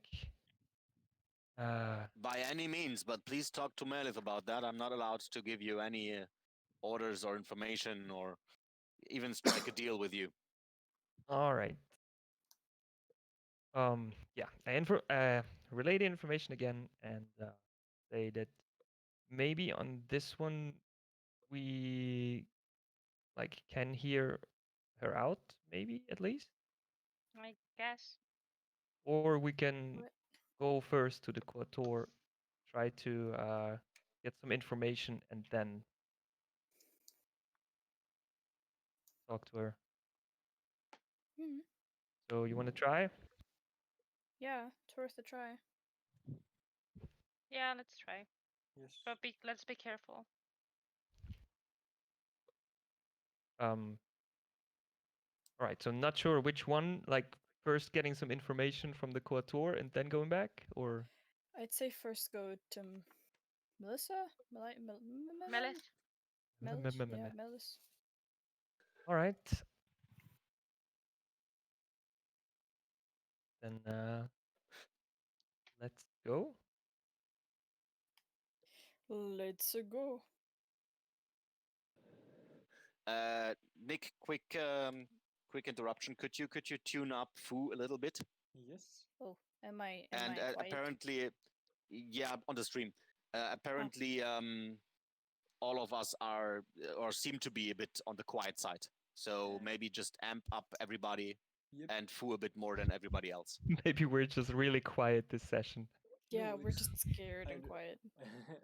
by any means, but please talk to Melith about that. I'm not allowed to give you any orders or information, or even strike a deal with you. all right. Yeah, relay the information again and say that maybe on this one we like can hear her out, maybe at least, I guess. or we can What? go first to the Quator, try to get some information, and then talk to her. Hmm. So you want to try? Yeah, it's worth a try. Yeah, let's try. Yes. But let's be careful. All right. So not sure which one. Like first getting some information from the Quator and then going back, or I'd say first go to Melissa? Melith? Melis? Yeah, Melis. all right. Then let's go. Let's go. Nick, quick interruption. Could you tune up Fu a little bit? Yes. Oh, am I And quiet? apparently, yeah, on the stream. Apparently, all of us are or seem to be a bit on the quiet side. So maybe just amp up everybody Yep. and Fu a bit more than everybody else. Maybe we're just really quiet this session. Yeah, No, we're it's- just scared I and d- quiet.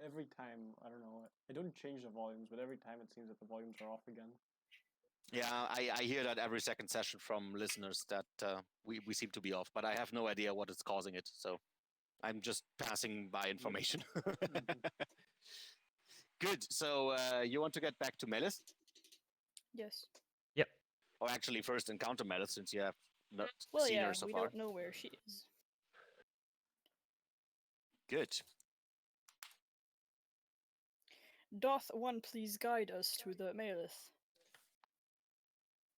Every time, I don't know. I don't change the volumes, but every time it seems that the volumes are off again. Yeah, I hear that every second session from listeners that we seem to be off, but I have no idea what is causing it. So I'm just passing by information. Good. So you want to get back to Melis? Yes. Yep. Or actually first encounter Melis, since you have not Well, seen yeah, her so we far. don't know where she is. Good. Doth one please guide us to the Malith?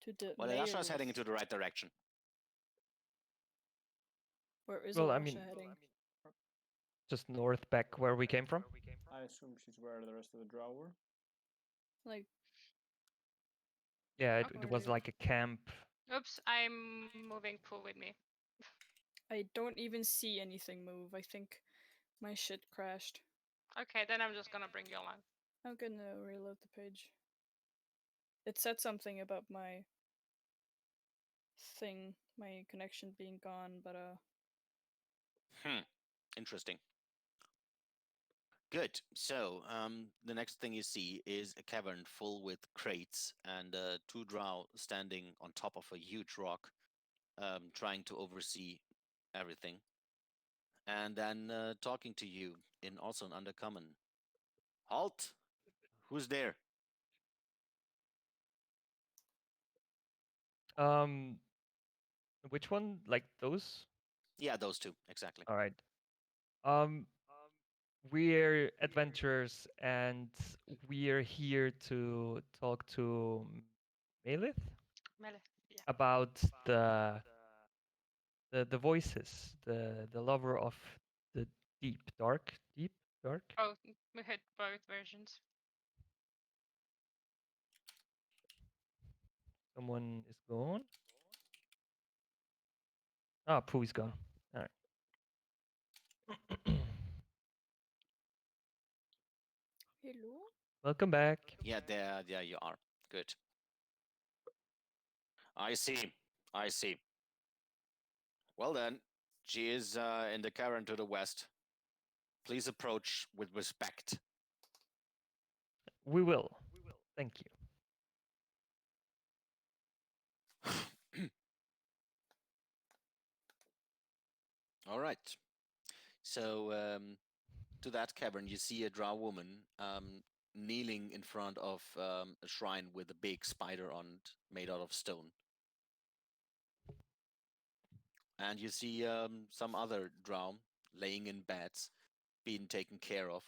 To the Well, Elastra is heading Malith. into the right direction. Where is Well, I Elasha mean, heading? just north back where we came from. I assume she's where the rest of the drow were. Like, Yeah, Where it was do- like a camp. Oops, I'm moving Pooh with me. I don't even see anything move. I think my shit crashed. Okay, then I'm just gonna bring you along. I'm gonna reload the page. It said something about my thing, my connection being gone, but Interesting. Good. So, the next thing you see is a cavern full with crates and two drow standing on top of a huge rock, trying to oversee everything. And then talking to you in also an undercommon. Halt! Who's there? Um, which one? Like those? Yeah, those two, exactly. All right. Um, we're adventurers, and we're here to talk to Melith Mele. Yeah. about the voices, the lover of the deep, dark. Oh, we hit both versions. Someone is gone. Ah, Pooh is gone. All right. hello? Welcome back. Yeah, there you are. Good. I see. I see. Well then, she is in the cavern to the west. Please approach with respect. We will. Thank you. All right. So, to that cavern, you see a drow woman kneeling in front of a shrine with a big spider on it, made out of stone. And you see some other drow laying in beds, being taken care of.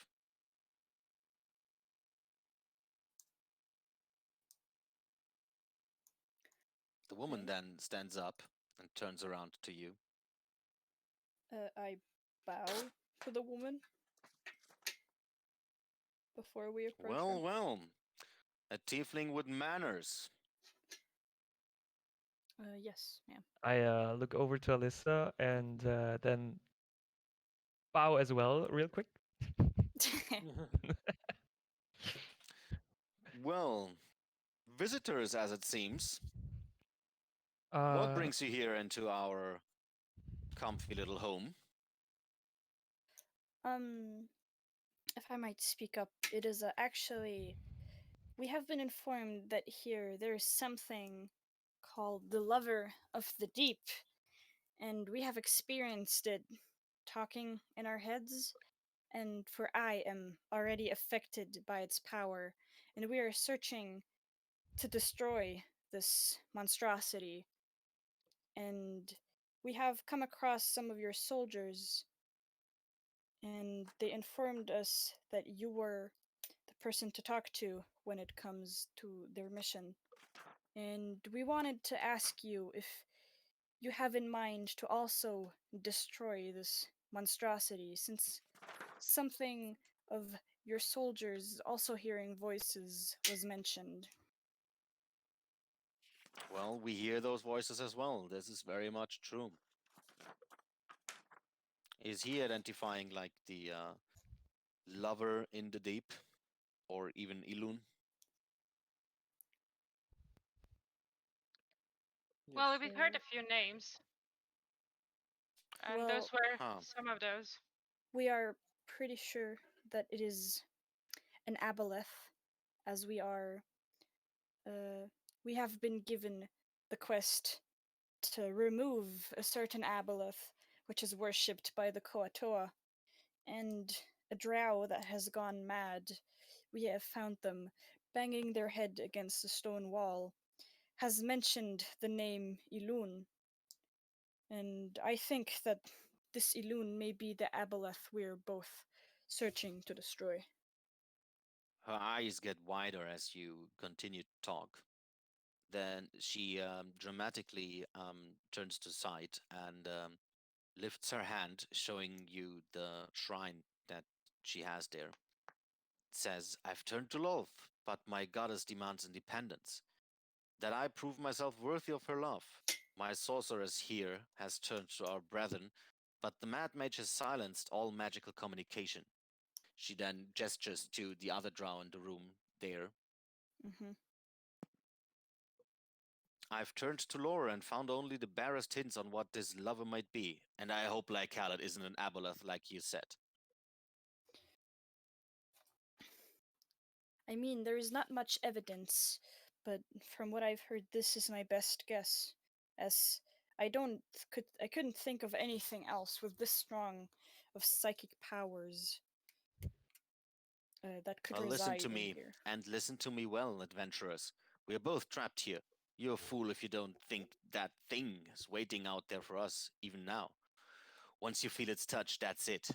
The woman Okay. then stands up and turns around to you. I bow to the woman before we approach her. Well, a tiefling with manners. Yes, ma'am. I look over to Alyssa and then bow as well, real quick. Well, visitors, as it seems. Uh, What brings you here into our comfy little home? If I might speak up, it is actually. We have been informed that here there's something called the Lover of the Deep, and we have experienced it talking in our heads, and for I am already affected by its power, and we are searching to destroy this monstrosity. And we have come across some of your soldiers, and they informed us that you were the person to talk to when it comes to their mission. And we wanted to ask you if you have in mind to also destroy this monstrosity, since something of your soldiers also hearing voices was mentioned. Well, we hear those voices as well. This is very much true. Is he identifying like the lover in the deep, or even Ilun? Well, Yes. we've heard a few names, and Well, those were Huh. some of those. we are pretty sure that it is an aboleth, as we have been given the quest to remove a certain aboleth which is worshipped by the Koatoa, and a drow that has gone mad. We have found them banging their head against a stone wall, has mentioned the name Ilun, And I think that this Elune may be the aboleth we're both searching to destroy. Her eyes get wider as you continue to talk. Then she dramatically turns to side and lifts her hand, showing you the shrine that she has there. It says, I've turned to Lolth, but my goddess demands independence. That I prove myself worthy of her love. My sorceress here has turned to our brethren, but the Mad Mage has silenced all magical communication. She then gestures to the other drow in the room there. Mm-hmm. I've turned to Laura and found only the barest hints on what this lover might be, and I hope Lycalit isn't an aboleth like you said. I mean, there is not much evidence, but from what I've heard, this is my best guess. As I couldn't think of anything else with this strong of psychic powers that could Well, listen reside to in me, here. and listen to me well, adventurers. We are both trapped here. You're a fool if you don't think that thing is waiting out there for us, even now. Once you feel its touch, that's it.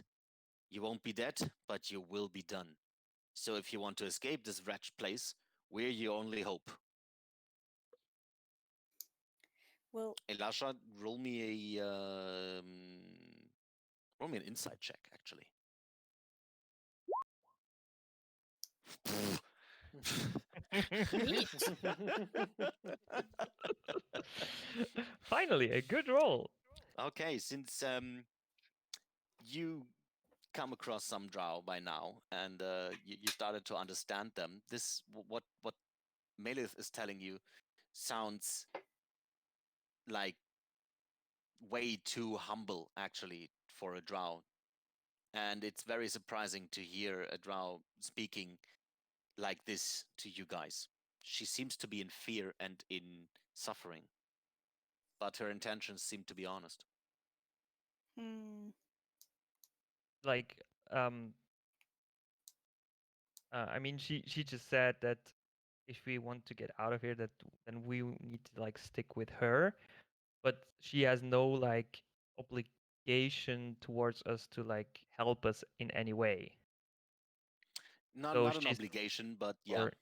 You won't be dead, but you will be done. So if you want to escape this wretched place, we're your only hope. Well, Elasha, roll me an insight check, actually. neat. Finally, a good roll. Okay, since you come across some drow by now, and you started to understand them, what Melith is telling you sounds like way too humble, actually, for a drow. And it's very surprising to hear a drow speaking like this to you guys. She seems to be in fear and in suffering, but her intentions seem to be honest. Hmm. Like, um, I mean, she just said that if we want to get out of here, that then we need to like stick with her, but she has no like obligation towards us to like help us in any way. So Not an she's obligation, but yeah. or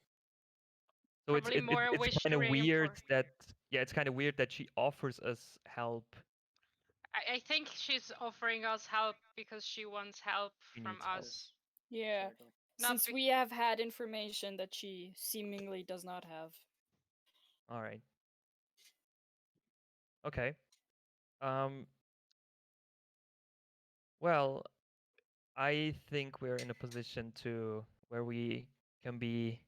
so Probably more a it's wish kind to of weird reinforce. that it's kind of weird that she offers us help. I think she's offering us help because she wants help She from needs help. us. Yeah, Exactly. Not since we have had information that she seemingly does not have. All right. Okay. Um. Well, I think we're in a position to where we can be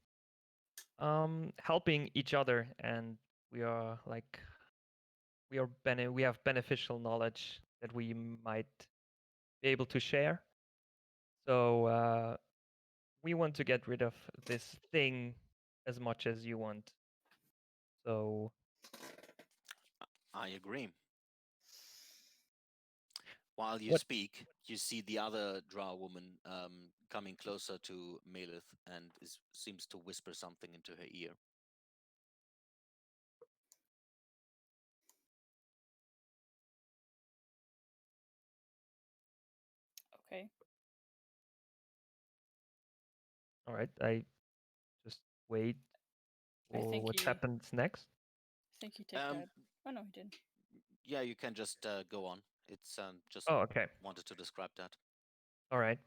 helping each other, and we are like we have beneficial knowledge that we might be able to share. So we want to get rid of this thing as much as you want. So I agree. While you what? speak, you see the other drow woman coming closer to Melith and seems to whisper something into her ear. Okay. All right, I just wait I for think what you happens next. take Um, that. Oh no, he didn't. yeah, you can just go on. It's just Oh, okay. wanted to describe that. All right.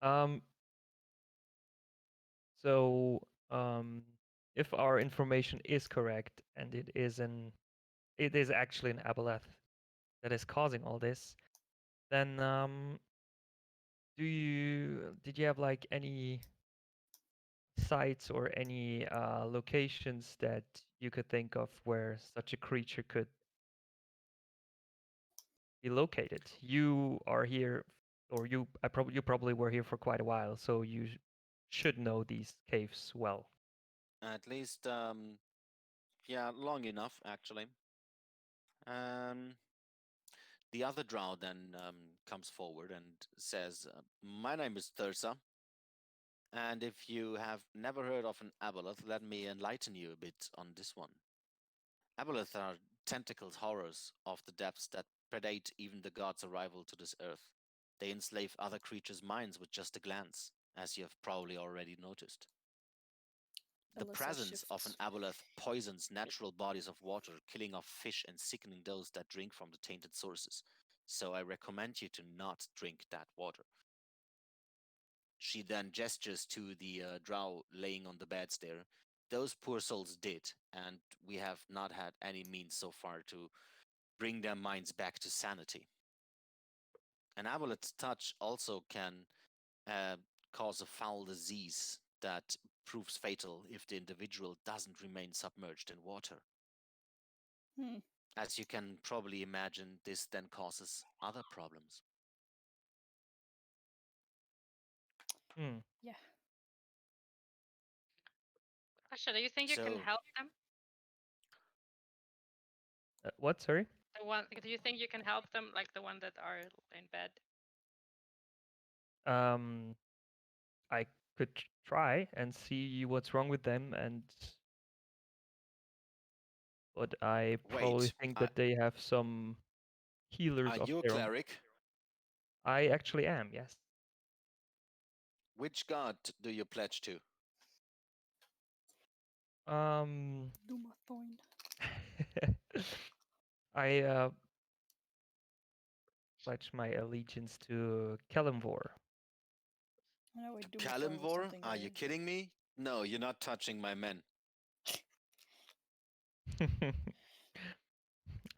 Um. So if our information is correct and it is actually an aboleth that is causing all this, then did you have like any sites or any locations that you could think of where such a creature could be located? You are here, or you probably were here for quite a while, so you should know these caves well. At least, yeah, long enough actually. Um, the other drow then comes forward and says, "My name is Thursa, and if you have never heard of an aboleth, let me enlighten you a bit on this one. Aboleth are tentacled horrors of the depths that predate even the gods' arrival to this earth. They enslave other creatures' minds with just a glance, as you have probably already noticed. The Alyssa presence of an shifts. aboleth poisons natural bodies of water, killing off fish and sickening those that drink from the tainted sources. So I recommend you to not drink that water. She then gestures to the drow laying on the beds there. Those poor souls did, and we have not had any means so far to bring their minds back to sanity. An amulet's touch also can uh, cause a foul disease that proves fatal if the individual doesn't remain submerged in water. Hmm. As you can probably imagine, this then causes other problems. Hmm. Yeah. Asha, do you think you can So, help them? What? Sorry. The one, do you think you can help them, like the one that are in bed? Um, I could try and see what's wrong with them, but I probably wait, think that they have some healers are of you a their own. cleric? I actually am, yes. Which god do you pledge to? Um, Dumathoin. I pledge my allegiance to Kalimvor. I know I do Kalimvor? something Are you better. kidding me? No, you're not touching my men.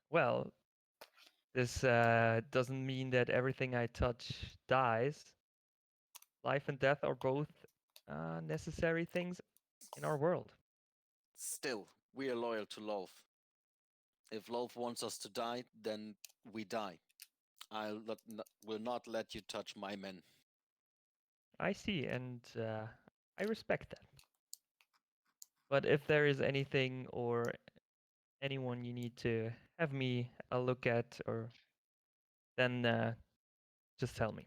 Well, this doesn't mean that everything I touch dies. Life and death are both necessary things in our world. Still, we are loyal to Lolth. If Lolth wants us to die, then we die. Will not let you touch my men. I see, and I respect that. But if there is anything or anyone you need to have me a look at, or then just tell me.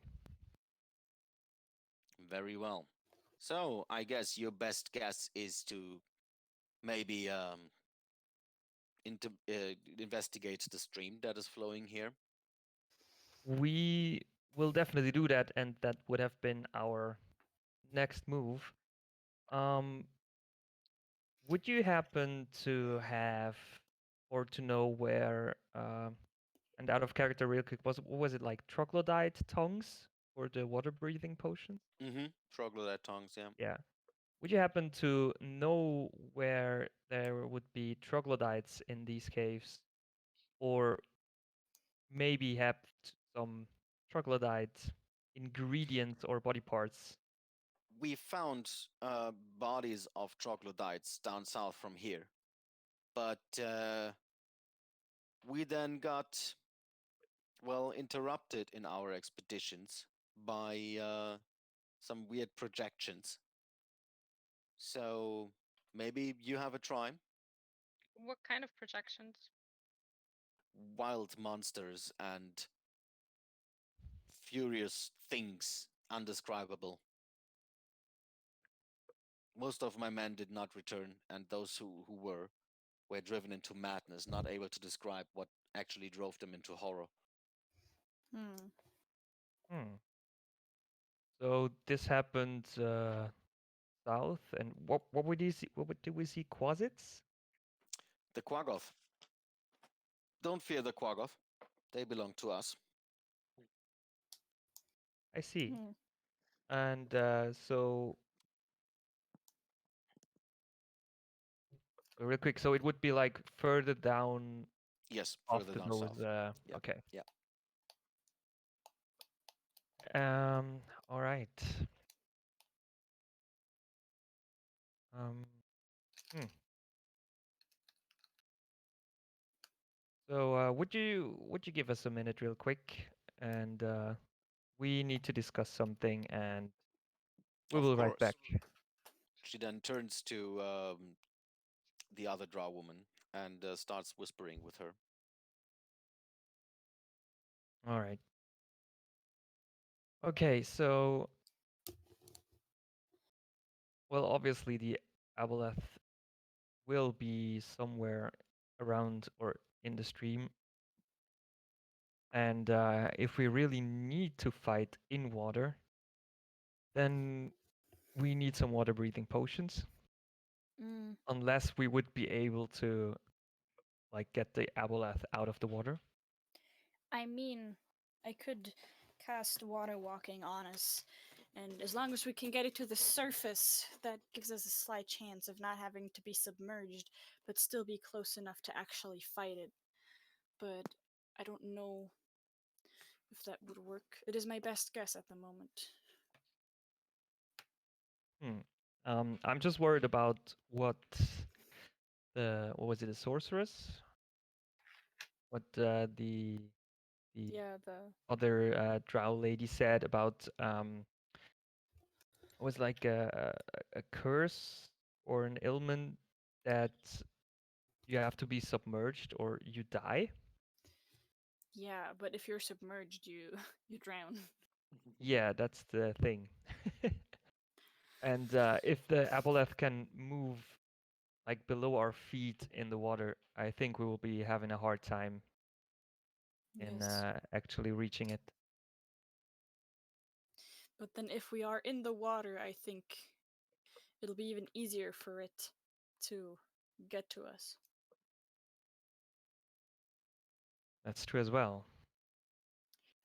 Very well. So, I guess your best guess is to maybe investigate the stream that is flowing here. We will definitely do that, and that would have been our next move. Um, would you happen to have or to know where, and out of character real quick, was it like troglodyte tongues for the water breathing potions? Mm-hmm. Troglodyte tongues, yeah. Yeah. Would you happen to know where there would be troglodytes in these caves, or maybe have some troglodyte ingredients or body parts? We found bodies of troglodytes down south from here, but we then got, well, interrupted in our expeditions by some weird projections. So maybe you have a try. What kind of projections? Wild monsters and furious things, undescribable. Most of my men did not return, and those who were driven into madness, not able to describe what actually drove them into horror. Hmm. Hmm. So this happened south, and what would you see? Did we see quasits? The Quaggoth. Don't fear the Quaggoth. They belong to us. I see. Hmm. And so real quick, so it would be like further down Yes, further after down those. south. Yeah, Okay. yeah. All right. Um. Hmm. So would you give us a minute real quick, and we need to discuss something, and we Of will write back. course. She then turns to the other drow woman and starts whispering with her. All right. Okay, so well, obviously the aboleth will be somewhere around or in the stream. And if we really need to fight in water, then we need some water breathing potions. Mm. Unless we would be able to like get the aboleth out of the water. I mean, I could cast water walking on us, and as long as we can get it to the surface, that gives us a slight chance of not having to be submerged, but still be close enough to actually fight it. But I don't know if that would work. It is my best guess at the moment. I'm just worried about what was it, a sorceress? What the Yeah, the other drow lady said about it was like a curse or an ailment that you have to be submerged or you die. yeah, but if you're submerged, you you drown. Yeah, that's the thing. And if the aboleth can move like below our feet in the water, I think we will be having a hard time in Yes. actually reaching it. But then if we are in the water, I think it'll be even easier for it to get to us. That's true as well.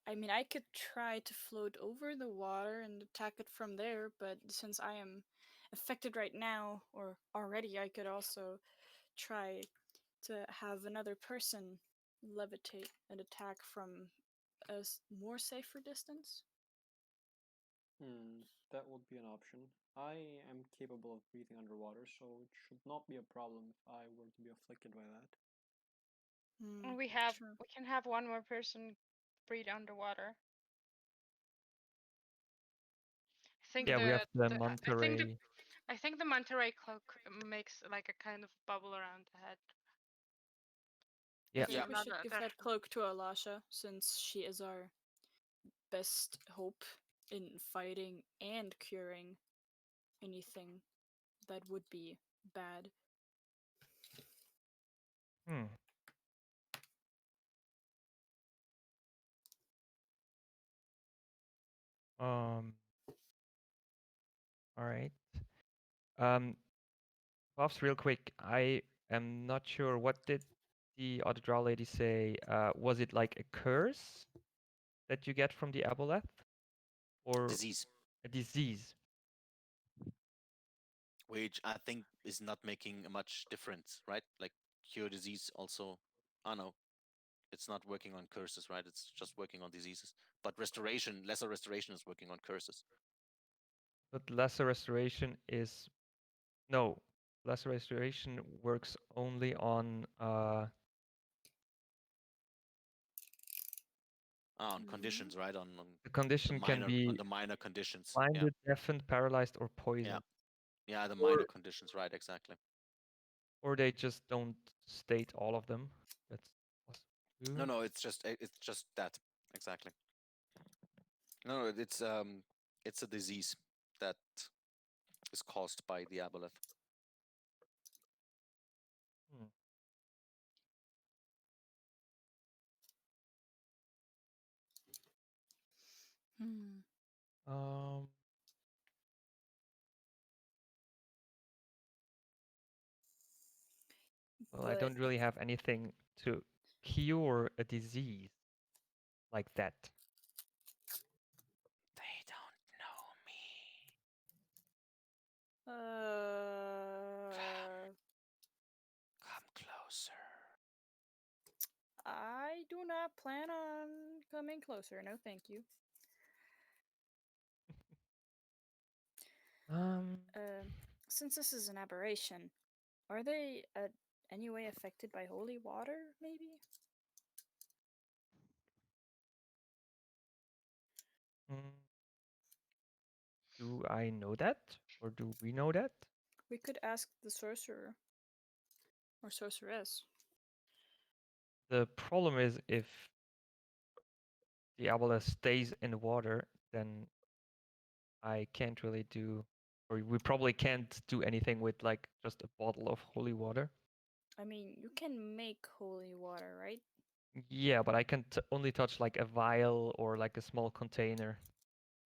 I mean, I could try to float over the water and attack it from there, but since I am affected right now, or already, I could also try to have another person levitate and attack from a more safer distance. That would be an option. I am capable of breathing underwater, so it should not be a problem if I were to be afflicted by that. We can have one more person breathe underwater. I think Yeah, we have the I manta think ray. I think the manta ray cloak makes like a kind of bubble around the head. Yeah. I think Yeah. we should give that cloak to Alasha, since she is our best hope in fighting and curing anything that would be bad. Hmm. All right. Buffs, real quick. I am not sure, what did the other drow lady say? Was it like a curse that you get from the aboleth, or Disease, a disease? which I think is not making much difference, right? Like cure disease also. I know it's not working on curses, right? It's just working on diseases. But restoration, lesser restoration is working on curses. But lesser restoration is no. Lesser restoration works only on On conditions, right? On the condition can on be the minor conditions. Yeah. blinded, deafened, paralyzed, or Yeah. poisoned. Yeah, the Or- minor conditions, right? Exactly. Or they just don't state all of them. That's possible too. No, it's just that. Exactly. No, it's a disease that is caused by the aboleth. Hmm. Um, well, I But don't really have anything to cure a disease like that. They don't know me. Come closer. I do not plan on coming closer. No, thank you. Um, Since this is an aberration, are they any way affected by holy water? Maybe. mm, do I know that? Or do we know that? We could ask the sorcerer or sorceress. The problem is, if the aboleth stays in the water, then I can't really do, or we probably can't do anything with like just a bottle of holy water. I mean, you can make holy water, right? Yeah, but I can only touch like a vial or like a small container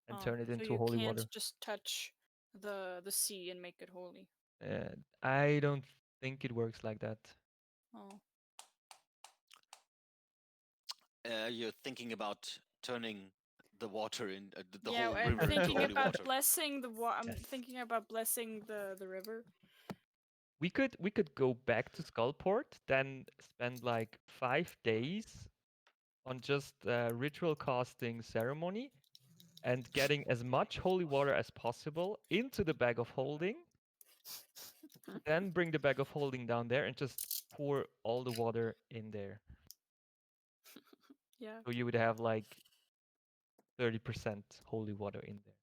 and Oh, turn it so into you holy can't water. just touch the sea and make it holy. I don't think it works like that. Oh. You're thinking about turning the water in the Yeah, whole I'm river into thinking holy about water. blessing the I'm Yes. thinking about blessing the river. We could go back to Skullport, then spend like 5 days on just ritual casting ceremony and getting as much holy water as possible into the bag of holding, then bring the bag of holding down there and just pour all the water in there. Yeah. So you would have like 30% holy water in there.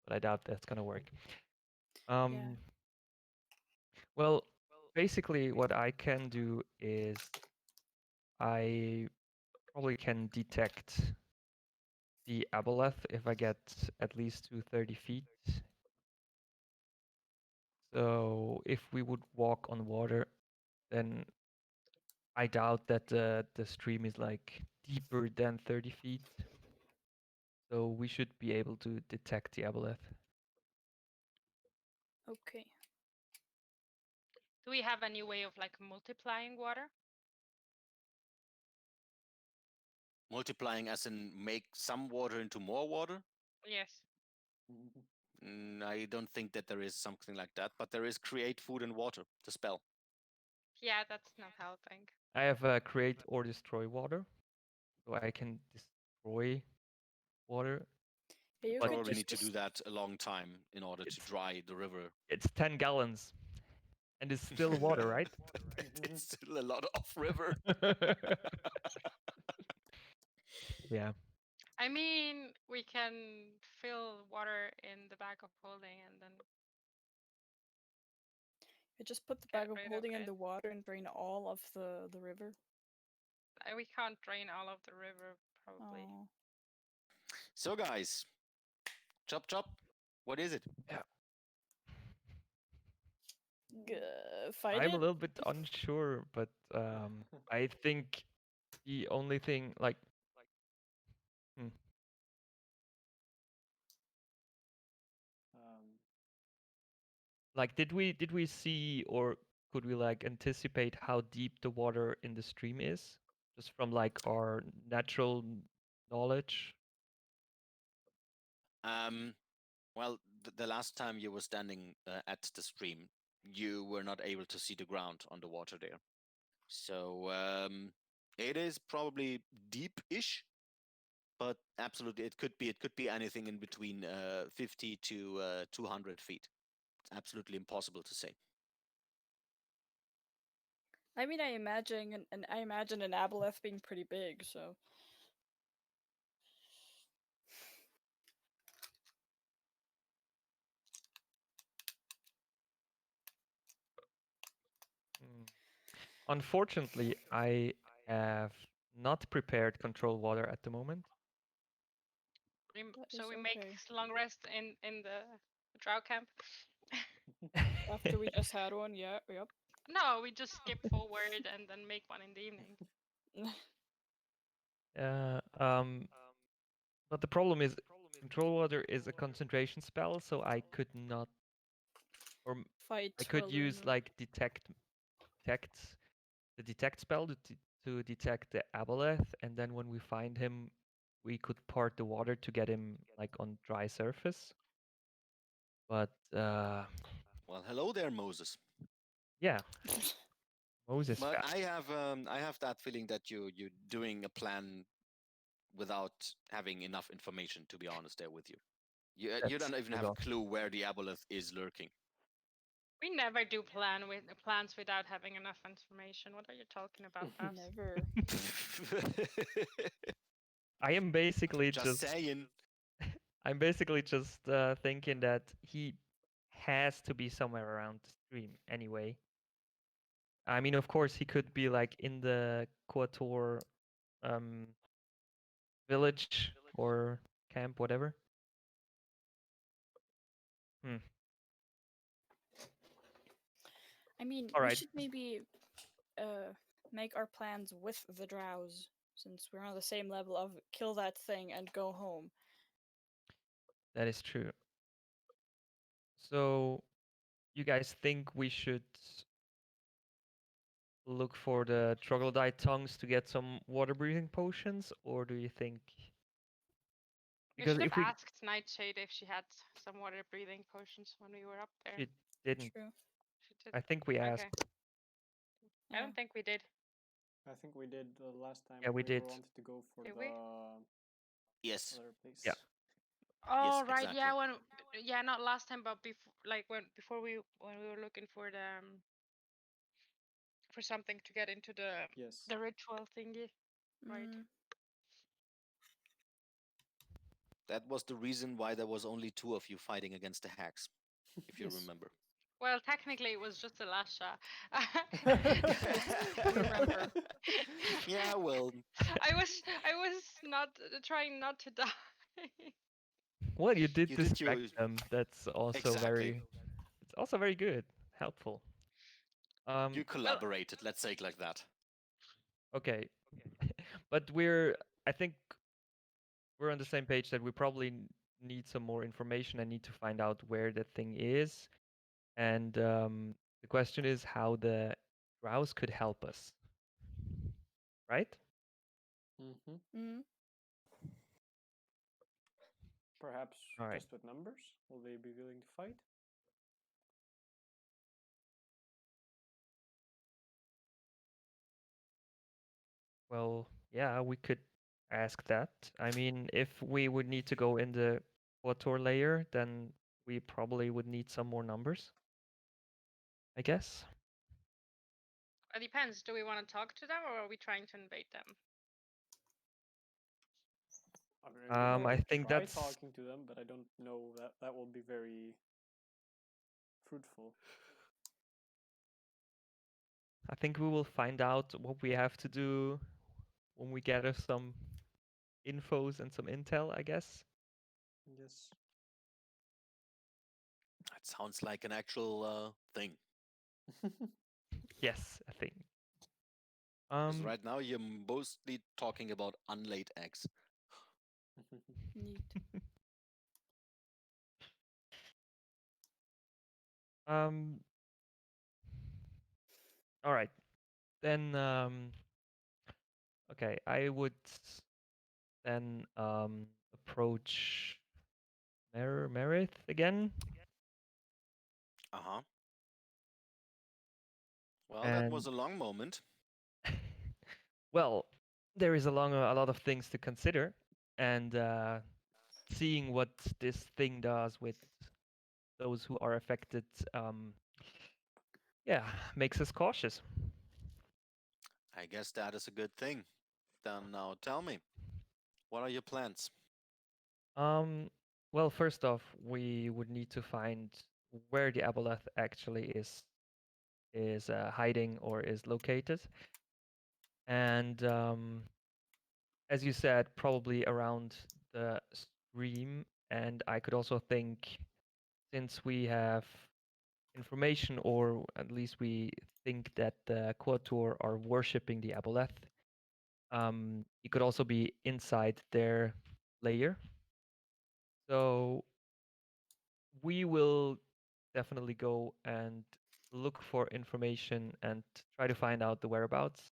But I doubt that's gonna work. Yeah. Well, basically what I can do is I probably can detect the aboleth if I get at least to 30 feet. So if we would walk on water, then I doubt that the stream is like deeper than 30 feet. So we should be able to detect the aboleth. Okay. Do we have any way of like multiplying water? Multiplying as in make some water into more water? Yes. I don't think that there is something like that, but there is create food and water, the spell. Yeah, that's not helping. I have create or destroy water, so I can destroy water. Yeah, you But could Probably just need to do that a long time in order to It's- dry the river. It's 10 gallons, and it's still water, right? It's still a lot of river. Yeah. I mean, we can fill water in the bag of holding and then you just put the get bag of rid of holding in it. the water and drain all of the river. We can't drain all of the river, probably. Oh. So, guys, chop chop. What is it? Fight I'm a it? little bit unsure, but I think the only thing hmm, like did we see or could we like anticipate how deep the water in the stream is just from like our natural knowledge? Well, the last time you were standing at the stream, you were not able to see the ground on the water there. So it is probably deep-ish, but absolutely it could be anything in between 50 to 200 feet. It's absolutely impossible to say. I mean, I imagine an aboleth being pretty big, so Hmm. Unfortunately, I have not prepared control water at the moment. that So is we make okay. long rest in the drow camp. After we just had one, yeah, yep. No, we just skip forward and then make one in the evening. But the problem is control water is a concentration spell, so I could not, or Fight I could use Valuna. like detect the detect spell to detect the aboleth, and then when we find him, we could part the water to get him like on dry surface. But Well, hello there, Moses. yeah, Moses. But I have that feeling that you're doing a plan without having enough information. To be honest, there with you, you That's don't even have a clue where the aboleth is lurking. We never do plans without having enough information. What are you talking about, Babs? Never. I am basically Just saying. I'm basically just thinking that he has to be somewhere around the stream anyway. I mean, of course, he could be like in the Quator village or camp, whatever. Hmm. I mean, All we right. should maybe make our plans with the drows, since we're on the same level of kill that thing and go home. That is true. So, you guys think we should look for the troglodyte tongues to get some water breathing potions, or do you think? We Because should have if we asked Nightshade if she had some water breathing potions when we were up there. she didn't, True. She did. I think we asked. Okay. I Yeah. don't think we did. I think we did the last time. Yeah, we River did. wanted to go for Did the we? Yes. other place. Yeah. Oh Yes, right, yeah. exactly. Yeah, not last time, but before we were looking for for something to get into Yes. the ritual thingy, right? Mm, That was the reason why there was only two of you fighting against the hags, if you Yes. remember. Well, technically it was just Elasha. we remember. Yeah, well, I was not trying not to die. Well, you did you did your distract them. That's also exactly. it's also very good, helpful. You Well, collaborated, let's say it like that. Okay. But I think we're on the same page that we probably need some more information and need to find out where the thing is. And the question is how the drows could help us, right? Mm-hmm. Mm. Perhaps All right. just with numbers. Will they be willing to fight? Well, yeah, we could ask that. I mean, if we would need to go in the Quator layer, then we probably would need some more numbers, I guess. it depends. Do we want to talk to them or are we trying to invade them? I mean, we can go I and think try that's talking to them, but I don't know that will be very fruitful. I think we will find out what we have to do when we gather some infos and some intel, I guess. Yes. That sounds like an actual thing. Yes, I think. Because right now you're mostly talking about unlaid eggs. Neat. um all right. Then okay, I would then approach Merith again. Uh-huh. Well, that was And a long moment. well, there is a lot of things to consider, and seeing what this thing does with those who are affected, yeah, makes us cautious. I guess that is a good thing. Then now tell me, what are your plans? Um, well, first off, we would need to find where the aboleth actually is hiding or is located, and as you said, probably around the stream. And I could also think, since we have information, or at least we think that the Quator are worshipping the aboleth, it could also be inside their layer. So we will definitely go and look for information and try to find out the whereabouts.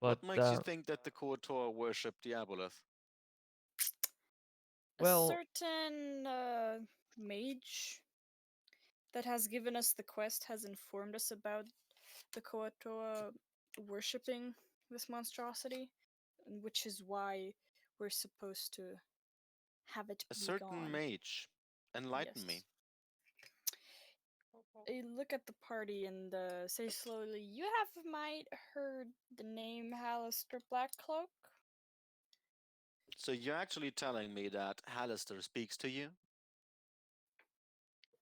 But What makes you think that the Kotor worship the Aboleth? well, A certain mage that has given us the quest has informed us about the Koatoa worshipping this monstrosity, which is why we're supposed to have it A be certain gone. mage. Enlighten me. Yes. Look at the party and say slowly, "You have might heard the name Hallister Blackcloak?" So you're actually telling me that Hallister speaks to you?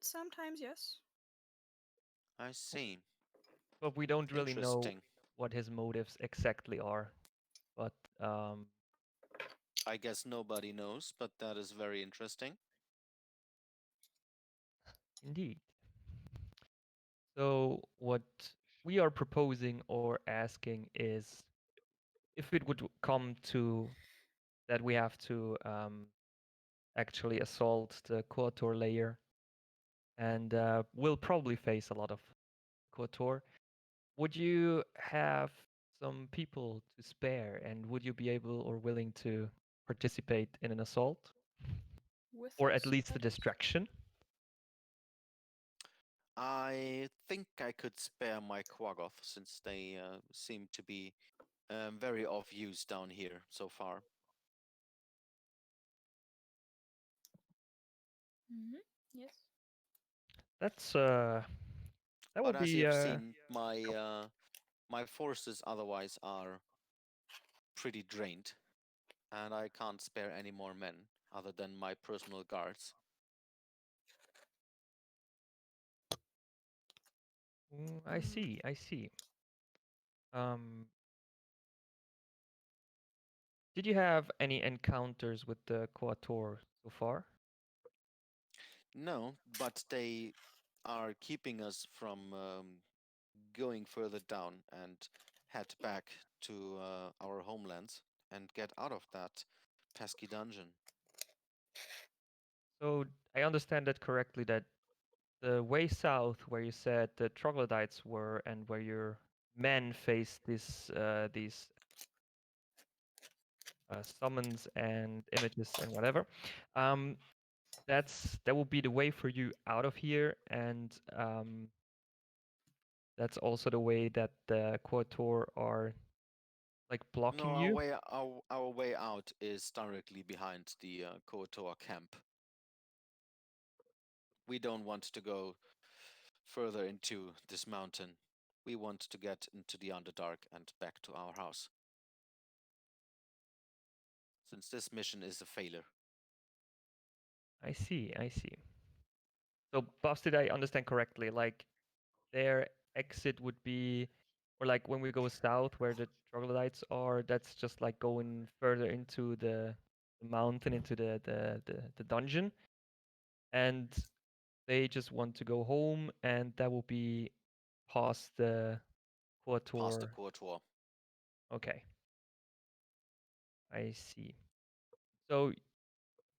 Sometimes, yes. I see. but we don't really know Interesting. what his motives exactly are. But I guess nobody knows, but that is very interesting. Indeed. So what we are proposing or asking is if it would come to that we have to actually assault the Kotor layer, and we'll probably face a lot of Kotor. Would you have some people to spare, and would you be able or willing to participate in an assault, With or at us, least a that is. distraction? I think I could spare my Quaggoth since they seem to be very of use down here so far. Yes. That's that will But as you be have seen, my forces otherwise are pretty drained, and I can't spare any more men other than my personal guards. I see, I see. Um, did you have any encounters with the Kotor so far? No, but they are keeping us from going further down and head back to our homelands and get out of that pesky dungeon. So I understand that correctly that the way south where you said the troglodytes were and where your men faced these summons and images and whatever, um, that will be the way for you out of here, and that's also the way that the Kotor are like No, blocking you. our way out is directly behind the Kotor camp. We don't want to go further into this mountain. We want to get into the Underdark and back to our house. Since this mission is a failure. I see, I see. So, Buffs, did I understand correctly? Like, their exit would be, or like when we go south where the troglodytes are, that's just like going further into the mountain, into the dungeon, and they just want to go home, and that will be past the Past the Quator. Kotor. Okay, I see. So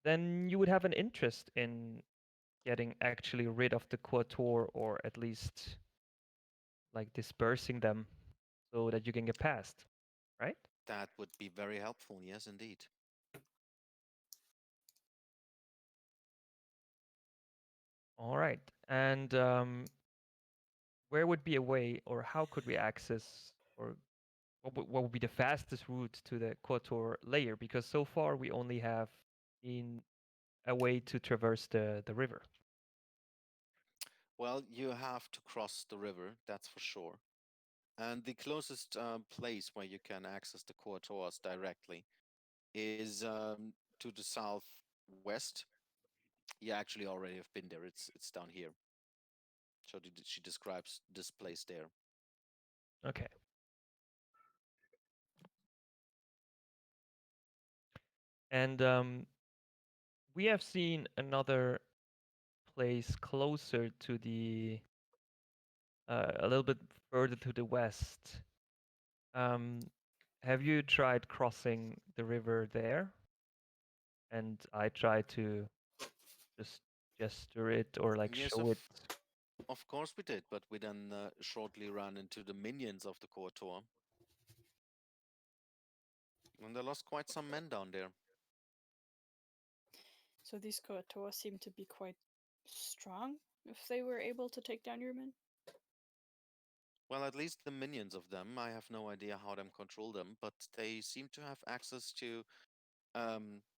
then you would have an interest in getting actually rid of the Quator, or at least like dispersing them so that you can get past, right? That would be very helpful, yes, indeed. All right. And where would be a way, or how could we access, or what would be the fastest route to the Kotor layer? Because so far we only have in a way to traverse the river. Well, you have to cross the river, that's for sure. And the closest place where you can access the Koators directly is to the southwest. You actually already have been there. It's down here. So she describes this place there. Okay. And we have seen another place closer to the a little bit further to the west. Um, have you tried crossing the river there? And I tried to just gesture it or like Yes, show it. of course we did, but we then shortly ran into the minions of the Koator. And they lost quite some men down there. So these Koatoa seem to be quite strong if they were able to take down your men. Well, at least the minions of them, I have no idea how them control them, but they seem to have access to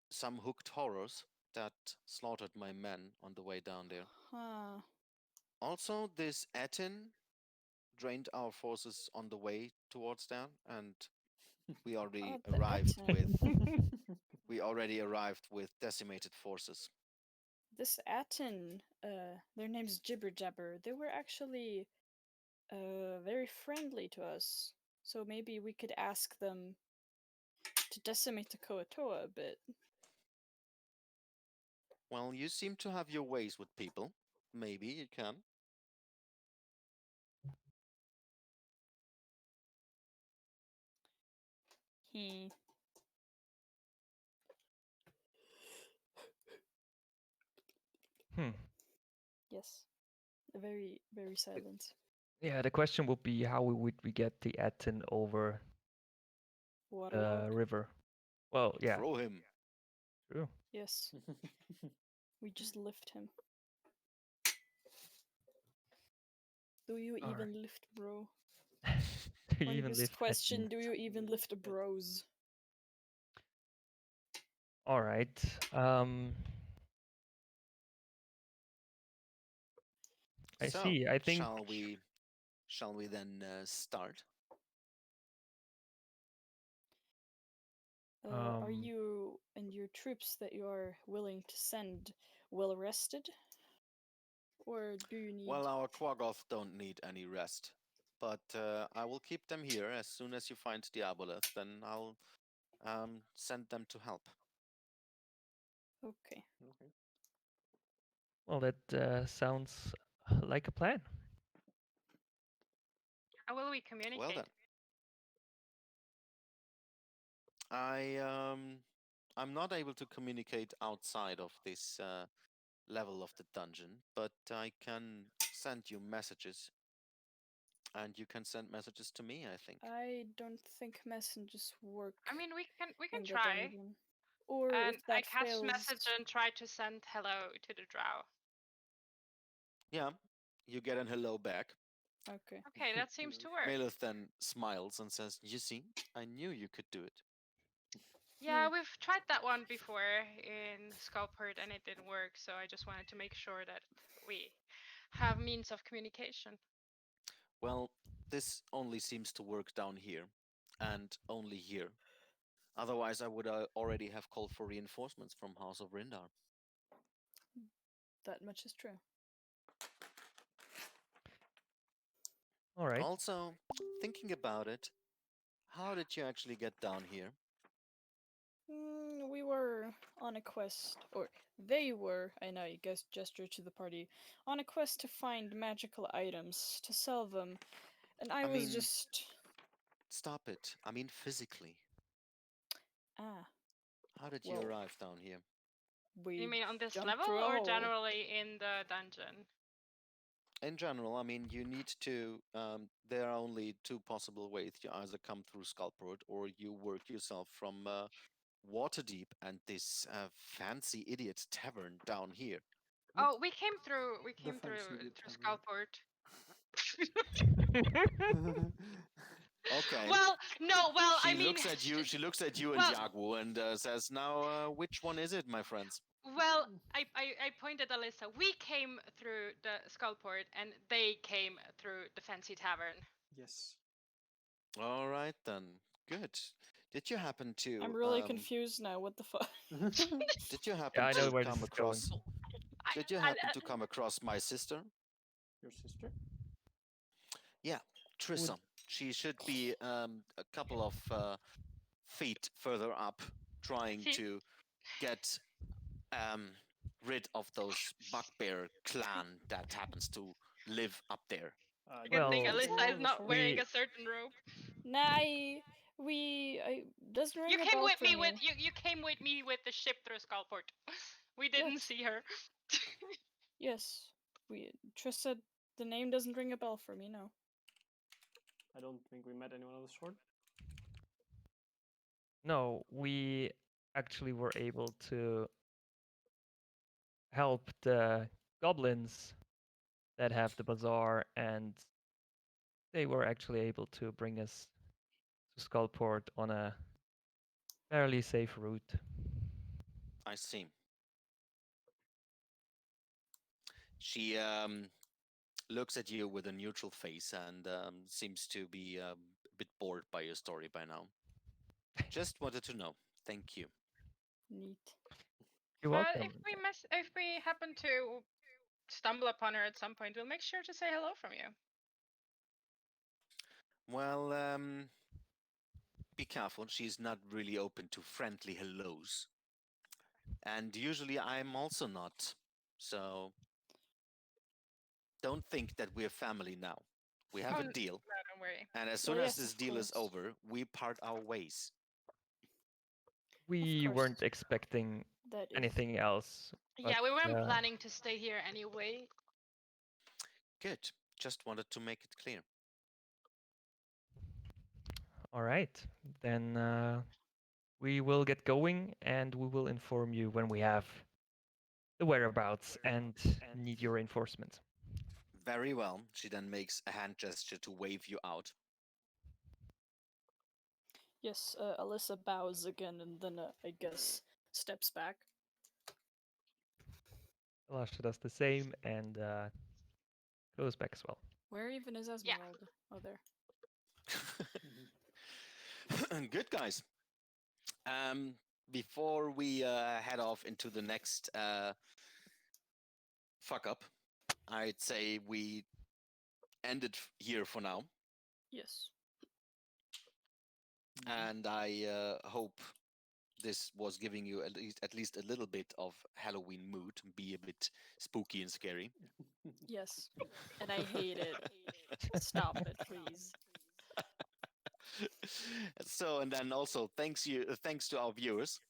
some hooked horrors that slaughtered my men on the way down there. Huh. Also, this Atin drained our forces on the way towards there, and we already Oh, the arrived with Aten. we already arrived with decimated forces. This Aten, their name's Jibber Jabber. They were actually very friendly to us. So maybe we could ask them to decimate the Koatoa a bit. Well, you seem to have your ways with people. maybe you can. Hmm. Hmm. Yes. Very, very silent. Yeah, the question would be how would we get the Aten over the Waterlog. river? Well, yeah, Throw him. true. Yes. We just lift him. Do you Alright. even lift, bro? Do you even Honest lift question, Aten? do you even lift bros? All right. I So, see. I think shall we then start? Are um you and your troops that you are willing to send well rested? Or do you need... Well, our Quaggoth don't need any rest, but I will keep them here. As soon as you find the aboleth, then I'll send them to help. Okay. Okay. well, that sounds like a plan. How will we Well communicate? then, I I'm not able to communicate outside of this level of the dungeon, but I can send you messages, and you can send messages to me, I think. I don't think messengers work I mean, we can in the try. dungeon. Or And if I that cast fails... message and try to send hello to the drow. Yeah, you get an hello back. Okay. Okay, that seems to work. Melith then smiles and says, "You see, I knew you could do it." Yeah, we've tried that one before in Skullport and it didn't work, so I just wanted to make sure that we have means of communication. Well, this only seems to work down here, and only here. Otherwise, I would already have called for reinforcements from House of Rindar. That much is true. All right. Also, thinking about it, how did you actually get down here? We were on a quest, or they were, I know you guys gesture to the party, on a quest to find magical items, to sell them, and I I was mean, just... stop it. I mean, physically. Ah, How did you well, arrive down here? we You mean on this jumped level through a or hole. generally in the dungeon? In general, I mean, you need to. There are only two possible ways. You either come through Skullport or you work yourself from Waterdeep and this fancy idiot tavern down here. Oh, we came through. We The came through fancy idiot through tavern. Skullport. Okay. Well, no. Well, I She mean, looks at you. She looks at you and well, Yagu and says, "Now, which one is it, my friends?" well, I pointed at Alyssa. We came through the Skullport, and they came through the fancy tavern. Yes. All right then. Good. Did you happen to I'm really confused now, what the fuck? did you Yeah, happen I know to where this come is going. across did you I, happen to come across my sister? Your sister? Yeah, Trissa. She should be a couple of feet further up, trying she, to get um, rid of those bugbear clan that happens to live up there. good thing Well, Alyssa is not wearing we a certain robe. Nah, doesn't ring You a came bell with for me me. with you came with me with the ship through Skullport. We didn't Yes. see her. Yes. Triss said the name doesn't ring a bell for me, no. I don't think we met anyone of the sort. no, we actually were able to help the goblins that have the bazaar, and they were actually able to bring us to Skullport on a fairly safe route. I see. She looks at you with a neutral face and seems to be a bit bored by your story by now. Just wanted to know. Thank you. Neat. You're But welcome. if we happen to stumble upon her at some point, we'll make sure to say hello from you. Well, be careful. She's not really open to friendly hellos. And usually I'm also not. So don't think that we're family now. We have Oh, a deal, no, don't worry. and as Oh, soon as yes, this of deal is course. over, we part our ways. We course. weren't expecting That is anything else. Yeah, but, we weren't uh, planning to stay here anyway. Good. Just wanted to make it clear. All right, then we will get going, and we will inform you when we have the whereabouts and need your reinforcement. Very well. She then makes a hand gesture to wave you out. yes. Alyssa bows again and then I guess steps back. Alasha does the same and goes back as well. Where even is Yeah. Esmeralda? Oh, there. Good, guys. Before we head off into the next fuck up, I'd say we end it here for now. Yes. And I hope this was giving you at least a little bit of Halloween mood, be a bit spooky and scary. Yes. And I hate it. Stop it, please. So, and then also thanks to our viewers.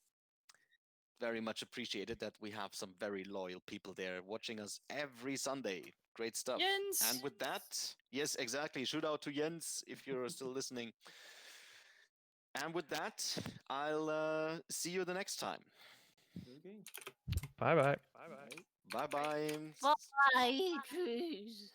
Very much appreciated that we have some very loyal people there watching us every Sunday. Great stuff. Jens! And with that, yes, exactly. Shout out to Jens if you're still listening. And with that, I'll see you the next time. Okay. Bye bye. Bye. Bye bye. Bye, Cruz.